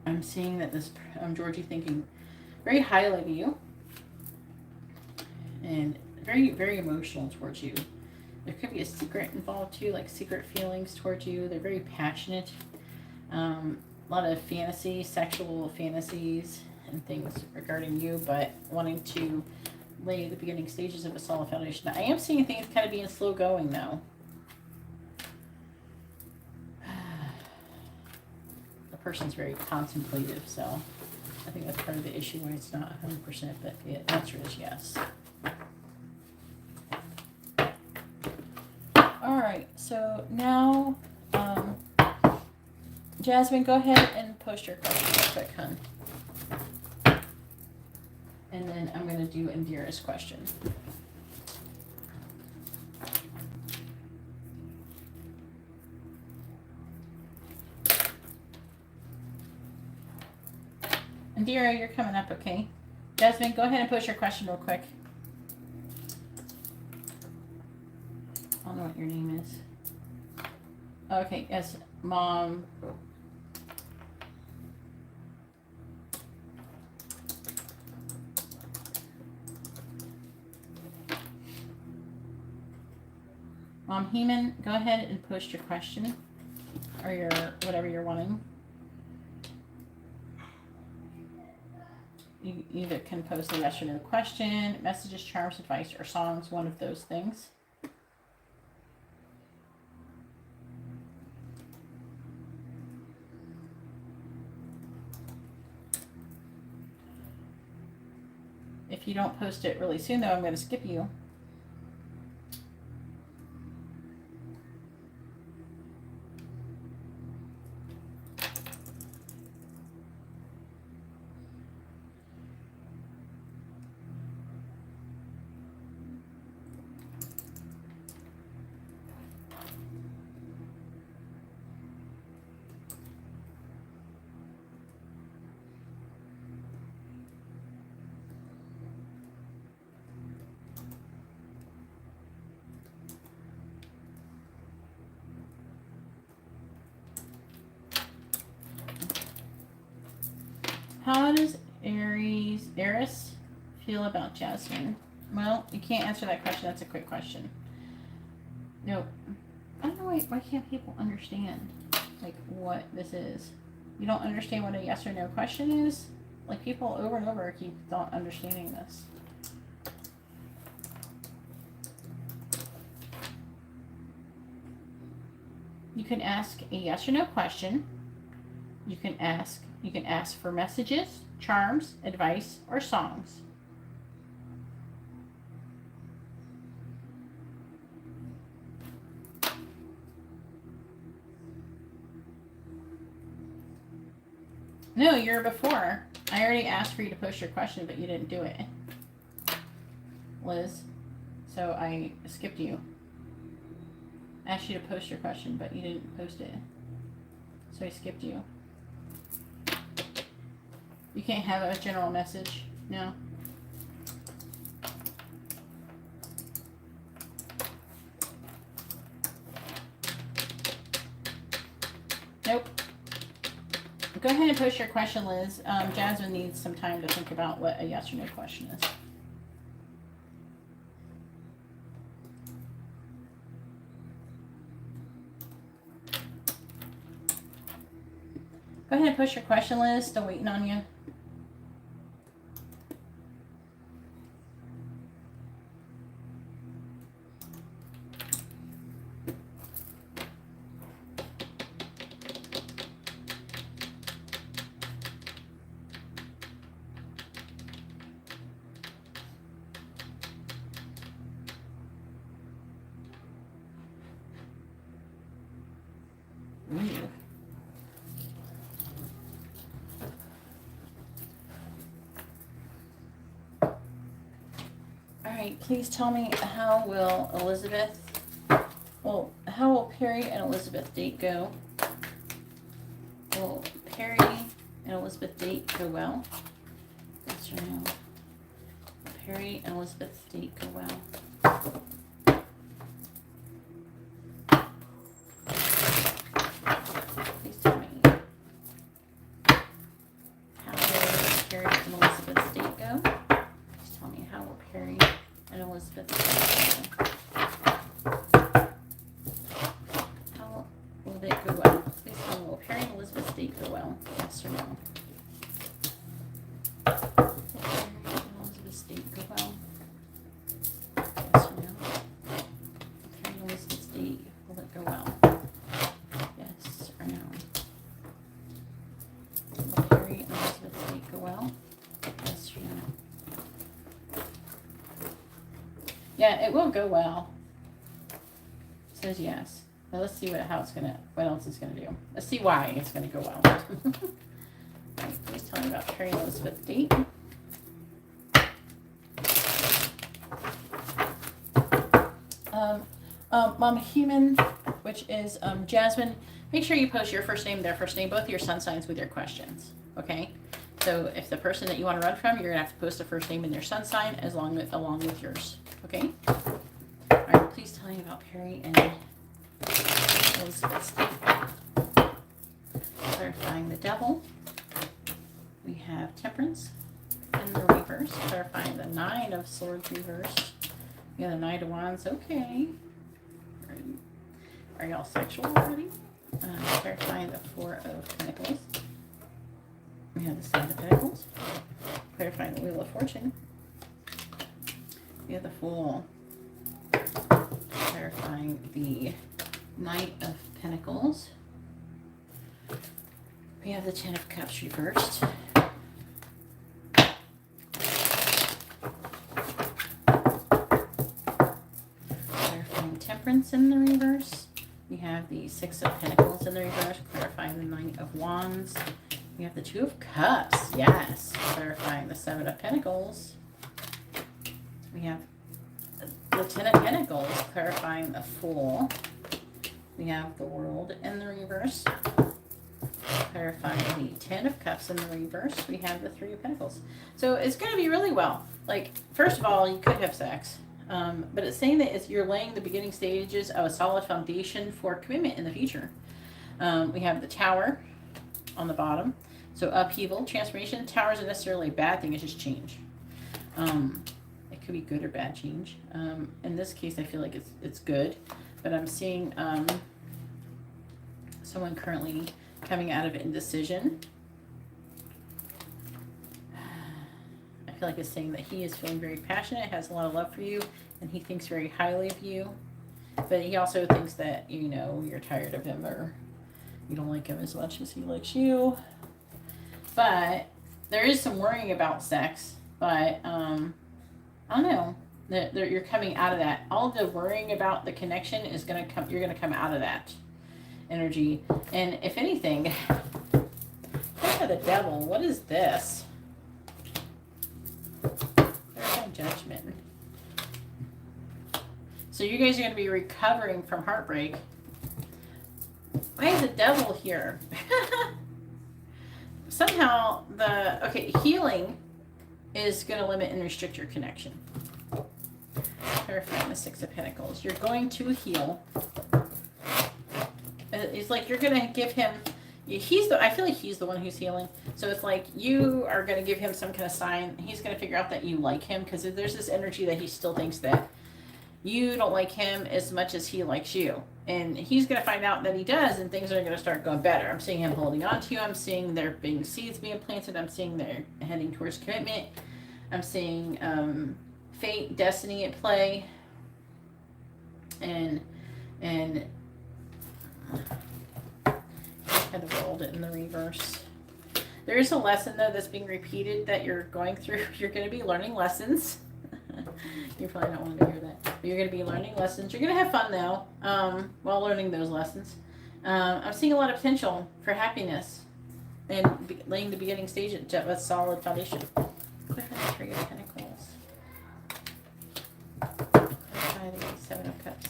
I'm seeing that this Georgie thinking very highly of you and very, very emotional towards you. There could be a secret involved too, like secret feelings towards you. They're very passionate. A lot of fantasy, sexual fantasies and things regarding you, but wanting to lay the beginning stages of a solid foundation. Now, I am seeing things kind of being slow going though. The person's very contemplative, so I think that's part of the issue why it's not 100%, but the answer is yes. All right, so now, Jasmine, go ahead and post your question real quick, hun. And then I'm going to do Indira's question. Indira, you're coming up, okay? Jasmine, go ahead and post your question real quick. I don't know what your name is. Okay, yes, Mom. Mom Heman, go ahead and post your question or your whatever you're wanting. You either can post a yes or no question, messages, charms, advice, or songs, one of those things. If you don't post it really soon, though, I'm going to skip you. How does Eris feel about Jasmine? Well, you can't answer that question. That's a quick question. No, I don't know why can't people understand like what this is? You don't understand what a yes or no question is? Like people over and over keep not understanding this. You can ask a yes or no question. You can ask for messages, charms, advice, or songs. No, you're before. I already asked for you to post your question, but you didn't do it, Liz. So I skipped you. I asked you to post your question, but you didn't post it. So I skipped you. You can't have a general message? No. Nope. Go ahead and post your question, Liz. Jasmine needs some time to think about what a yes or no question is. Go ahead and post your question, Liz. Still waiting on you. Ooh. All right, please tell me, how will how will Perry and Elizabeth date go? Will Perry and Elizabeth date go well? Yes or no? Will Perry and Elizabeth's date go well? Please tell me. How will Perry and Elizabeth's date go? Please tell me, how will Perry and Elizabeth's date go? How will they go well? Please tell me, will Perry and Elizabeth's date go well? Yes or no? Will Perry and Elizabeth's date go well? Yes or no? Will Perry and Elizabeth's date, will it go well? Yes or no? Will Perry and Elizabeth's date go well? Yes or no? Yeah, it will go well. It says yes. Now let's see what else it's gonna do. Let's see why it's gonna go well. Right, please tell me about Perry and Elizabeth's date. Mama Human, which is Jasmine, make sure you post your first name, their first name, both your sun signs with your questions. Okay? So if the person that you want to run from, you're gonna have to post the first name and their sun sign along with yours. Okay? Alright, please tell me about Perry and Elizabeth's date. Clarifying the Devil. We have Temperance in the reverse, clarifying the Nine of Swords reverse. We have the Knight of Wands. Okay. Are y'all sexual already? Clarifying the Four of Pentacles. We have the Seven of Pentacles. Clarifying the Wheel of Fortune. We have the Fool. Clarifying the Knight of Pentacles. We have the Ten of Cups reversed. Clarifying Temperance in the reverse. We have the Six of Pentacles in the reverse, clarifying the Knight of Wands. We have the Two of Cups, yes, clarifying the Seven of Pentacles. We have the Ten of Pentacles, clarifying the Fool. We have the World in the reverse, clarifying the Ten of Cups in the reverse. We have the Three of Pentacles. So it's going to be really well. Like, first of all, you could have sex. But it's saying that you're laying the beginning stages of a solid foundation for commitment in the future. We have the Tower on the bottom. So upheaval, transformation. Tower isn't necessarily a bad thing, it's just change. It could be good or bad change. In this case, I feel like it's good. But I'm seeing someone currently coming out of indecision. I feel like it's saying that he is feeling very passionate, has a lot of love for you, and he thinks very highly of you. But he also thinks that, you know, you're tired of him or you don't like him as much as he likes you. But there is some worrying about sex. But, I don't know. You're coming out of that. All the worrying about the connection is going to come, you're going to come out of that energy. And if anything, look at the Devil. What is this? There's no Judgment. So you guys are going to be recovering from heartbreak. Why is the Devil here? Somehow healing is going to limit and restrict your connection. Clarifying the Six of Pentacles. You're going to heal. It's like you're going to give him, I feel like he's the one who's healing. So it's like you are going to give him some kind of sign. He's going to figure out that you like him, because there's this energy that he still thinks that you don't like him as much as he likes you. And he's going to find out that he does, and things are going to start going better. I'm seeing him holding on to you. I'm seeing there being seeds being planted. I'm seeing they're heading towards commitment. I'm seeing fate, destiny at play. And the World in the reverse. There is a lesson, though, that's being repeated that you're going through. You're going to be learning lessons. You probably don't want to hear that. But you're going to be learning lessons. You're going to have fun, though, while learning those lessons. I'm seeing a lot of potential for happiness and laying the beginning stage at a solid foundation. Three of Pentacles. Seven of Cups.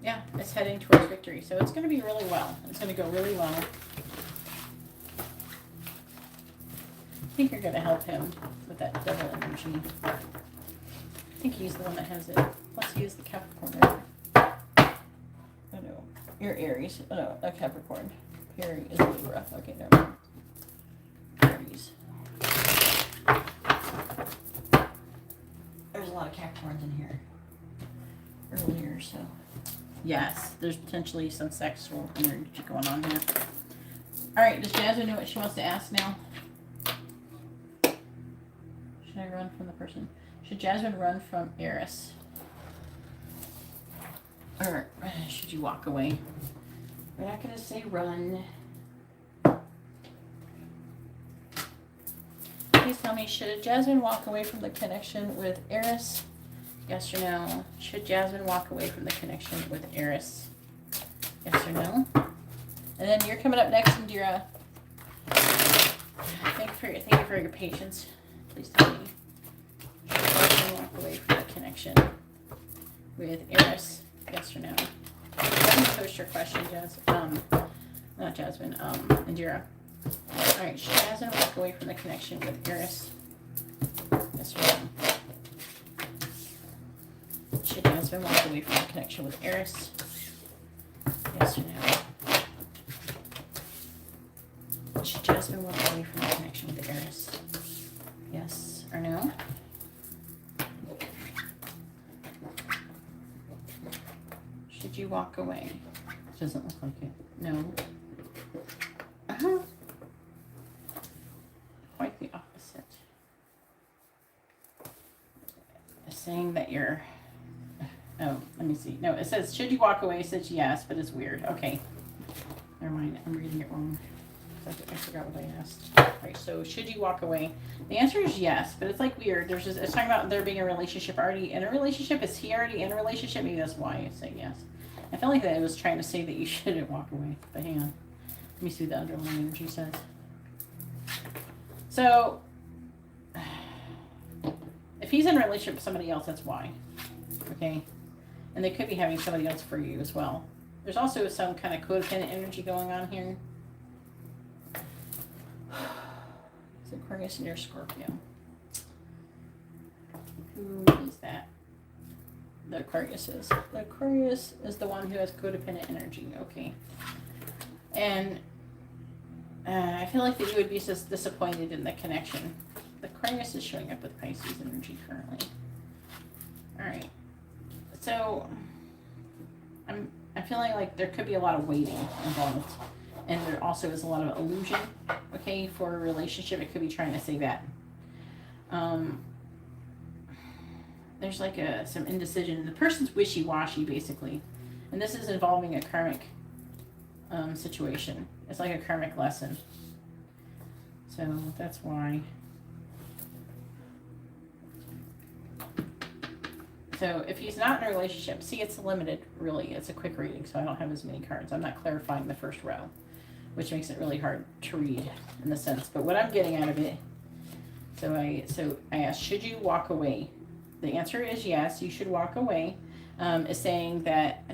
Yeah, it's heading towards victory. So it's going to be really well. It's going to go really well. I think you're going to help him with that devil energy. I think he's the one that has it. Plus he is the Capricorn. Right? Oh no, you're Aries. Oh no, a Capricorn. Here is Libra. Okay, never mind. Aries. There's a lot of Capricorns in here earlier, so yes, there's potentially some sexual energy going on here. All right, does Jasmine know what she wants to ask now? Should I run from the person? Should Jasmine run from Eris? Or should you walk away? We're not going to say run. Please tell me, should Jasmine walk away from the connection with Eris? Yes or no? Should Jasmine walk away from the connection with Eris? Yes or no? And then you're coming up next, Indira. Thank you for your patience. Please tell me. Should Jasmine walk away from the connection with Eris? Yes or no? Let me post your question, not Jasmine, Indira. Alright, should Jasmine walk away from the connection with Eris? Yes or no? Should Jasmine walk away from the connection with Eris? Yes or no? Should Jasmine walk away from the connection with Eris? Yes or no? Should you walk away? Doesn't look like it. No. Quite the opposite. It's saying that you're... Oh, let me see. No, it says, should you walk away? It says yes, but it's weird. Okay. Never mind. I'm reading it wrong. I forgot what I asked. Right, so should you walk away? The answer is yes, but it's like weird. There's just, it's talking about there being a relationship, already in a relationship. Is he already in a relationship? Maybe that's why it's saying yes. I felt like that it was trying to say that you shouldn't walk away, but hang on. Let me see what the underlying energy says. So, if he's in a relationship with somebody else, that's why. Okay? And they could be having somebody else for you as well. There's also some kind of codependent energy going on here. It's Aquarius and your Scorpio. Who is that? The Aquarius is. The Aquarius is the one who has codependent energy. Okay. And I feel like that you would be just disappointed in the connection. The Aquarius is showing up with Pisces energy currently. Alright. So, I'm feeling like there could be a lot of waiting involved. And there also is a lot of illusion, okay, for a relationship. It could be trying to say that. There's like some indecision. The person's wishy-washy, basically. And this is involving a karmic situation. It's like a karmic lesson. So that's why. So if he's not in a relationship, see, it's limited, really. It's a quick reading, so I don't have as many cards. I'm not clarifying the first row, which makes it really hard to read in the sense. But what I'm getting out of it, so I asked, should you walk away? The answer is yes, you should walk away. Is saying that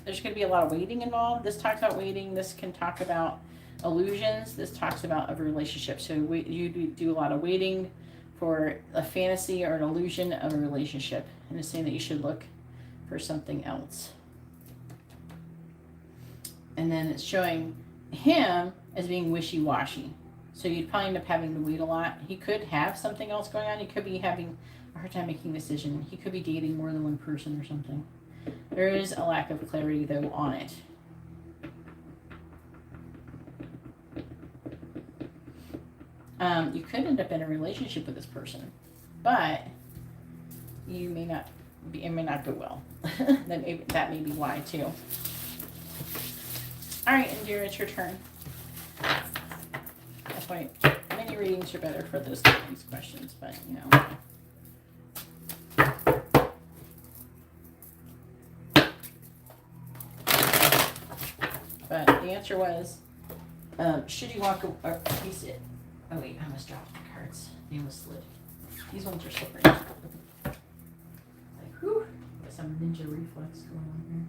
there's going to be a lot of waiting involved. This talks about waiting. This can talk about illusions. This talks about a relationship. So you do a lot of waiting for a fantasy or an illusion of a relationship. And it's saying that you should look for something else. And then it's showing him as being wishy-washy. So you'd probably end up having to wait a lot. He could have something else going on. He could be having a hard time making a decision. He could be dating more than one person or something. There is a lack of clarity, though, on it. You could end up in a relationship with this person, but you may not be, it may not go well. that may be why, too. All right, Indira, it's your turn. That's why many readings are better for these questions, but, you know. But the answer was, should you walk away? He said, oh wait, I almost dropped the cards. They almost slid. These ones are slippery. Like, whew. Got some ninja reflex going on here.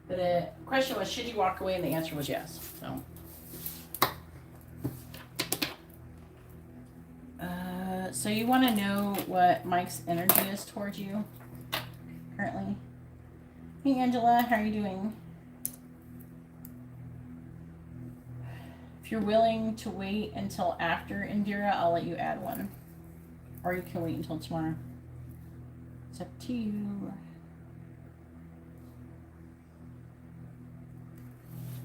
But the question was, should you walk away? And the answer was yes. So you want to know what Mike's energy is towards you currently? Hey, Angela, how are you doing? If you're willing to wait until after Indira, I'll let you add one. Or you can wait until tomorrow. It's up to you.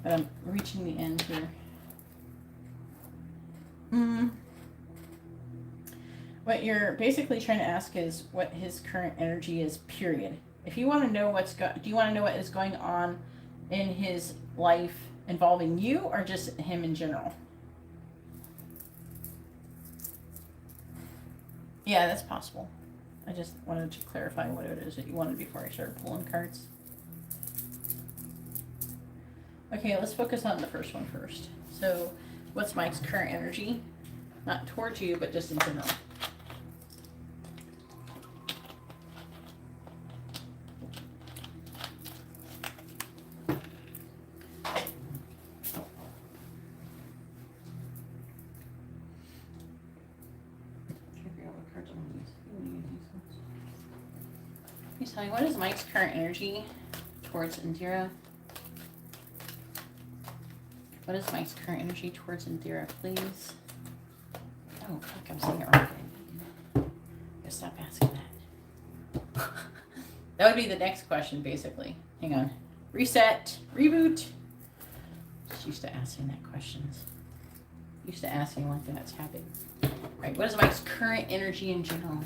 But I'm reaching the end here. What you're basically trying to ask is what his current energy is, period. If you want to know do you want to know what is going on in his life involving you or just him in general? Yeah, that's possible. I just wanted to clarify what it is that you wanted before I started pulling cards. Okay, let's focus on the first one first. So, what's Mike's current energy? Not towards you, but just in general. Please tell me, what is Mike's current energy towards Indira? What is Mike's current energy towards Indira, please? Oh, fuck, I'm saying it wrong again. Gotta stop asking that. That would be the next question, basically. Hang on. Reset. Reboot. Just used to asking that questions. Used to asking one thing that's happening. Right, what is Mike's current energy in general?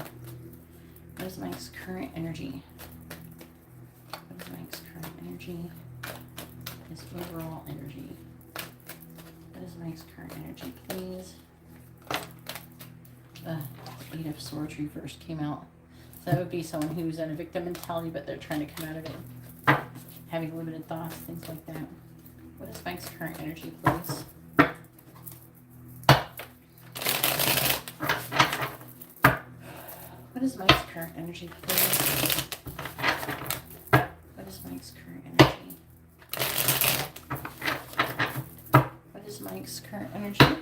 What is Mike's current energy? What is Mike's current energy? His overall energy. What is Mike's current energy, please? The Eight of Swords reversed came out. So that would be someone who's in a victim mentality, but they're trying to come out of it. Having limited thoughts, things like that. What is Mike's current energy, please? What is Mike's current energy, please? What is Mike's current energy? What is Mike's current energy?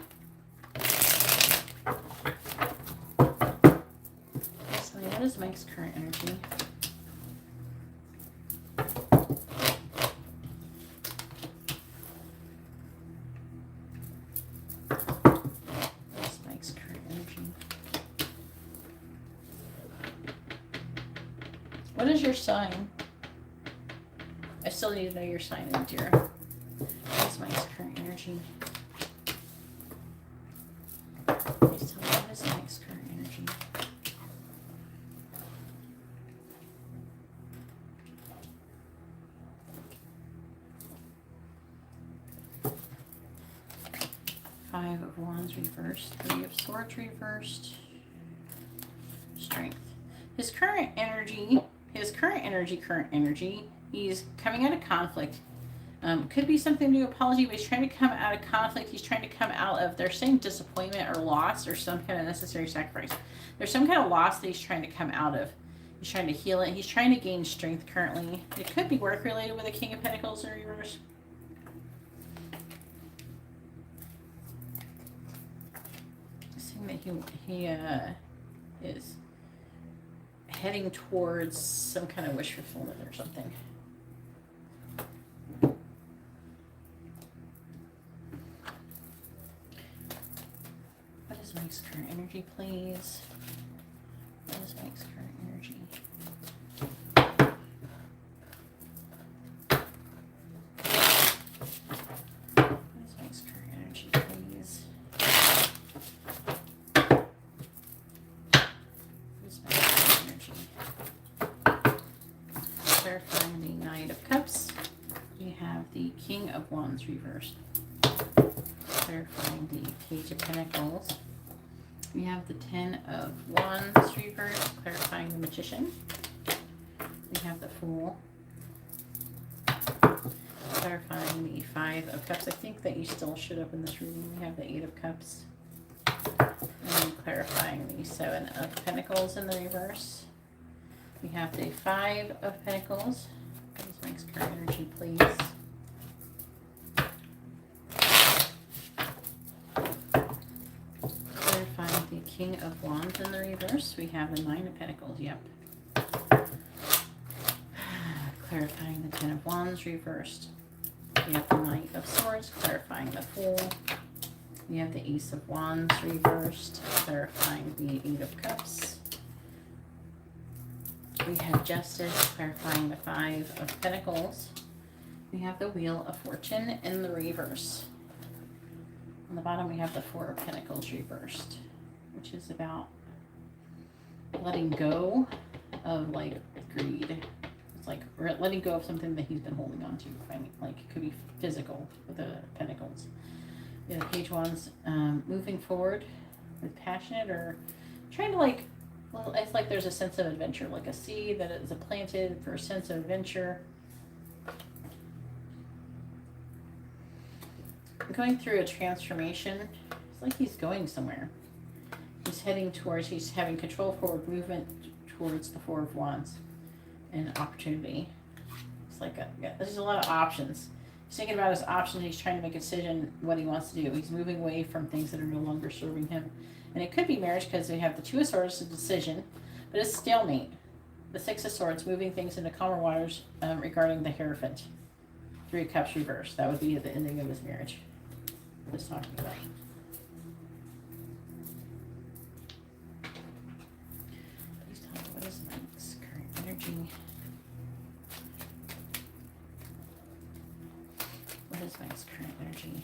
What is Mike's current energy? What is Mike's current energy? What is your sign? I still need to know your sign, Indira. What is Mike's current energy? Please tell me, what is Mike's current energy? Five of Wands reversed, Three of Swords reversed, Strength. His current energy, he's coming out of conflict. Could be something to do with apology, but he's trying to come out of conflict. He's trying to come out of, they're saying disappointment or loss or some kind of necessary sacrifice. There's some kind of loss that he's trying to come out of. He's trying to heal it. He's trying to gain strength currently. It could be work related with the King of Pentacles in reverse. Seeing that he is heading towards some kind of wish fulfillment or something. What is Mike's current energy, please? What is Mike's current energy? What is Mike's current energy, please? What is Mike's current energy? Clarifying the Knight of Cups. We have the King of Wands reversed. Clarifying the Page of Pentacles. We have the Ten of Wands reversed, clarifying the Magician. We have the Fool. clarifying the 5 of Cups. I think that you still should open this reading. We have the 8 of Cups. And clarifying the 7 of Pentacles in the reverse. We have the 5 of Pentacles. This makes current energy, please. Clarifying the King of Wands in the reverse. We have the 9 of Pentacles. Yep. Clarifying the 10 of Wands reversed. We have the Knight of Swords, clarifying the Fool. We have the Ace of Wands reversed, clarifying the 8 of Cups. We have Justice, clarifying the 5 of Pentacles. We have the Wheel of Fortune in the reverse. On the bottom, we have the 4 of Pentacles reversed, which is about letting go of, like, greed. It's like letting go of something that he's been holding on to. I mean, like, it could be physical with the Pentacles. We have the Page Wands, moving forward with passionate or trying to, like, well, it's like there's a sense of adventure, like a seed that is planted for a sense of adventure. Going through a transformation. It's like he's going somewhere. He's heading towards, he's having control forward movement towards the 4 of Wands and opportunity. It's like there's a lot of options. He's thinking about his options. He's trying to make a decision what he wants to do. He's moving away from things that are no longer serving him. And it could be marriage because we have the 2 of Swords, a decision, but it's stalemate. The 6 of Swords, moving things into calmer waters regarding the Hierophant. 3 of Cups reversed. That would be the ending of his marriage. Just talking about. Please tell me, what is Mike's current energy? What is Mike's current energy?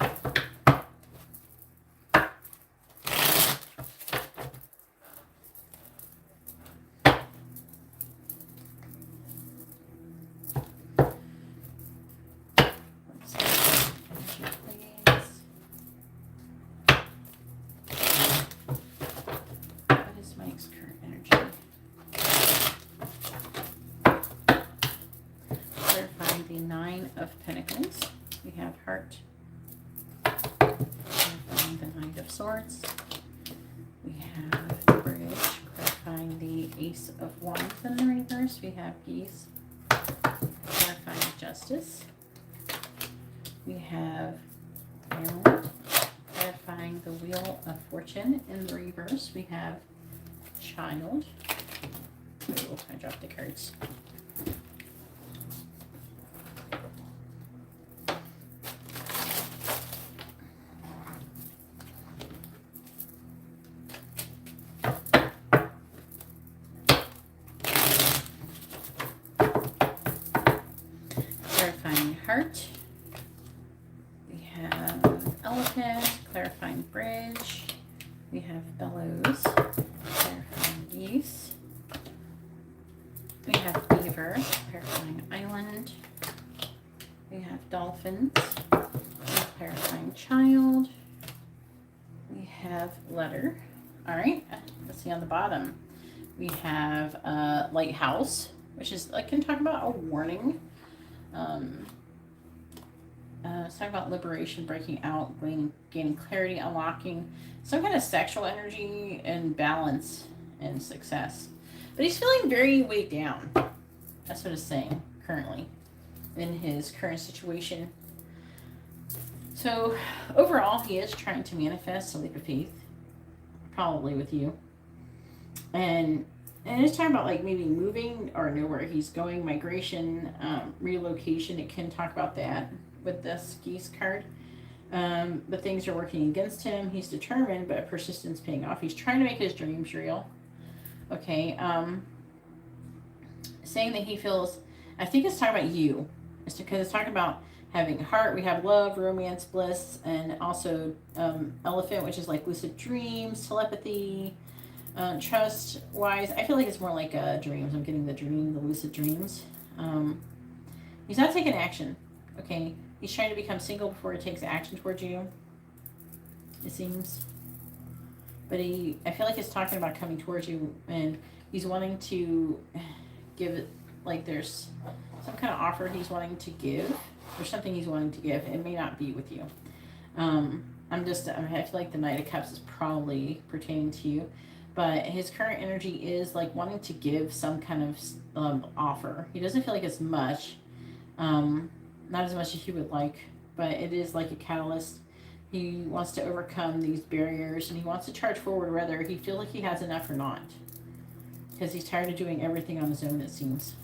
Swords. We have the Bridge, clarifying the Ace of Wands in the reverse. We have Geese, clarifying Justice. We have Emerald, clarifying the Wheel of Fortune in the reverse. We have Child. Oh, I dropped the cards. Heart. We have Elephant, clarifying Bridge. We have Bellows, clarifying Geese. We have Beaver, clarifying Island. We have Dolphins, clarifying Child. We have Letter. All right, let's see on the bottom. We have Lighthouse, which is, I can talk about a warning. Let's talk about liberation, breaking out, gaining clarity, unlocking some kind of sexual energy and balance and success. But he's feeling very weighed down. That's what it's saying currently in his current situation. So overall, he is trying to manifest a leap of faith, probably with you. And it's talking about like maybe moving or know where he's going, migration, relocation. It can talk about that with this Geese card. But things are working against him. He's determined, but persistence paying off. He's trying to make his dreams real. Okay. Saying that he feels, I think it's talking about you. It's because it's talking about having heart. We have love, romance, bliss, and also elephant, which is like lucid dreams, telepathy, trust wise. I feel like it's more like dreams. I'm getting the dream, the lucid dreams. He's not taking action. Okay. He's trying to become single before he takes action towards you, it seems. But I feel like he's talking about coming towards you, and he's wanting to give like there's some kind of offer he's wanting to give. There's something he's wanting to give. It may not be with you. I feel like the Knight of Cups is probably pertaining to you, but his current energy is like wanting to give some kind of offer. He doesn't feel like it's much, not as much as he would like, but it is like a catalyst. He wants to overcome these barriers, and he wants to charge forward whether he feels like he has enough or not, because he's tired of doing everything on his own, it seems.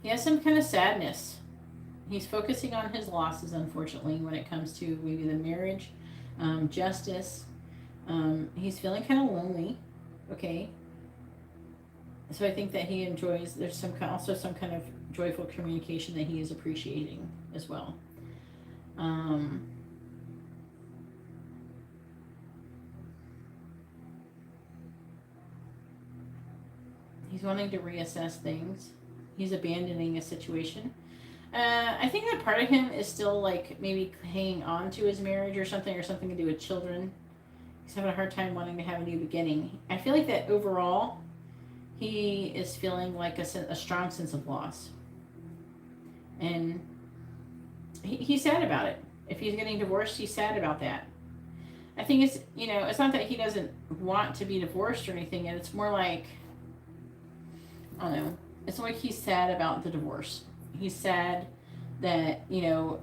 He has some kind of sadness. He's focusing on his losses, unfortunately, when it comes to maybe the marriage, justice. He's feeling kind of lonely, okay? So I think that he enjoys, there's also some kind of joyful communication that he is appreciating as well. He's wanting to reassess things. He's abandoning a situation. I think that part of him is still like maybe hanging on to his marriage or something to do with children. He's having a hard time wanting to have a new beginning. I feel like that overall, he is feeling like a strong sense of loss. And he's sad about it. If he's getting divorced, he's sad about that. I think it's, it's not that he doesn't want to be divorced or anything. And it's more like, I don't know. It's like he's sad about the divorce. He's sad that,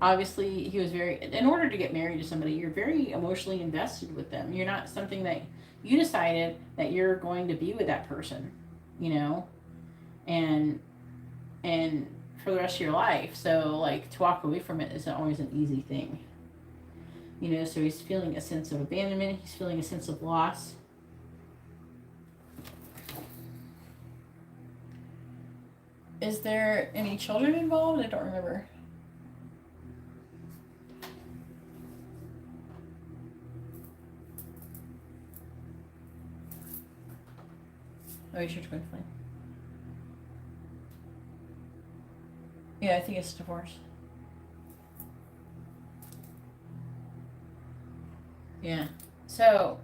obviously he was in order to get married to somebody, you're very emotionally invested with them. You're not something that you decided that you're going to be with that person, and for the rest of your life. So like to walk away from it isn't always an easy thing, so he's feeling a sense of abandonment. He's feeling a sense of loss. Is there any children involved? I don't remember. Oh, he's your twin flame. Yeah, I think it's divorce. Yeah. So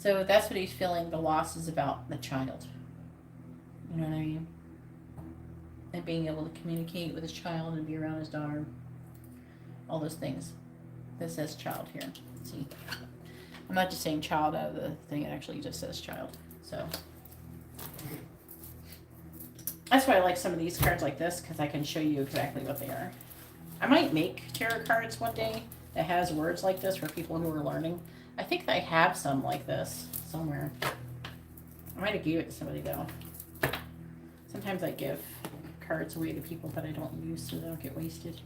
that's what he's feeling. The loss is about the child. You know what I mean? And being able to communicate with his child and be around his daughter. All those things. This says child here. See? I'm not just saying child out of the thing. It actually just says child. So that's why I like some of these cards like this, because I can show you exactly what they are. I might make tarot cards one day that has words like this for people who are learning. I think I have some like this somewhere. I might have gave it to somebody though. Sometimes I give cards away to people that I don't use so they don't get wasted.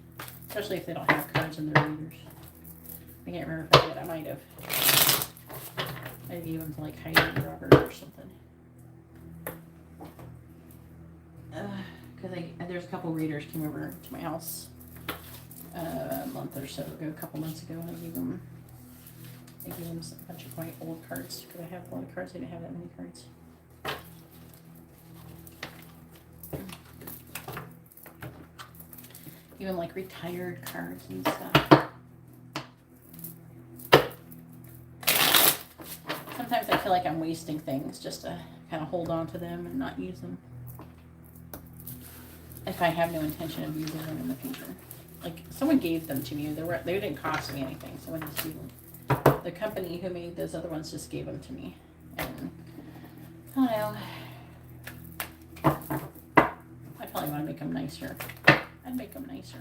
Especially if they don't have cards in their readers. I can't remember if I did. I might have. I gave them to like Heidi and Robert or something. Because there's a couple readers came over to my house a month or so ago, a couple months ago, and I gave them a bunch of my old cards because I have a lot of cards. I didn't have that many cards. Even like retired cards and stuff. Sometimes I feel like I'm wasting things just to kind of hold on to them and not use them. If I have no intention of using them in the future. Like, someone gave them to me. They didn't cost me anything. Someone just gave them. The company who made those other ones just gave them to me. And, I don't know. I probably want to make them nicer. I'd make them nicer.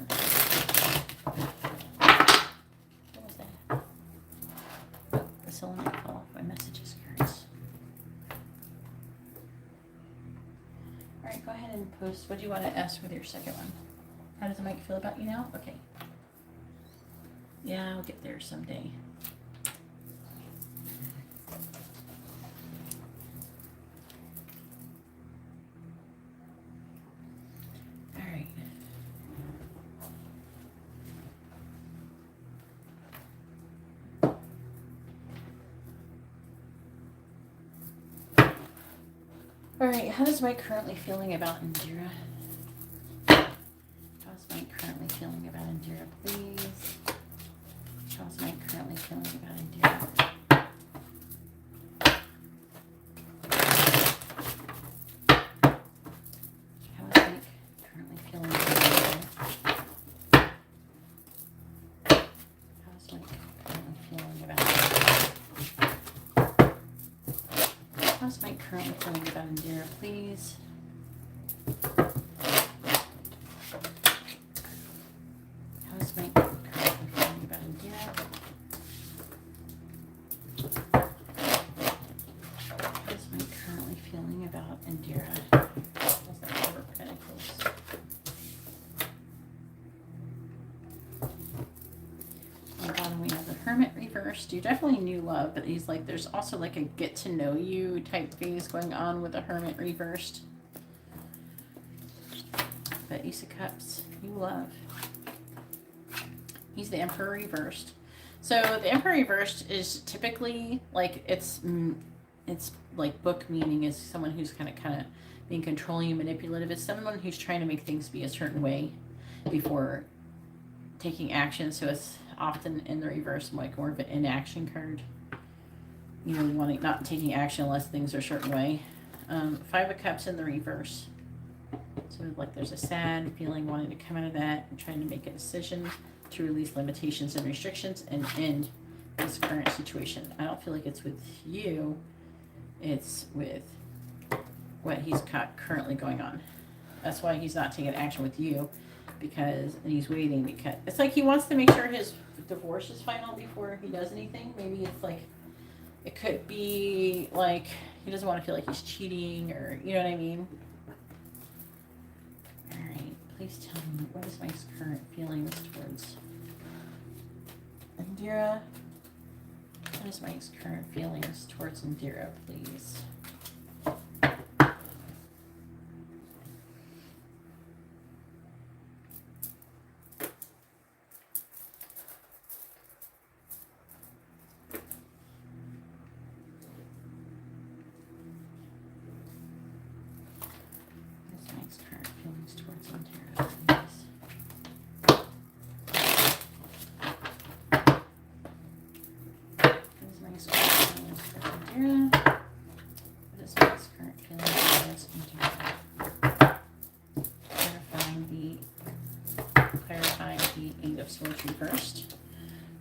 What was that? The cylinder fell off my messages cards. Alright, go ahead and post. What do you want to ask with your second one? How does the mic feel about you now? Okay. Yeah, I'll get there someday. Alright. Alright, how is Mike currently feeling about Indira? How's Mike currently feeling about Indira, please? How's Mike currently feeling about Indira? is Mike currently feeling about Indira, please? How is Mike currently feeling about Indira? How is Mike currently feeling about Indira? What's that Four of Pentacles? On the bottom we have the Hermit reversed. You definitely knew love, but he's like, there's also like a get to know you type phase going on with the Hermit reversed. But Ace of Cups, you love. He's the Emperor reversed. So the Emperor reversed is typically like, it's like book meaning is someone who's kind of being controlling and manipulative. It's someone who's trying to make things be a certain way before taking action. So it's often in the reverse, like more of an inaction card. You know, wanting not taking action unless things are a certain way. Five of Cups in the reverse. So like there's a sad feeling wanting to come out of that and trying to make a decision to release limitations and restrictions and end this current situation. I don't feel like it's with you. It's with what he's got currently going on. That's why he's not taking action with you, because, and he's waiting because it's like he wants to make sure his divorce is final before he does anything. Maybe it's like, it could be like he doesn't want to feel like he's cheating, or you know what I mean. All right, please tell me, what is Mike's current feelings towards Indira? What is Mike's current feelings towards Indira, please? Reversed.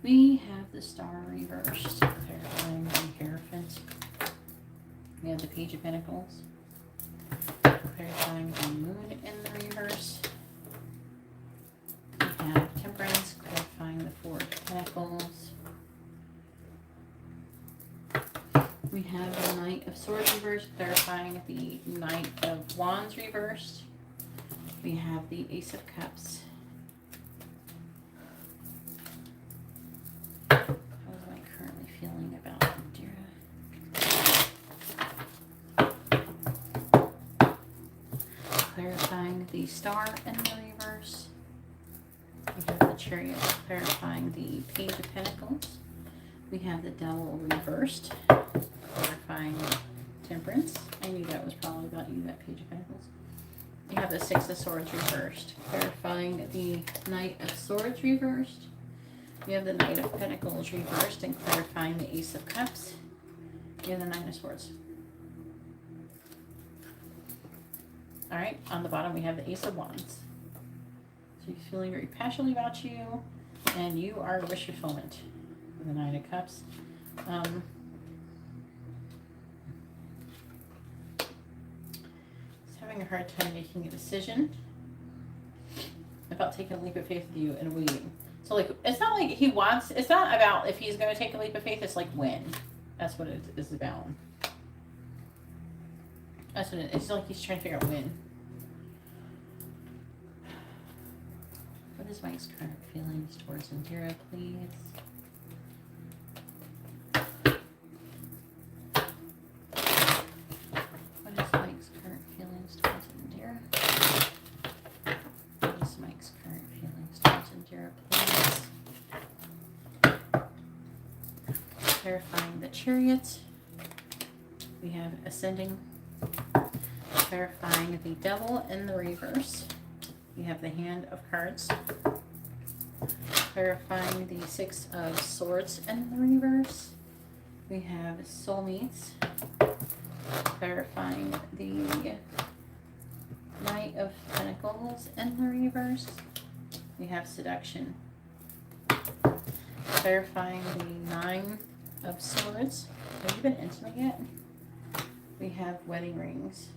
We have the Star reversed, clarifying the Hierophant. We have the Page of Pentacles, clarifying the Moon in the reverse. We have Temperance, clarifying the Four of Pentacles. We have the Knight of Swords reversed, clarifying the Knight of Wands reversed. We have the Ace of Cups. Feeling about Indira. Clarifying the Star in the reverse. We have the Chariot, clarifying the Page of Pentacles. We have the Devil reversed, clarifying Temperance. I knew that was probably about you, that Page of Pentacles. We have the Six of Swords reversed, clarifying the Knight of Swords reversed. We have the Knight of Pentacles reversed and clarifying the Ace of Cups. We have the Nine of Swords. All right, on the bottom we have the Ace of Wands. So he's feeling very passionately about you, and you are wish fulfillment with the Nine of Cups. He's having a hard time making a decision about taking a leap of faith with you and waiting. So like, it's not like he wants, it's not about if he's going to take a leap of faith, it's like when. That's what it is about. That's what it's like, he's trying to figure out when. What is Mike's current feelings towards Indira, please? What is Mike's current feelings towards Indira? What is Mike's current feelings towards Indira, please? Clarifying the Chariot. We have Ascending. Clarifying the Devil in the reverse. We have the Hand of Cards. Clarifying the Six of Swords in the reverse. We have Soulmates. Clarifying the Knight of Pentacles in the reverse. We have Seduction. Clarifying the Nine of Swords. Have you been intimate yet? We We have wedding rings.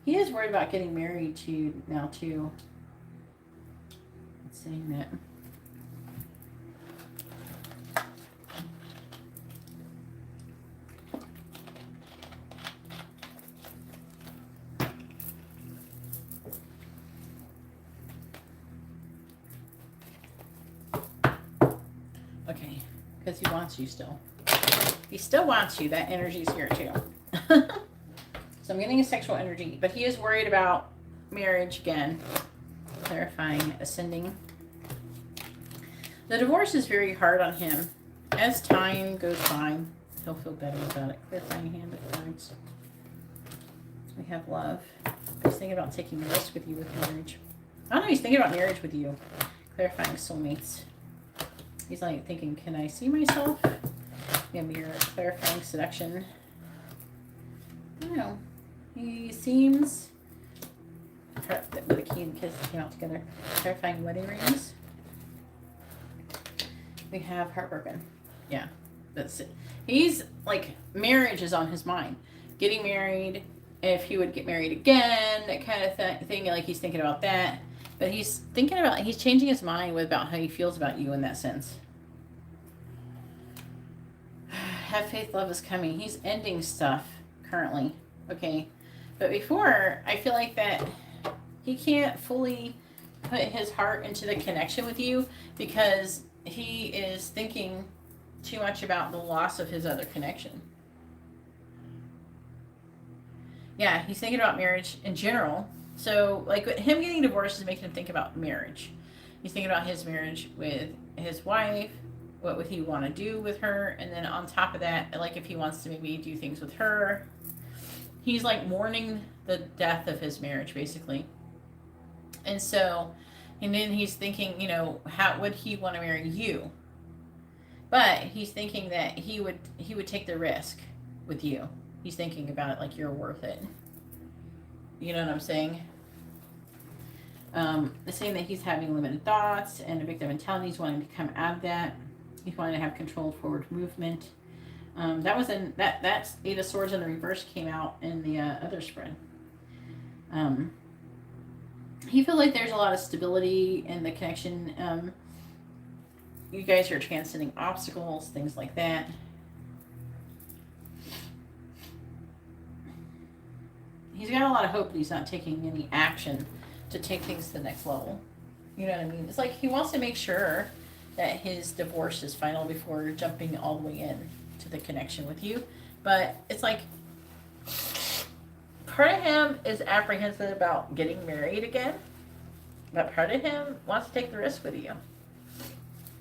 He is worried about getting married to now too. It's saying that. Okay, because he wants you still. He still wants you. That energy's here too. So I'm getting a sexual energy, but he is worried about marriage again. Clarifying, ascending. The divorce is very hard on him. As time goes by, he'll feel better about it. Clarifying hand of cards. We have love. He's thinking about taking a risk with you with marriage. I don't know, he's thinking about marriage with you. Clarifying soulmates. He's like thinking, can I see myself? Yeah, mirror. Clarifying seduction. I don't know. He seems... The key and kiss came out together. Clarifying wedding rings. We have heartbroken. Yeah, that's it. He's like, marriage is on his mind. Getting married, if he would get married again, that kind of thing. Like he's thinking about that. But he's thinking about, he's changing his mind about how he feels about you in that sense. Have faith, love is coming. He's ending stuff currently. Okay. But before, I feel like that he can't fully put his heart into the connection with you because he is thinking too much about the loss of his other connection. Yeah, he's thinking about marriage in general. So, like, him getting divorced is making him think about marriage. He's thinking about his marriage with his wife. What would he want to do with her? And then on top of that, like, if he wants to maybe do things with her. He's, like, mourning the death of his marriage, basically. And so, and then he's thinking, you know, how would he want to marry you? But he's thinking that he would take the risk with you. He's thinking about it like you're worth it. You know what I'm saying? It's saying that he's having limited thoughts and a victim mentality. He's wanting to come out of that. He's wanting to have controlled forward movement. That was in that's Eight of Swords in the reverse came out in the other spread. He feels like there's a lot of stability in the connection. You guys are transcending obstacles, things like that. He's got a lot of hope, but he's not taking any action to take things to the next level. You know what I mean? It's like he wants to make sure that his divorce is final before jumping all the way in to the connection with you. But it's like part of him is apprehensive about getting married again, but part of him wants to take the risk with you.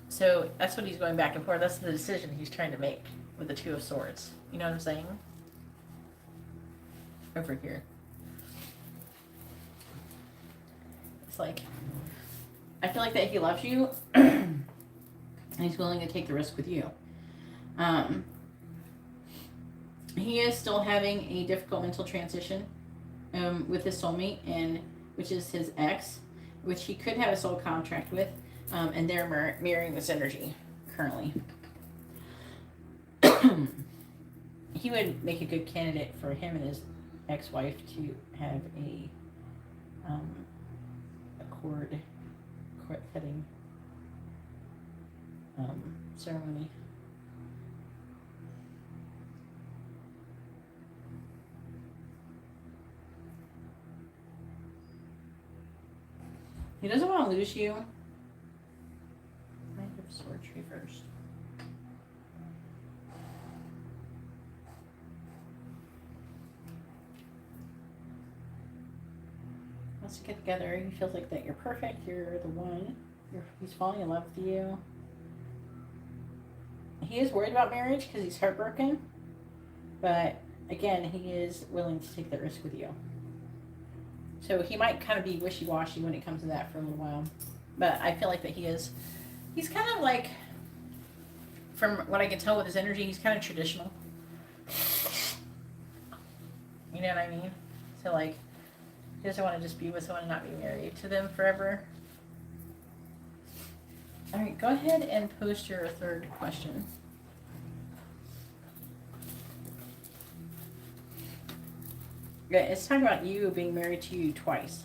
So that's what he's going back and forth. That's the decision he's trying to make with the Two of Swords. You know what I'm saying? Over here. It's like, I feel like that he loves you and he's willing to take the risk with you. He is still having a difficult mental transition with his soulmate, and which is his ex, which he could have a soul contract with, and they're mirroring this energy currently. He would make a good candidate for him and his ex-wife to have a cord cutting ceremony. He doesn't want to lose you. Knight of Swords reversed. Wants to get together. He feels like that you're perfect. You're the one. He's falling in love with you. He is worried about marriage because he's heartbroken. But again, he is willing to take that risk with you. So he might kind of be wishy-washy when it comes to that for a little while. But I feel like that he's kind of like, from what I can tell with his energy, he's kind of traditional. You know what I mean? So like, he doesn't want to just be with someone and not be married to them forever. All right, go ahead and post your third question. Yeah, it's talking about you being married to you twice.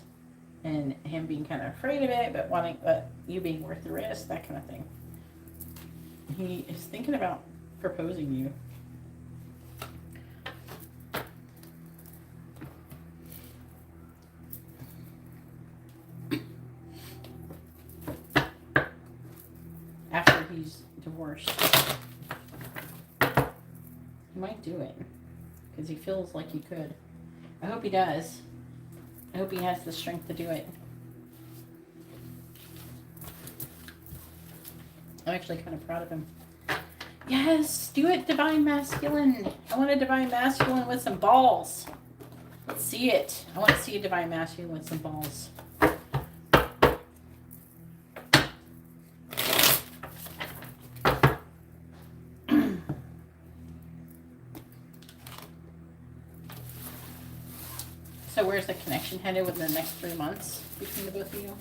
And him being kind of afraid of it, but you being worth the risk, that kind of thing. He is thinking about proposing you. After he's divorced. He might do it. Because he feels like he could. I hope he does. I hope he has the strength to do it. I'm actually kind of proud of him. Yes, do it, Divine Masculine. I want a Divine Masculine with some balls. Let's see it. I want to see a Divine Masculine with some balls. So where's the connection headed within the next 3 months between the both of you?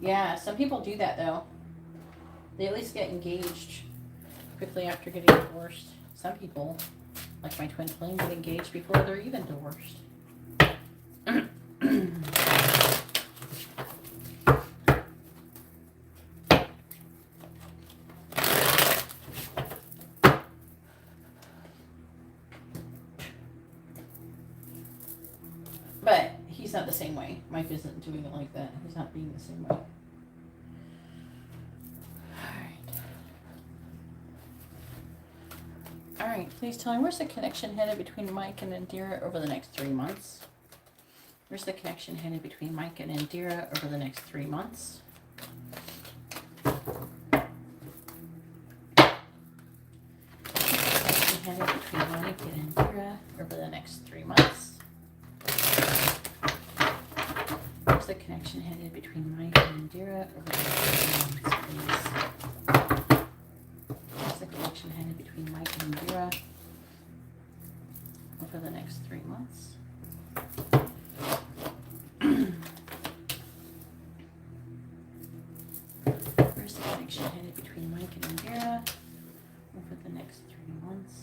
Yeah, some people do that though. They at least get engaged quickly after getting divorced. Some people, like my twin flame, get engaged before they're even divorced. But he's not the same way. Mike isn't doing it like that. He's not being the same way. Alright, please tell me, where's the connection headed between Mike and Indira over the next 3 months? Where's the connection headed between Mike and Indira over the next 3 months? Connection headed between Mike and Indira over the next 3 months. Where's the connection headed between Mike and Indira over the next 3 months, please? Where's the connection headed between Mike and Indira over the next 3 months? Where's the connection headed between Mike and Indira over the next 3 months?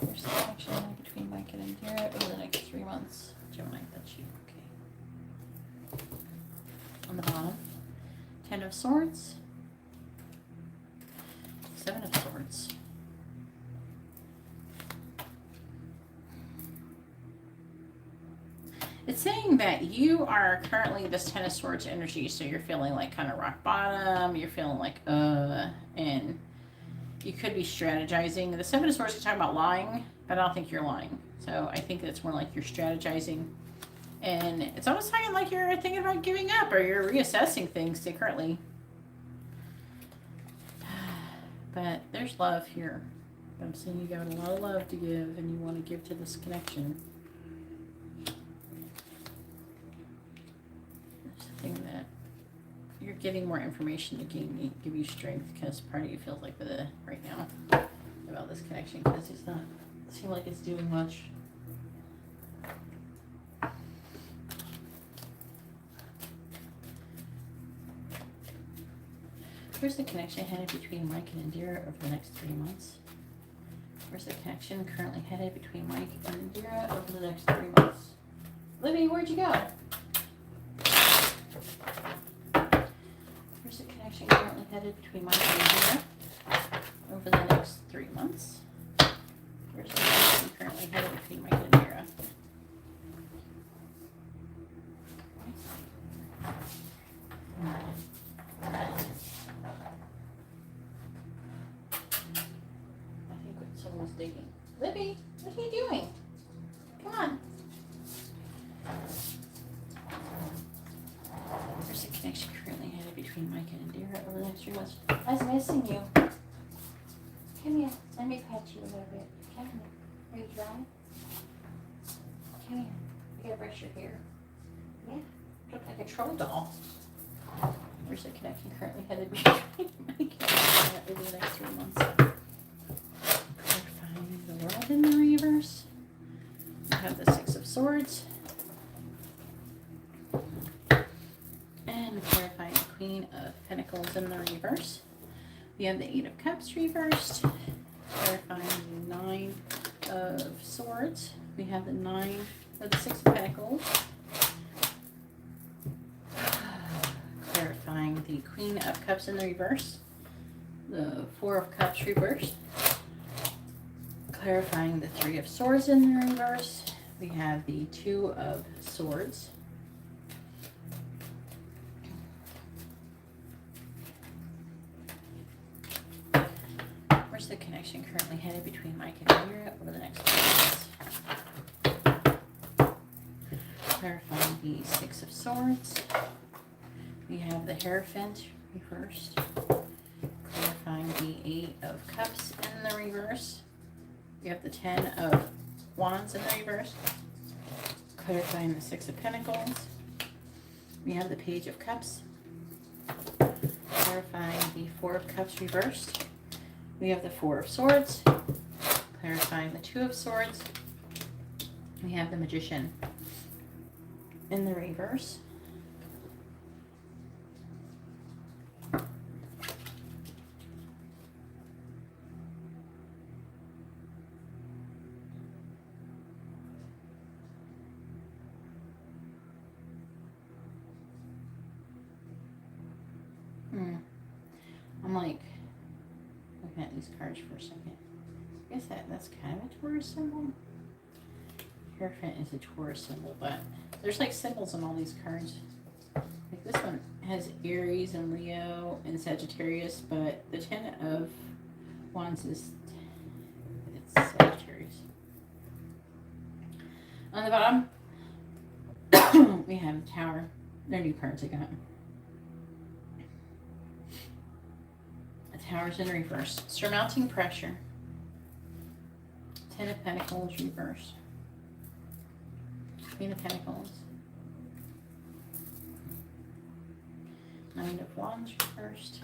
Where's the connection headed between Mike and Indira over the next 3 months? Gemini, that's you. Okay. On the bottom, 10 of Swords, 7 of Swords. It's saying that you are currently this 10 of Swords energy, so you're feeling like kind of rock bottom, you're feeling like, and you could be strategizing. The 7 of Swords is talking about lying, but I don't think you're lying. So I think it's more like you're strategizing. And it's almost talking like you're thinking about giving up or you're reassessing things currently. But there's love here. I'm seeing you got a lot of love to give and you want to give to this connection. There's the thing that you're getting more information to give you strength because part of you feels like right now about this connection because it's not seem like it's doing much. Where's the connection headed between Mike and Indira over the next 3 months? Where's the connection currently headed between Mike and Indira over the next 3 months? Libby, where'd you go? Where's the connection currently headed between Mike and Indira over the next 3 months? Where's the connection currently headed between Mike and Indira? Someone's digging. Libby, what are you doing? Come on. There's a connection currently headed between Mike and Indira over the next 3 months. I was missing you. Come here. Let me pet you a little bit. Come here. Are you dry? Come here. You gotta brush your hair. Yeah. You look like a troll doll. There's a connection currently headed between Mike and Indira over the next 3 months. The World in the reverse. We have the 6 of Swords. And clarifying the Queen of Pentacles in the reverse. We have the Eight of Cups reversed. Clarifying the Nine of Swords. We have the Six of Pentacles. Clarifying the Queen of Cups in the reverse. The Four of Cups reversed. Clarifying the Three of Swords in the reverse. We have the Two of Swords. Where's the connection currently headed between Mike and Indira over the next 2 months? Clarifying the Six of Swords. We have the Hierophant reversed. Clarifying the Eight of Cups in the reverse. We have the Ten of Wands in the reverse. Clarifying the Six of Pentacles. We have the Page of Cups. Clarifying the Four of Cups reversed. We have the Four of Swords. Clarifying the Two of Swords. We have the Magician in the reverse. I'm like looking at these cards for a second. I guess that's kind of a Taurus symbol. Hierophant is a Taurus symbol, but there's like symbols on all these cards. Like this one has Aries and Leo and Sagittarius, but the Ten of Wands it's Sagittarius. On the bottom, we have Tower. They're new cards I got. Towers in reverse. Surmounting pressure. Ten of Pentacles reversed. Queen of Pentacles. Nine of Wands reversed.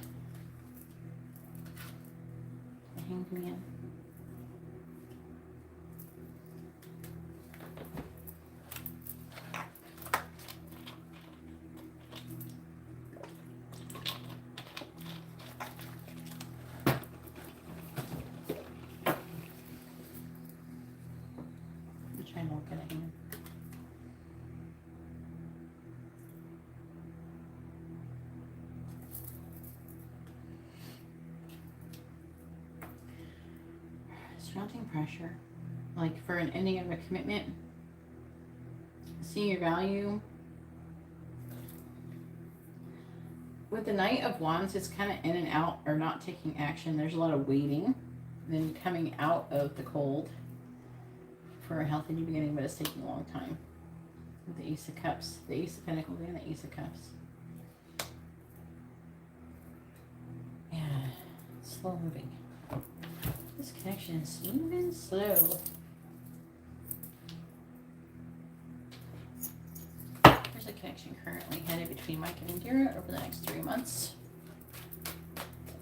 The Hanged Man. Surmounting pressure, like for an ending of a commitment, seeing your value. With the Knight of Wands, it's kind of in and out or not taking action. There's a lot of waiting, then coming out of the cold for a healthy new beginning, but it's taking a long time. With the Ace of Cups, the Ace of Pentacles, and the Ace of Cups. Yeah, slow moving. This connection is moving slow. There's a connection currently headed between Mike and Indira over the next 3 months.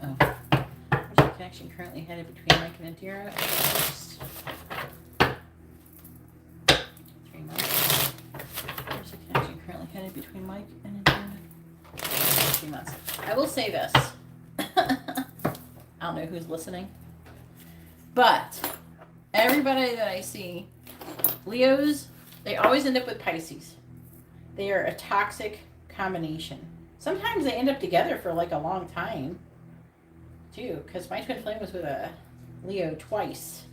Oh. There's a connection currently headed between Mike and Indira over the next 3 months. There's a connection currently headed between Mike and Indira over the next 3 months. I will say this. I don't know who's listening. But everybody that I see, Leos, they always end up with Pisces. They are a toxic combination. Sometimes they end up together for like a long time, too. Because my twin flame was with a Leo twice.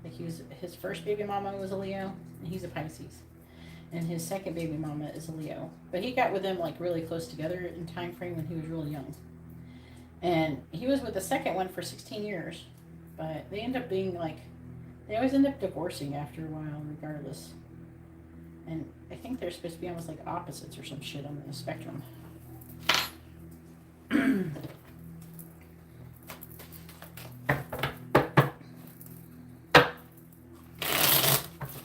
Like his first baby mama was a Leo, and he's a Pisces. And his second baby mama is a Leo. But he got with them like really close together in time frame when he was really young. And he was with the second one for 16 years. But they end up being like, they always end up divorcing after a while, regardless. And I think they're supposed to be almost like opposites or some shit on the spectrum.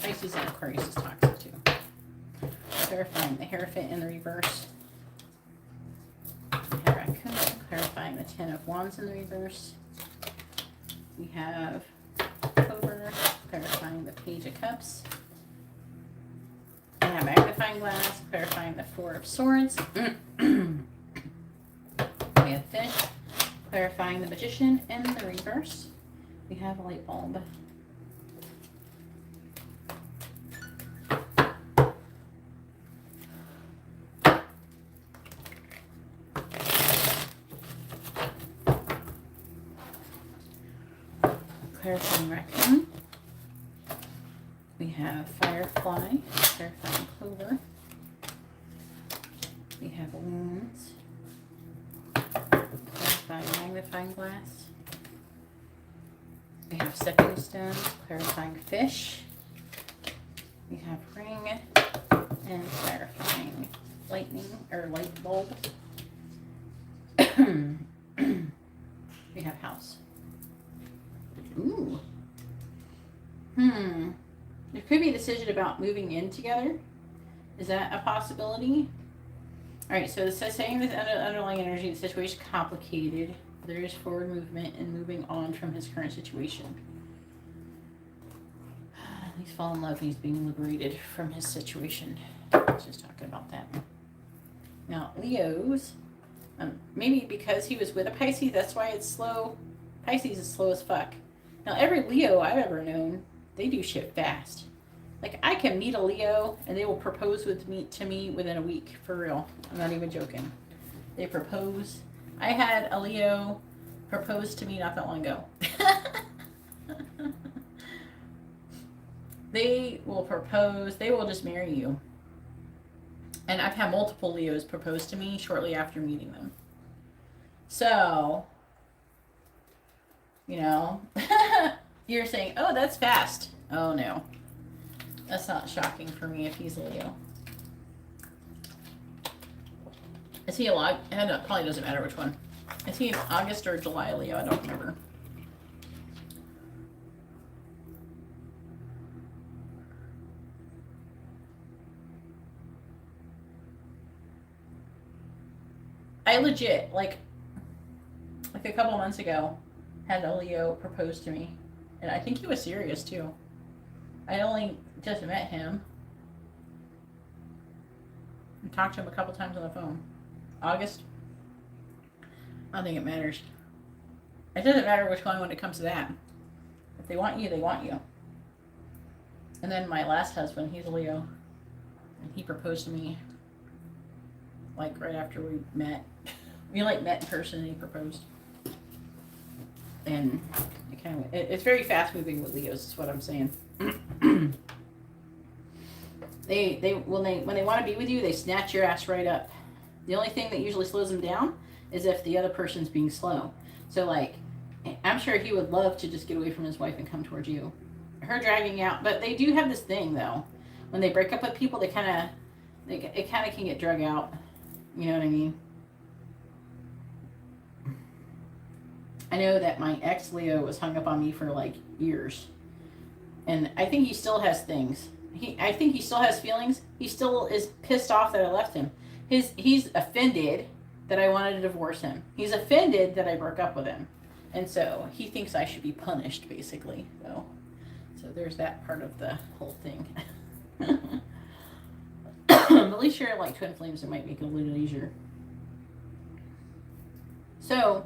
Pisces and Aquarius is toxic too. Clarifying the Hierophant in the reverse. We have Raccoon, clarifying the Ten of Wands in the reverse. We have Cobra, clarifying the Page of Cups. We have Magnifying Glass, clarifying the Four of Swords. Clarifying the Magician in the reverse, we have a light bulb. Clarifying Raccoon. We have Firefly, clarifying Clover. We have Wounds, clarifying Magnifying Glass. We have Stepping Stones, clarifying Fish. We have Ring and clarifying Lightning or Light Bulb. We have House. Ooh. There could be a decision about moving in together. Is that a possibility? All right, so it says saying this underlying energy, the situation is complicated. There is forward movement and moving on from his current situation. He's fallen in love. He's being liberated from his situation. Let's just talk about that. Now, Leos, maybe because he was with a Pisces, that's why it's slow. Pisces is slow as fuck. Now, every Leo I've ever known, they do shit fast. Like, I can meet a Leo, and they will propose to me within a week. For real. I'm not even joking. They propose. I had a Leo propose to me not that long ago. They will propose. They will just marry you. And I've had multiple Leos propose to me shortly after meeting them. So, you know, you're saying, oh, that's fast. Oh, no. That's not shocking for me if he's a Leo. Is he a Leo? It probably doesn't matter which one. Is he an August or July Leo? I don't remember. I legit, like a couple months ago, had a Leo propose to me. And I think he was serious, too. I only just met him. And talked to him a couple times on the phone. August? I don't think it matters. It doesn't matter which one when it comes to that. If they want you, they want you. And then my last husband, he's a Leo. And he proposed to me, like, right after we met. We, like, met in person and he proposed. And it's very fast moving with Leos, is what I'm saying. When they want to be with you, they snatch your ass right up. The only thing that usually slows them down is if the other person's being slow. So, like, I'm sure he would love to just get away from his wife and come towards you. Her dragging out, but they do have this thing though. When they break up with people, it kind of can get drug out. You know what I mean? I know that my ex Leo was hung up on me for like years. And I think he still has things. I think he still has feelings. He still is pissed off that I left him. He's offended that I wanted to divorce him. He's offended that I broke up with him. And so he thinks I should be punished, basically. So there's that part of the whole thing. At least you're like twin flames, it might make it a little easier. So,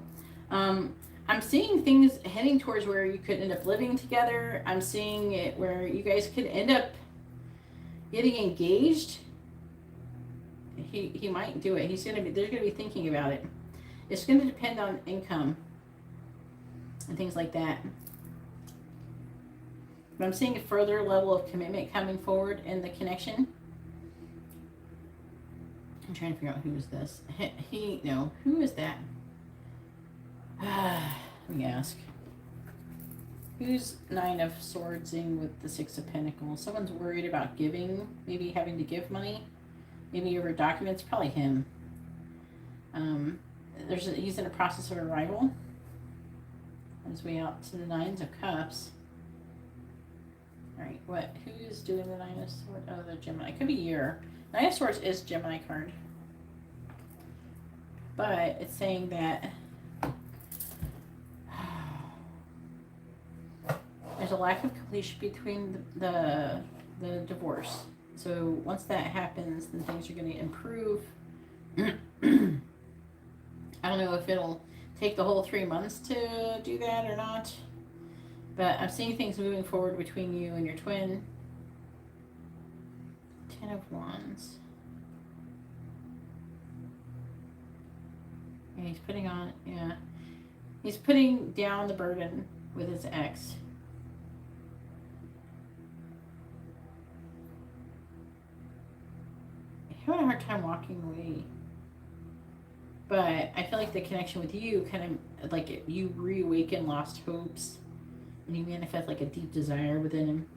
I'm seeing things heading towards where you could end up living together. I'm seeing it where you guys could end up getting engaged. He might do it. They're gonna be thinking about it. It's gonna depend on income and things like that. But I'm seeing a further level of commitment coming forward in the connection. I'm trying to figure out who is this. Who is that? Let me ask. Who's Nine of Swordsing with the Six of Pentacles? Someone's worried about giving, maybe having to give money, maybe over documents. Probably him. He's in a process of arrival. On his way out to the Nines of Cups. All right, who's doing the Nine of Swords? Oh, the Gemini. It could be year. Nine of Swords is Gemini card, but it's saying that there's a lack of completion between the divorce. So once that happens, then things are going to improve. I don't know if it'll take the whole 3 months to do that or not. But I'm seeing things moving forward between you and your twin. 10 of Wands. And he's putting on, yeah. He's putting down the burden with his ex. I'm having a hard time walking away. But I feel like the connection with you kind of, like, you reawaken lost hopes. And you manifest, like, a deep desire within him.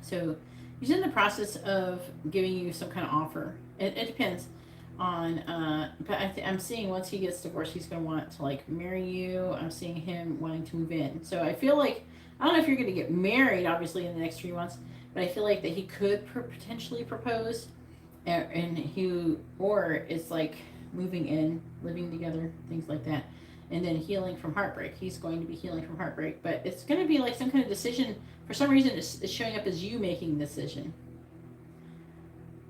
So he's in the process of giving you some kind of offer. It depends on, but I'm seeing once he gets divorced, he's going to want to, like, marry you. I'm seeing him wanting to move in. So I feel like, I don't know if you're going to get married, obviously, in the next 3 months, but I feel like that he could potentially propose, and he, or it's like moving in, living together, things like that. And then healing from heartbreak. He's going to be healing from heartbreak. But it's going to be like some kind of decision. For some reason, it's showing up as you making the decision.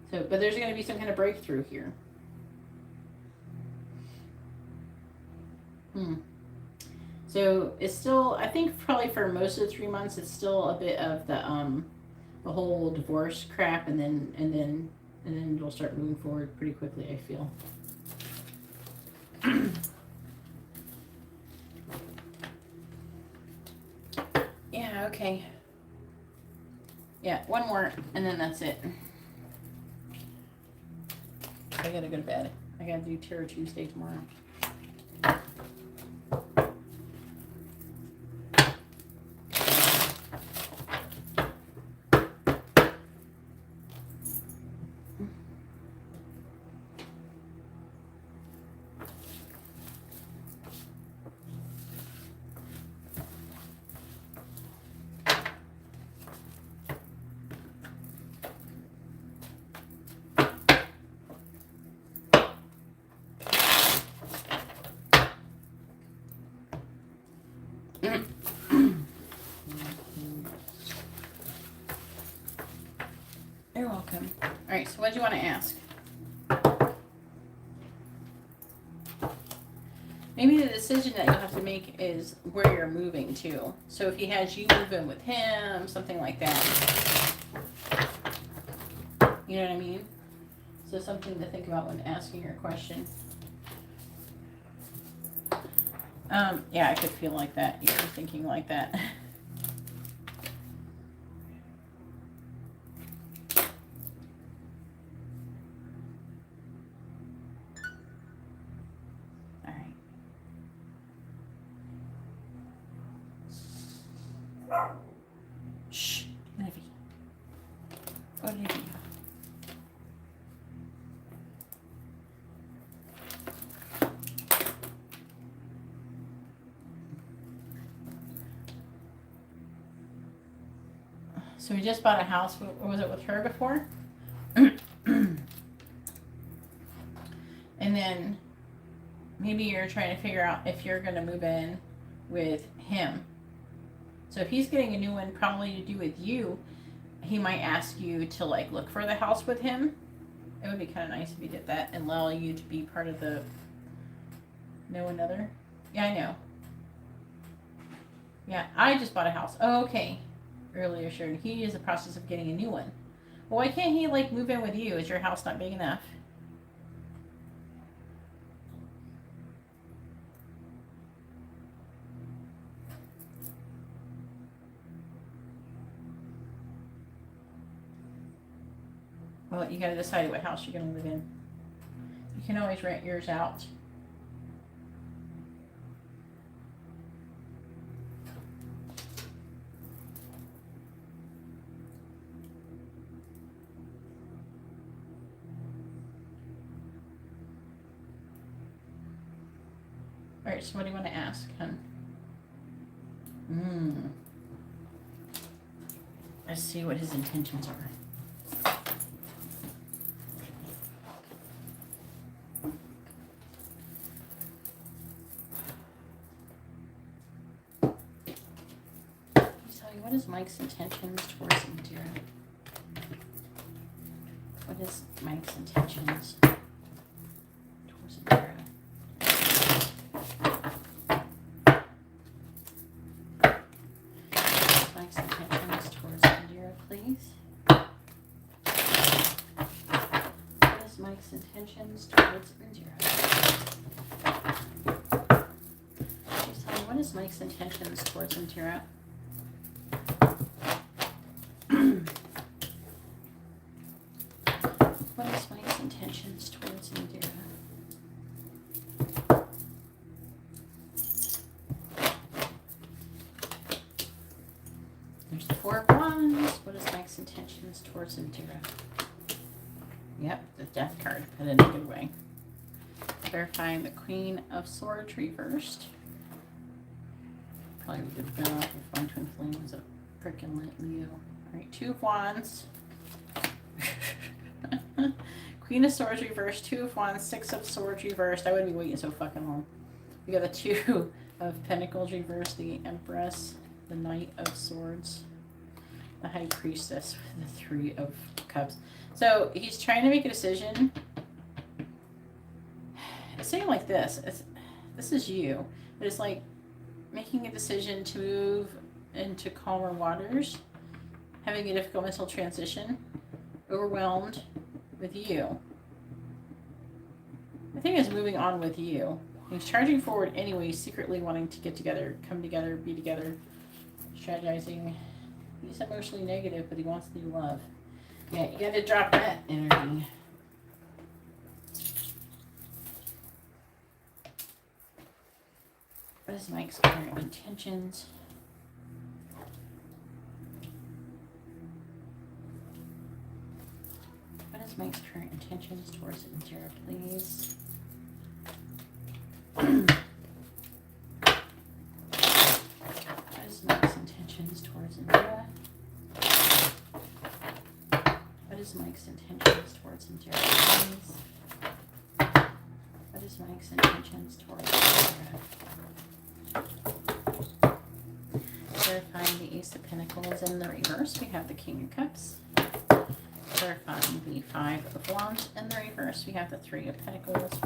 So, but there's going to be some kind of breakthrough here. So it's still, I think probably for most of the 3 months, it's still a bit of the whole divorce crap, and then it'll start moving forward pretty quickly, I feel. Yeah, okay. Yeah, one more, and then that's it. I gotta go to bed. I gotta do Tarot Tuesday tomorrow. You're welcome. All right, so what do you want to ask? Maybe the decision that you'll have to make is where you're moving to. So if he has you move in with him, something like that. You know what I mean? So something to think about when asking your question. Yeah, I could feel like that. You're thinking like that. Shh, Livy. Olivia. So we just bought a house. Was it with her before? And then maybe you're trying to figure out if you're going to move in with him. So if he's getting a new one, probably to do with you, he might ask you to, like, look for the house with him. It would be kind of nice if he did that and allow you to be part of the know another. Yeah, I know. Yeah, I just bought a house. Oh, okay. Earlier, sure. He is in the process of getting a new one. Well, why can't he, like, move in with you? Is your house not big enough? Well, you got to decide what house you're going to live in. You can always rent yours out. All right, so what do you want to ask, hon? Let's see what his intentions are. What is Mike's intentions towards Indira? What is Mike's intentions towards Indira? Mike's intentions towards Indira? Please tell me, what is Mike's intentions towards Indira? What is Mike's intentions towards Indira? There's the Four of Wands. What is Mike's intentions towards Indira? Yep, the Death card, but in a good way. Clarifying the Queen of Swords reversed. Probably would have been off if one twin flame was a freaking Leo. Alright, Two of Wands. Queen of Swords reversed, Two of Wands, Six of Swords reversed. I wouldn't be waiting so fucking long. We got the Two of Pentacles reversed, the Empress, the Knight of Swords, the High Priestess, the Three of Cups. So he's trying to make a decision. It's saying like this. This is you. But it's like making a decision to move into calmer waters, having a difficult mental transition, overwhelmed with you. I think it's moving on with you. He's charging forward anyway, secretly wanting to get together, come together, be together, strategizing. He's emotionally negative, but he wants new love. Yeah, you gotta drop that energy. What is Mike's current intentions? What is Mike's current intentions towards Indira, please? What is Mike's intentions towards Indira? What is Mike's intentions towards Indira, please? What is Mike's intentions towards Indira? Clarifying the Ace of Pentacles in the reverse, we have the King of Cups. Clarifying the Five of Wands in the reverse, we have the Three of Pentacles.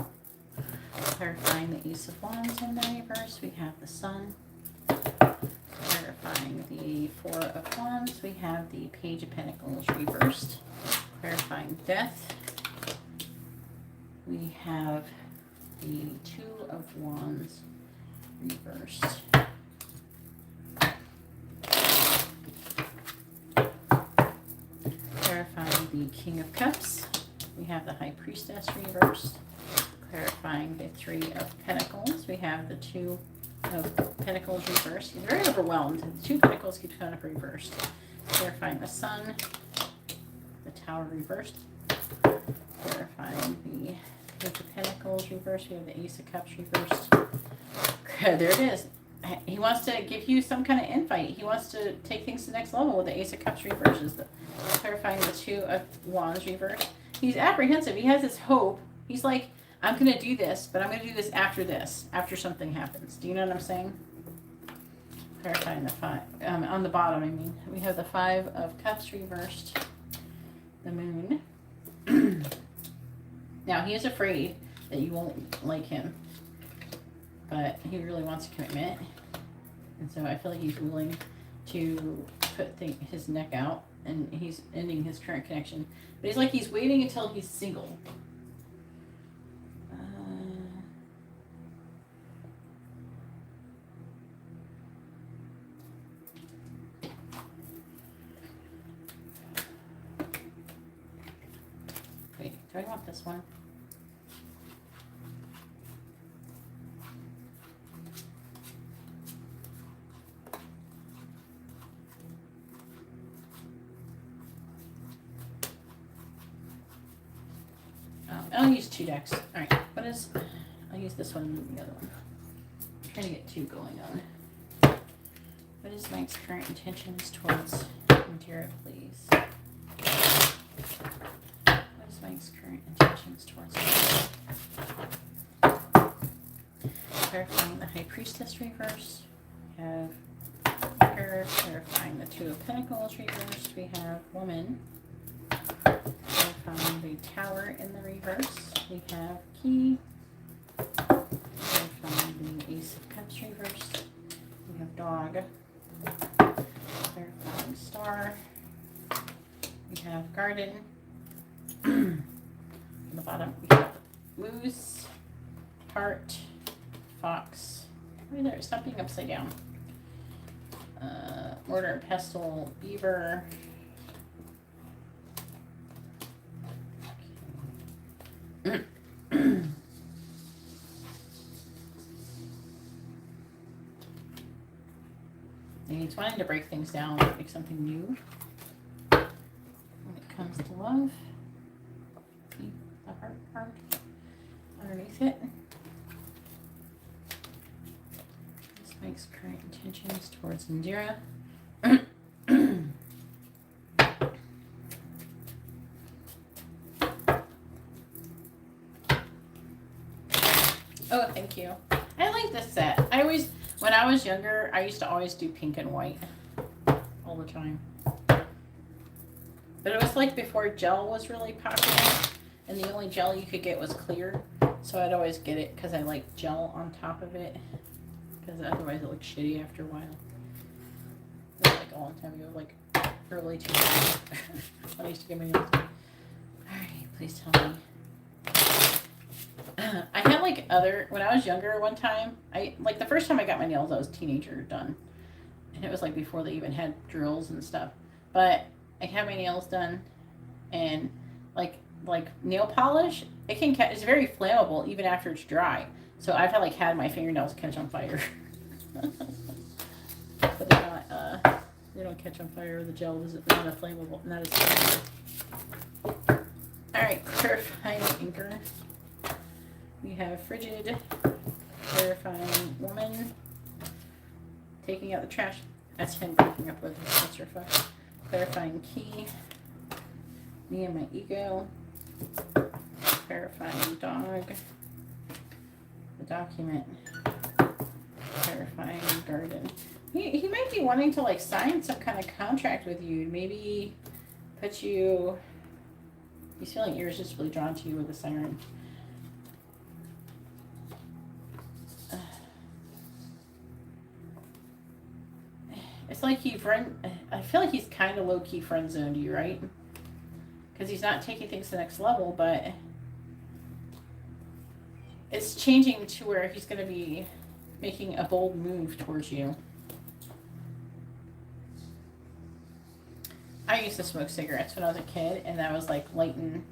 Clarifying the Ace of Wands in the reverse, we have the Sun. Clarifying the Four of Wands, we have the Page of Pentacles reversed. Clarifying Death, we have the Two of Wands reversed. Clarifying the King of Cups, we have the High Priestess reversed. Clarifying the Three of Pentacles, we have the Two of Pentacles reversed. He's very overwhelmed. The Two of Pentacles keeps coming up reversed. Clarifying the Sun, the Tower reversed. Clarifying the Page of Pentacles reversed. We have the Ace of Cups reversed. There it is. He wants to give you some kind of invite. He wants to take things to the next level with the Ace of Cups reverses. Clarifying the Two of Wands reversed. He's apprehensive. He has this hope. He's like, I'm going to do this, but I'm going to do this, after something happens. Do you know what I'm saying? Clarifying the Five, on the bottom, I mean. We have the Five of Cups reversed, the Moon. Now, he is afraid that you won't like him, but he really wants a commitment. And so I feel like he's willing to put his neck out, and he's ending his current connection. But he's like, he's waiting until he's single. Wait, do I want this one? I'll use two decks. Alright, I'll use this one and the other one. I'm trying to get two going on. What is Mike's current intentions towards Indira, please? What is Mike's current intentions towards Indira? Clarifying the High Priestess reverse. We have Maker. Clarifying the Two of Pentacles reversed. We have Woman. Clarifying the Tower in the reverse, we have Key. Clarifying the Ace of Cups reversed, we have Dog. Clarifying Star, we have Garden. On the bottom Goose, heart, fox. Wait, there's something upside down. Mortar and pestle, beaver. And he's wanting to break things down, make something new. When it comes to love, keep the heart card underneath it. This makes current intentions towards Indira. Oh, thank you. I like this set. When I was younger, I used to always do pink and white all the time. But it was like before gel was really popular, and the only gel you could get was clear. So I'd always get it because I like gel on top of it, because otherwise it looks shitty after a while. It was like a long time ago, like early 2000s. When I used to get my nails done. Alright, please tell me. I had like when I was younger one time, the first time I got my nails, I was teenager done. And it was like before they even had drills and stuff. But I had my nails done, and like nail polish, it's very flammable even after it's dry. So I've had my fingernails catch on fire. But they don't catch on fire. The gel is not as flammable, not as flammable. Alright, Purifying Inker. We have Frigid, Clarifying Woman, Taking Out the Trash. That's him breaking up with Mr. Fuck. Clarifying Key, Me and My Ego, Clarifying Dog, The Document, Clarifying Garden. He might be wanting to sign some kind of contract with you. Maybe put you. He's feeling irresistibly drawn to you with a siren. It's like I feel like he's kind of low-key friend-zoned you, right? Because he's not taking things to the next level, but it's changing to where he's going to be making a bold move towards you. I used to smoke cigarettes when I was a kid, and that was like lighting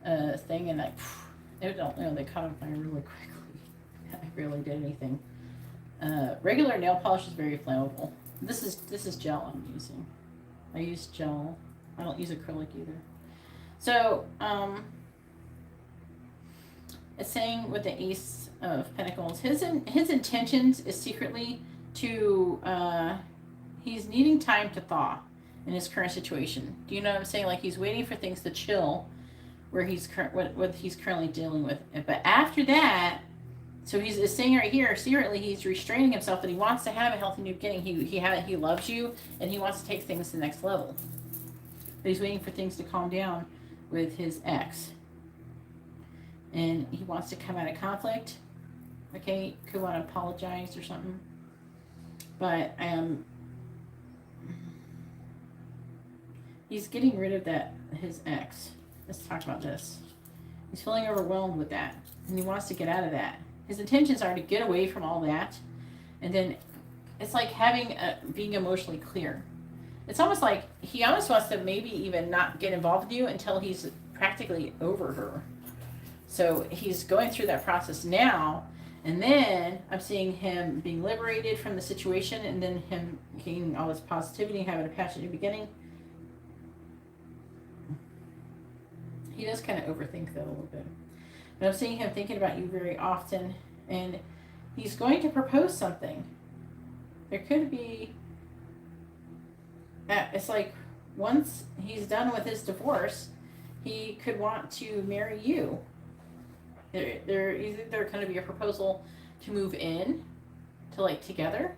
a thing, and they caught on fire really quickly. I barely did anything. Regular nail polish is very flammable. This is gel I'm using. I use gel. I don't use acrylic either. So, it's saying with the Ace of Pentacles, his intentions is secretly to, he's needing time to thaw in his current situation. Do you know what I'm saying? Like he's waiting for things to chill where what he's currently dealing with. But after that, so he's saying right here, secretly he's restraining himself that he wants to have a healthy new beginning. He loves you, and he wants to take things to the next level. But he's waiting for things to calm down with his ex. And he wants to come out of conflict. Okay, could want to apologize or something. But he's getting rid of his ex. Let's talk about this. He's feeling overwhelmed with that, and he wants to get out of that. His intentions are to get away from all that, and then it's like being emotionally clear. It's almost like he almost wants to maybe even not get involved with you until he's practically over her. So he's going through that process now, and then I'm seeing him being liberated from the situation, and then him gaining all this positivity, having a passionate beginning. He does kind of overthink that a little bit. But I'm seeing him thinking about you very often, and he's going to propose something. There could be, it's like once he's done with his divorce, he could want to marry you. There going to be a proposal to move in, to together,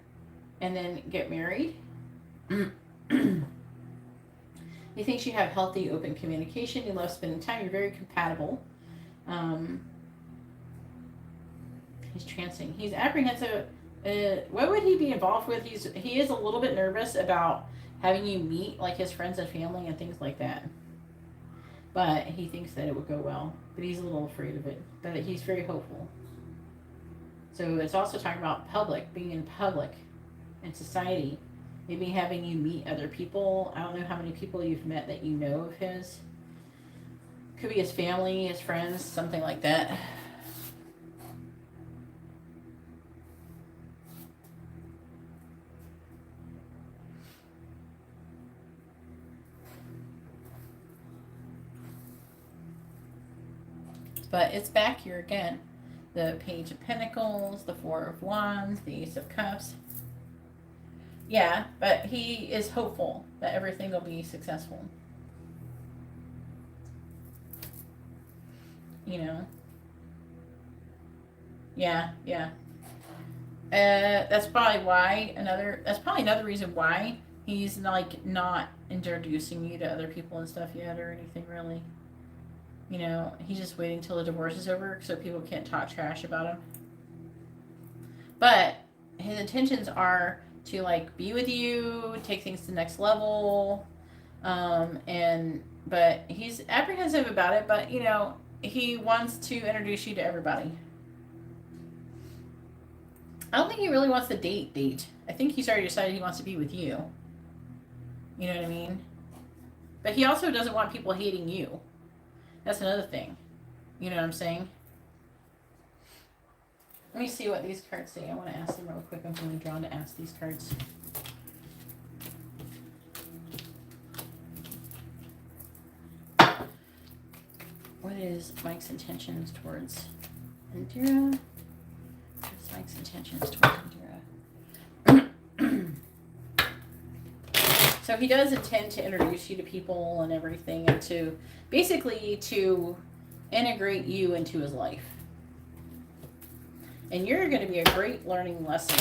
and then get married. He thinks you have healthy, open communication. You love spending time. You're very compatible. He's trancing. He's apprehensive. What would he be involved with? He is a little bit nervous about having you meet his friends and family and things like that. but he thinks that it would go well. But he's a little afraid of it. But he's very hopeful. So it's also talking about public, being in public in society. Maybe having you meet other people. I don't know how many people you've met that you know of his. Could be his family, his friends, something like that. But it's back here again. The Page of Pentacles, the Four of Wands, the Ace of Cups. Yeah, but he is hopeful that everything will be successful. You know? Yeah, yeah. That's probably why that's probably another reason why he's like not introducing you to other people and stuff yet or anything really. You know, he's just waiting till the divorce is over so people can't talk trash about him. But his intentions are to like be with you, take things to the next level, but he's apprehensive about it. But you know, he wants to introduce you to everybody. I don't think he really wants to date. I think he's already decided he wants to be with you. You know what I mean? But he also doesn't want people hating you. That's another thing. You know what I'm saying? Let me see what these cards say. I want to ask them real quick. I'm feeling drawn to ask these cards. What is Mike's intentions towards Indira? What's Mike's intentions towards Indira? So he does intend to introduce you to people and everything, and to basically to integrate you into his life. And you're going to be a great learning lesson.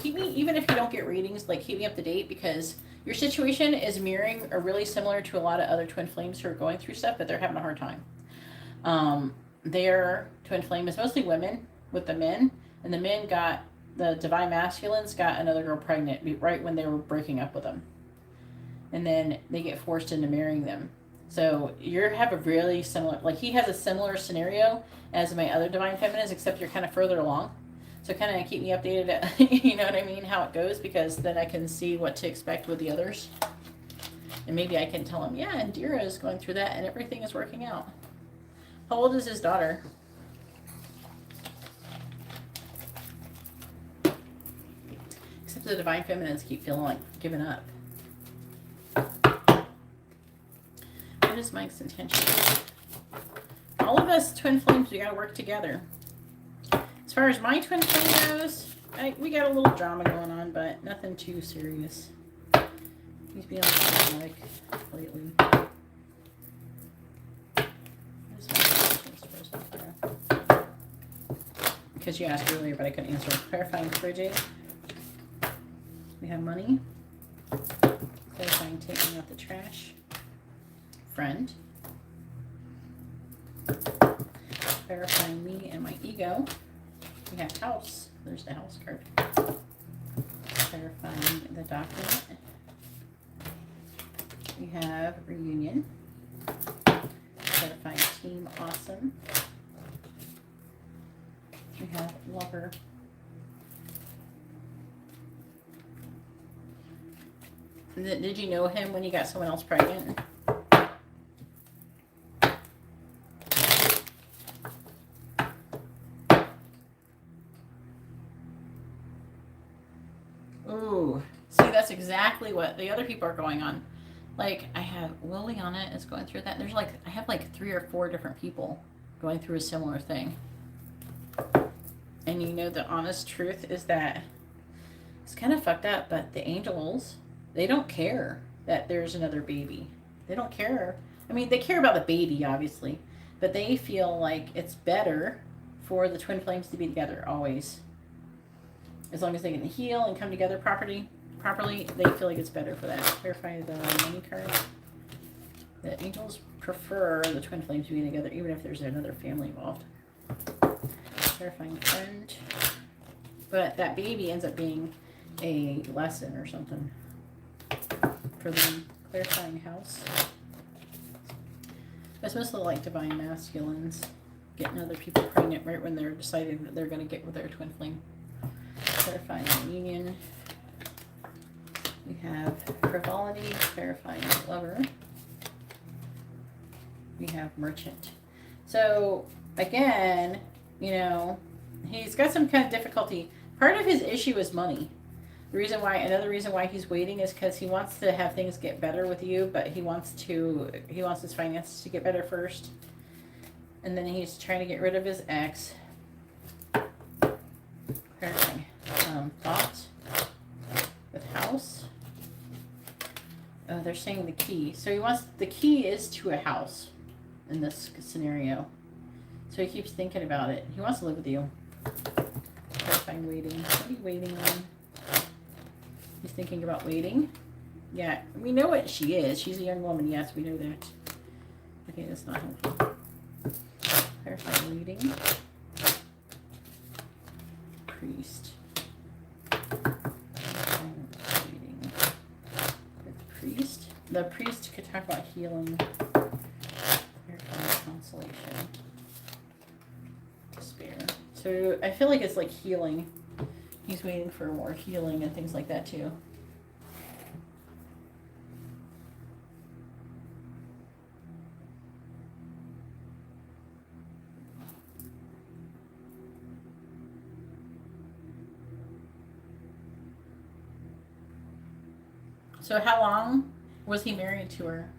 Keep me, even if you don't get readings, like keep me up to date, because your situation is mirroring or really similar to a lot of other twin flames who are going through stuff, but they're having a hard time. Their twin flame is mostly women with the men, and the men got, the divine masculines got another girl pregnant right when they were breaking up with them. And then they get forced into marrying them. So you have a really similar, like he has a similar scenario as my other divine feminines, except you're kind of further along. So kind of keep me updated, you know what I mean, how it goes, because then I can see what to expect with the others. And maybe I can tell him, yeah, Indira is going through that and everything is working out. How old is his daughter? Except the divine feminines keep feeling like giving up. What is Mike's intention? All of us twin flames, we got to work together. As far as my twin flame goes, we got a little drama going on, but nothing too serious. He's being dramatic lately. Because you asked earlier, but I couldn't answer. Clarifying frigid. We have money. Clarifying taking out the trash. Friend. Clarifying me and my ego. We have house. There's the house card. Clarifying the document. We have reunion. Clarifying team awesome. We have lover. Did you know him when you got someone else pregnant? Ooh, see, that's exactly what the other people are going on. Like, I have Liliana is going through that. There's like, I have like 3 or 4 different people going through a similar thing. And you know, the honest truth is that it's kind of fucked up, but the angels, they don't care that there's another baby. They don't care. I mean, they care about the baby, obviously, but they feel like it's better for the twin flames to be together always. As long as they can heal and come together properly, they feel like it's better for that. Clarify the money card. The angels prefer the twin flames to be together, even if there's another family involved. Clarifying friend. But that baby ends up being a lesson or something for them. Clarifying house. It's mostly like divine masculines getting other people pregnant right when they're deciding that they're going to get with their twin flame. Clarifying union. We have frivolity, clarifying lover. We have merchant. So again, you know, he's got some kind of difficulty. Part of his issue is money. Another reason why he's waiting is because he wants to have things get better with you, but he wants his finances to get better first. And then he's trying to get rid of his ex. Clarifying thoughts with house. Oh, they're saying the key. So the key is to a house in this scenario. So he keeps thinking about it. He wants to live with you. Clarifying waiting. What are you waiting on? He's thinking about waiting. Yeah, we know what she is. She's a young woman. Yes, we know that. Okay, that's not helpful. Clarifying waiting. Priest. Waiting. With priest. The priest could talk about healing. Clarifying consolation. Despair. So I feel like it's like healing. He's waiting for more healing and things like that too. So how long was he married to her?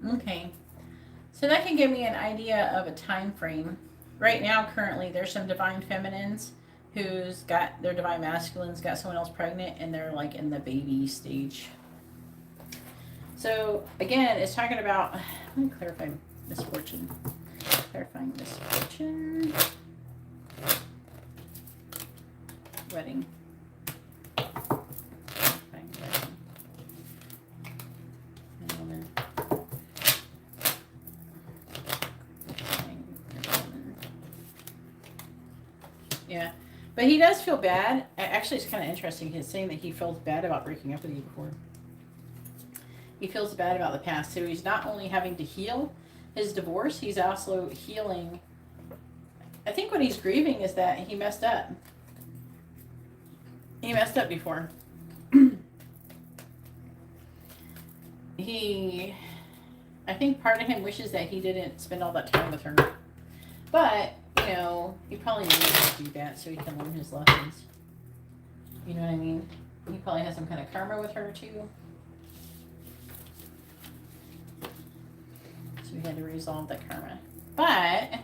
Okay, so that can give me an idea of a time frame. Right now, currently, there's some divine feminines who's got their divine masculines got someone else pregnant, and they're like in the baby stage. So again, it's talking about. Let me clarify misfortune. Clarifying misfortune. Wedding. Yeah, but he does feel bad. Actually, it's kind of interesting. He's saying that he feels bad about breaking up with you before. He feels bad about the past. So he's not only having to heal his divorce, he's also healing. I think what he's grieving is that he messed up. He messed up before. I think part of him wishes that he didn't spend all that time with her. But, you know, he probably needed to do that so he can learn his lessons. You know what I mean? He probably has some kind of karma with her, too. So he had to resolve that karma. But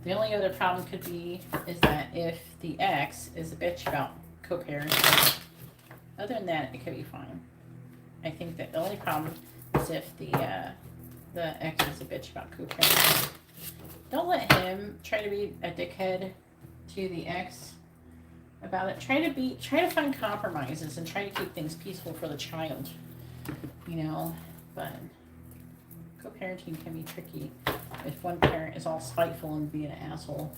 the only other problem could be is that if the ex is a bitch about co-parenting, other than that, it could be fine. I think that the only problem is if the ex is a bitch about co-parenting. Don't let him try to be a dickhead to the ex about it. Try to find compromises and try to keep things peaceful for the child. You know, but co-parenting can be tricky if one parent is all spiteful and being an asshole.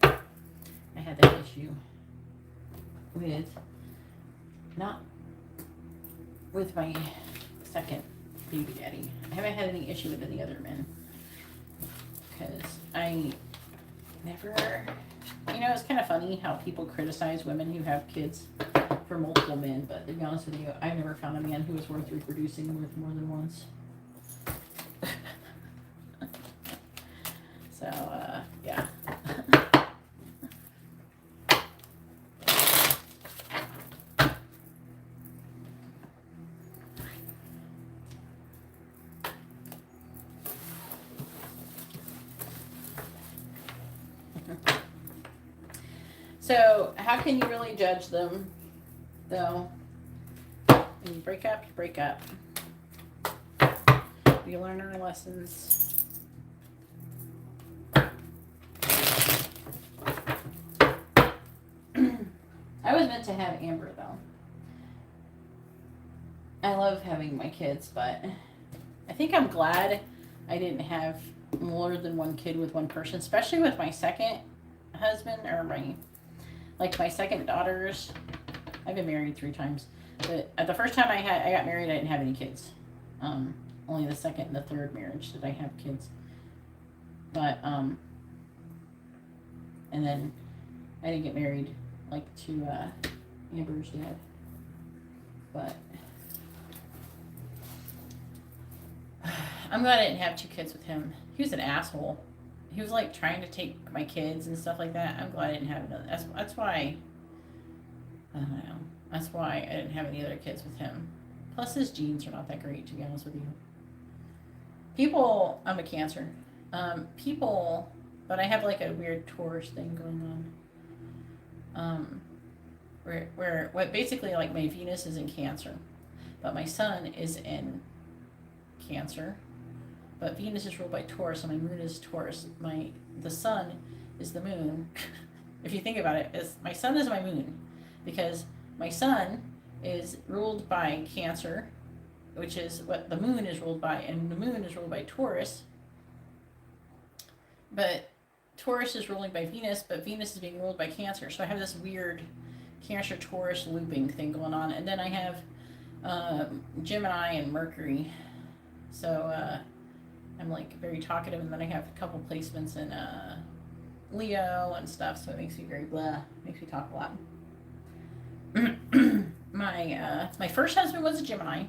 I had that issue with my second baby daddy. I haven't had any issue with any other men because I never, you know, it's kind of funny how people criticize women who have kids for multiple men, but to be honest with you, I never found a man who was worth reproducing with more than once. So, yeah. So, how can you really judge them, though? When you break up, you break up. We learn our lessons. I was meant to have Amber, though. I love having my kids, but I think I'm glad I didn't have more than one kid with one person, especially with my second husband, or my second daughters. I've been married 3 times, but the first time I got married, I didn't have any kids. Only the second and the third marriage did I have kids. But and then I didn't get married to Amber's dad. But I'm glad I didn't have 2 kids with him. He was an asshole. He was trying to take my kids and stuff like that. I'm glad I didn't have another. That's why. I don't know. That's why I didn't have any other kids with him. Plus, his genes are not that great, to be honest with you. I'm a Cancer. But I have a weird Taurus thing going on. Where basically my Venus is in Cancer, but my Sun is in Cancer. But Venus is ruled by Taurus, and my Moon is Taurus. The Sun is the Moon. If you think about it, my Sun is my Moon, because my Sun is ruled by Cancer, which is what the Moon is ruled by, and the Moon is ruled by Taurus. But Taurus is ruling by Venus, but Venus is being ruled by Cancer. So I have this weird Cancer-Taurus looping thing going on, and then I have Gemini and Mercury. So I'm very talkative, and then I have a couple placements in Leo and stuff, so it makes me very blah. Makes me talk a lot. My first husband was a Gemini.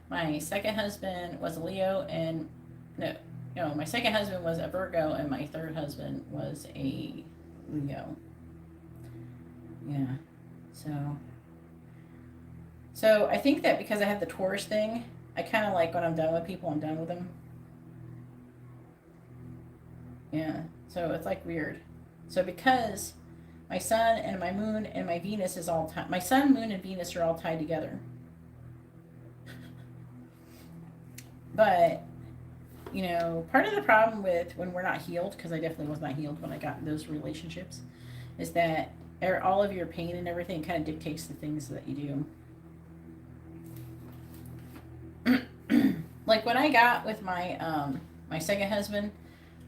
My second husband was a Leo, and my second husband was a Virgo, and my third husband was a Leo. Yeah. So I think that because I have the Taurus thing, I kind of when I'm done with people, I'm done with them. Yeah. So it's weird. So because my Sun and my Moon and my Venus is all tied. My Sun, Moon, and Venus are all tied together. But, part of the problem with when we're not healed, because I definitely was not healed when I got in those relationships, is that all of your pain and everything kind of dictates the things that you do. When I got with my my second husband,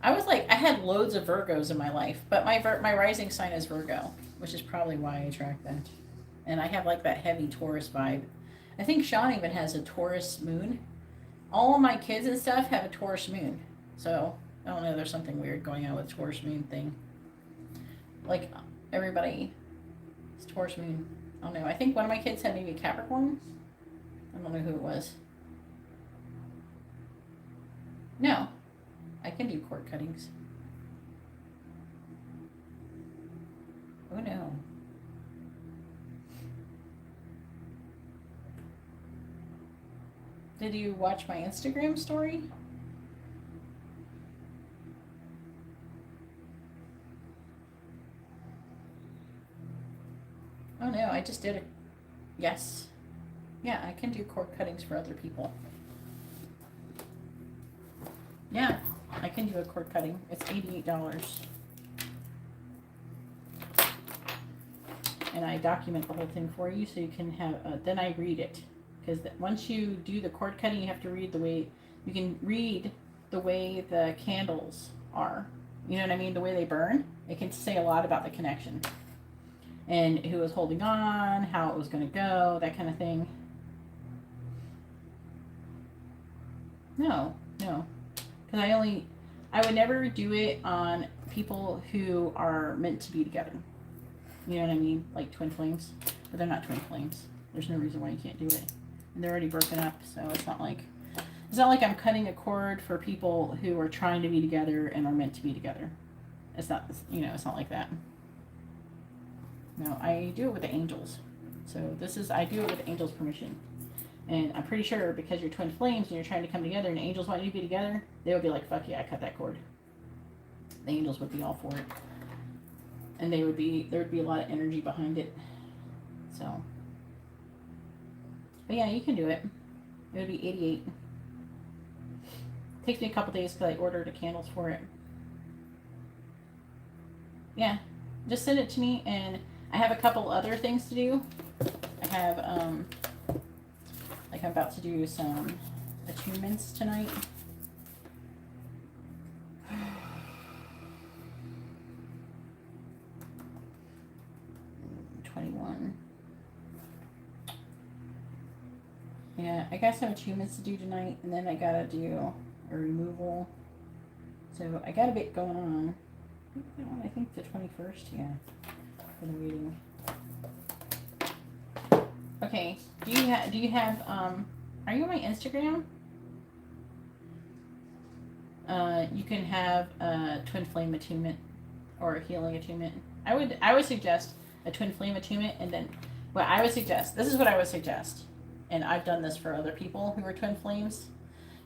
I was I had loads of Virgos in my life, but my rising sign is Virgo, which is probably why I attract that. And I have that heavy Taurus vibe. I think Sean even has a Taurus moon. All of my kids and stuff have a Taurus moon. So, I don't know, there's something weird going on with Taurus moon thing. Everybody is Taurus moon. I don't know. I think one of my kids had maybe a Capricorn. I don't know who it was. No. I can do cord cuttings. Oh no. Did you watch my Instagram story? Oh no, I just did it. Yes. Yeah, I can do cord cuttings for other people. Yeah, I can do a cord cutting. It's $88. And I document the whole thing for you so you can have, then I read it. Because once you do the cord cutting, you have to read you can read the way the candles are. You know what I mean? The way they burn. It can say a lot about the connection. And who was holding on, how it was going to go, that kind of thing. No. Because I would never do it on people who are meant to be together. You know what I mean? Like twin flames. But they're not twin flames. There's no reason why you can't do it. And they're already broken up, so it's not like I'm cutting a cord for people who are trying to be together and are meant to be together. It's not, it's not like that. No, I do it with the angels. So I do it with the angels' permission. And I'm pretty sure because you're twin flames and you're trying to come together and the angels want you to be together, they would be like, fuck yeah, I cut that cord. The angels would be all for it. And there would be a lot of energy behind it. So. But yeah, you can do it. It would be 88. takes me a couple days because I ordered the candles for it. Yeah, just send it to me, and I have a couple other things to do. I have, like I'm about to do some attunements tonight. 21. Yeah, I got some attunements to do tonight, and then I gotta do a removal. So I got a bit going on. I think the 21st, yeah, for the reading. Okay, do you have, are you on my Instagram? You can have a twin flame attunement or a healing attunement. I would suggest a twin flame attunement, and then what I would suggest, this is what I would suggest, and I've done this for other people who are twin flames.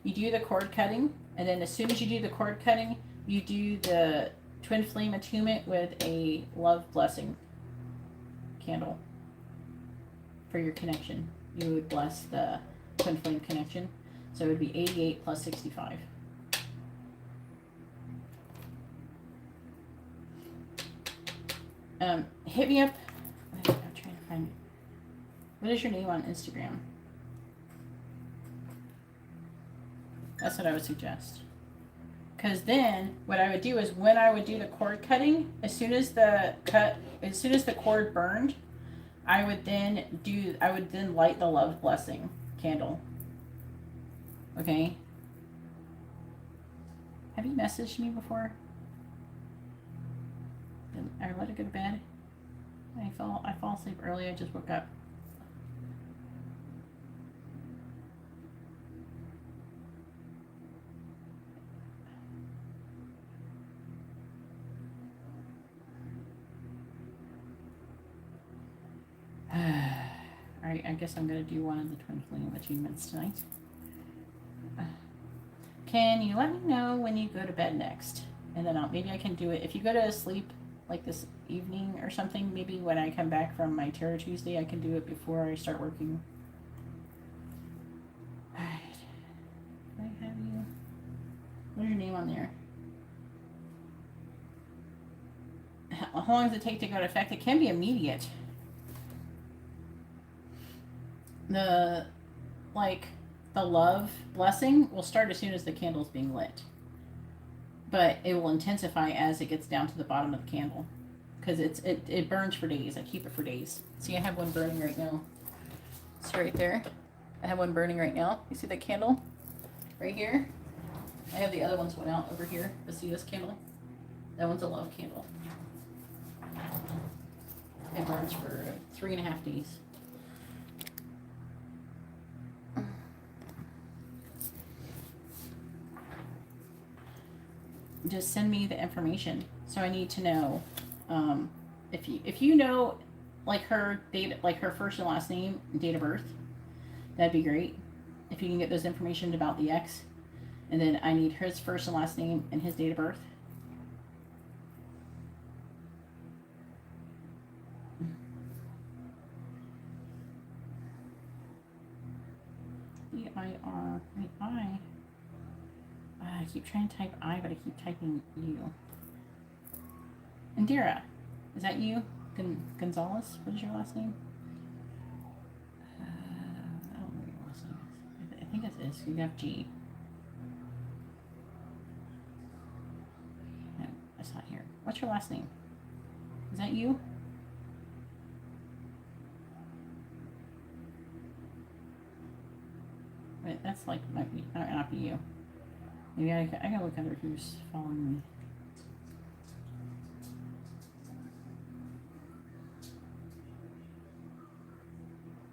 You do the cord cutting, and then as soon as you do the cord cutting, you do the twin flame attunement with a love blessing candle for your connection. You would bless the twin flame connection. So it would be 88 plus 65. Hit me up. I'm trying to find it. What is your name on Instagram? That's what I would suggest. Because then what I would do is when I would do the cord cutting, as soon as the cord burned, I would then light the love blessing candle. Okay. Have you messaged me before? I let it go to bed. I fall asleep early. I just woke up. Alright, I guess I'm going to do one of the twin flame attunements tonight. Can you let me know when you go to bed next? And then maybe I can do it. If you go to sleep like this evening or something, maybe when I come back from my Tarot Tuesday, I can do it before I start working. Alright. Do I have you? What's your name on there? How long does it take to go into effect? It can be immediate. The love blessing will start as soon as the candle's being lit. But it will intensify as it gets down to the bottom of the candle. Because it burns for days. I keep it for days. See, I have one burning right now. It's right there. I have one burning right now. You see that candle? Right here? I have the other ones went out over here. But see this candle? That one's a love candle. It burns for 3.5 days. Just send me the information. So I need to know if you know like her date, like her first and last name and date of birth. That'd be great if you can get those information about the ex. And then I need his first and last name and his date of birth. E-I-R-I-I. I keep trying to type I, but I keep typing you. Indira, is that you? Gonzalez? What is your last name? I don't know what your last name is. I think it is. You have G. No, that's not here. What's your last name? Is that you? Wait, that's like might not be you. Maybe I gotta look under who's following me.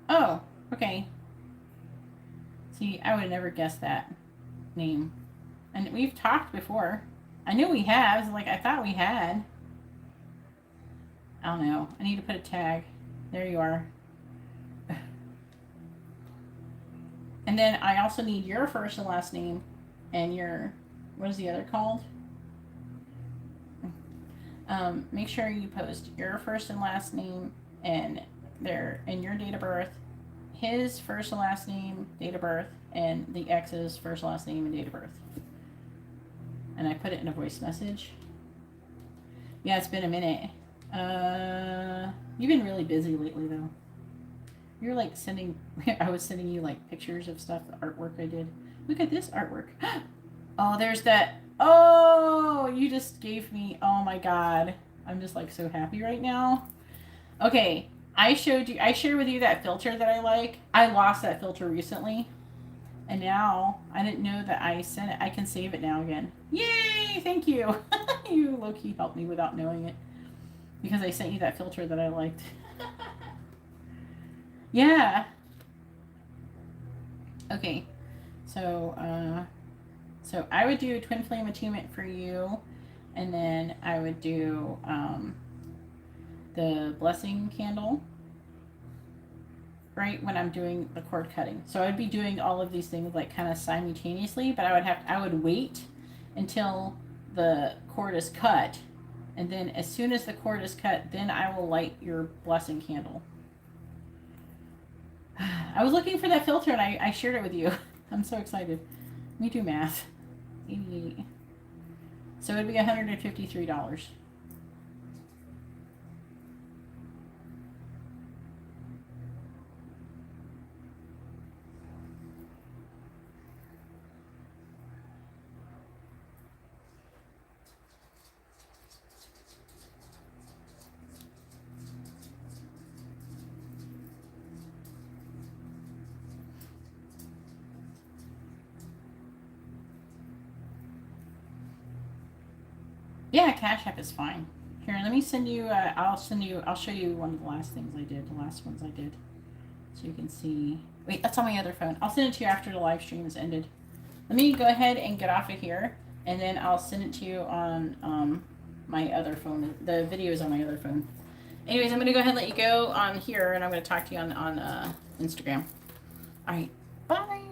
Oh, okay. See, I would have never guessed that name. And we've talked before. I knew we have. Like, I thought we had. I don't know. I need to put a tag. There you are. And then I also need your first and last name. And your, what is the other called? Make sure you post your first and last name and your date of birth, his first and last name, date of birth, and the ex's first, last name, and date of birth. and I put it in a voice message. Yeah, it's been a minute. You've been really busy lately, though. You're like sending, I was sending you like pictures of stuff, the artwork I did. Look at this artwork. Oh, there's that. Oh, you just gave me, oh my God. I'm just like so happy right now. Okay, I shared with you that filter that I like. I lost that filter recently. And now, I didn't know that I sent it. I can save it now again. Yay! Thank you. You low-key helped me without knowing it. Because I sent you that filter that I liked. Yeah. Okay. So I would do Twin Flame Attunement for you. And then I would do the Blessing Candle. Right when I'm doing the cord cutting. So I'd be doing all of these things like kind of simultaneously, but I would wait until the cord is cut, and then as soon as the cord is cut, then I will light your blessing candle. I was looking for that filter and I shared it with you. I'm so excited. Let me do math. 88. So it'd be $153. Yeah, CashApp is fine. Here, let me send you, I'll show you one of the last things I did, the last ones I did. So you can see, wait, that's on my other phone. I'll send it to you after the live stream is ended. Let me go ahead and get off of here, and then I'll send it to you on my other phone. The video is on my other phone. Anyways, I'm going to go ahead and let you go on here, and I'm going to talk to you on Instagram. All right, bye.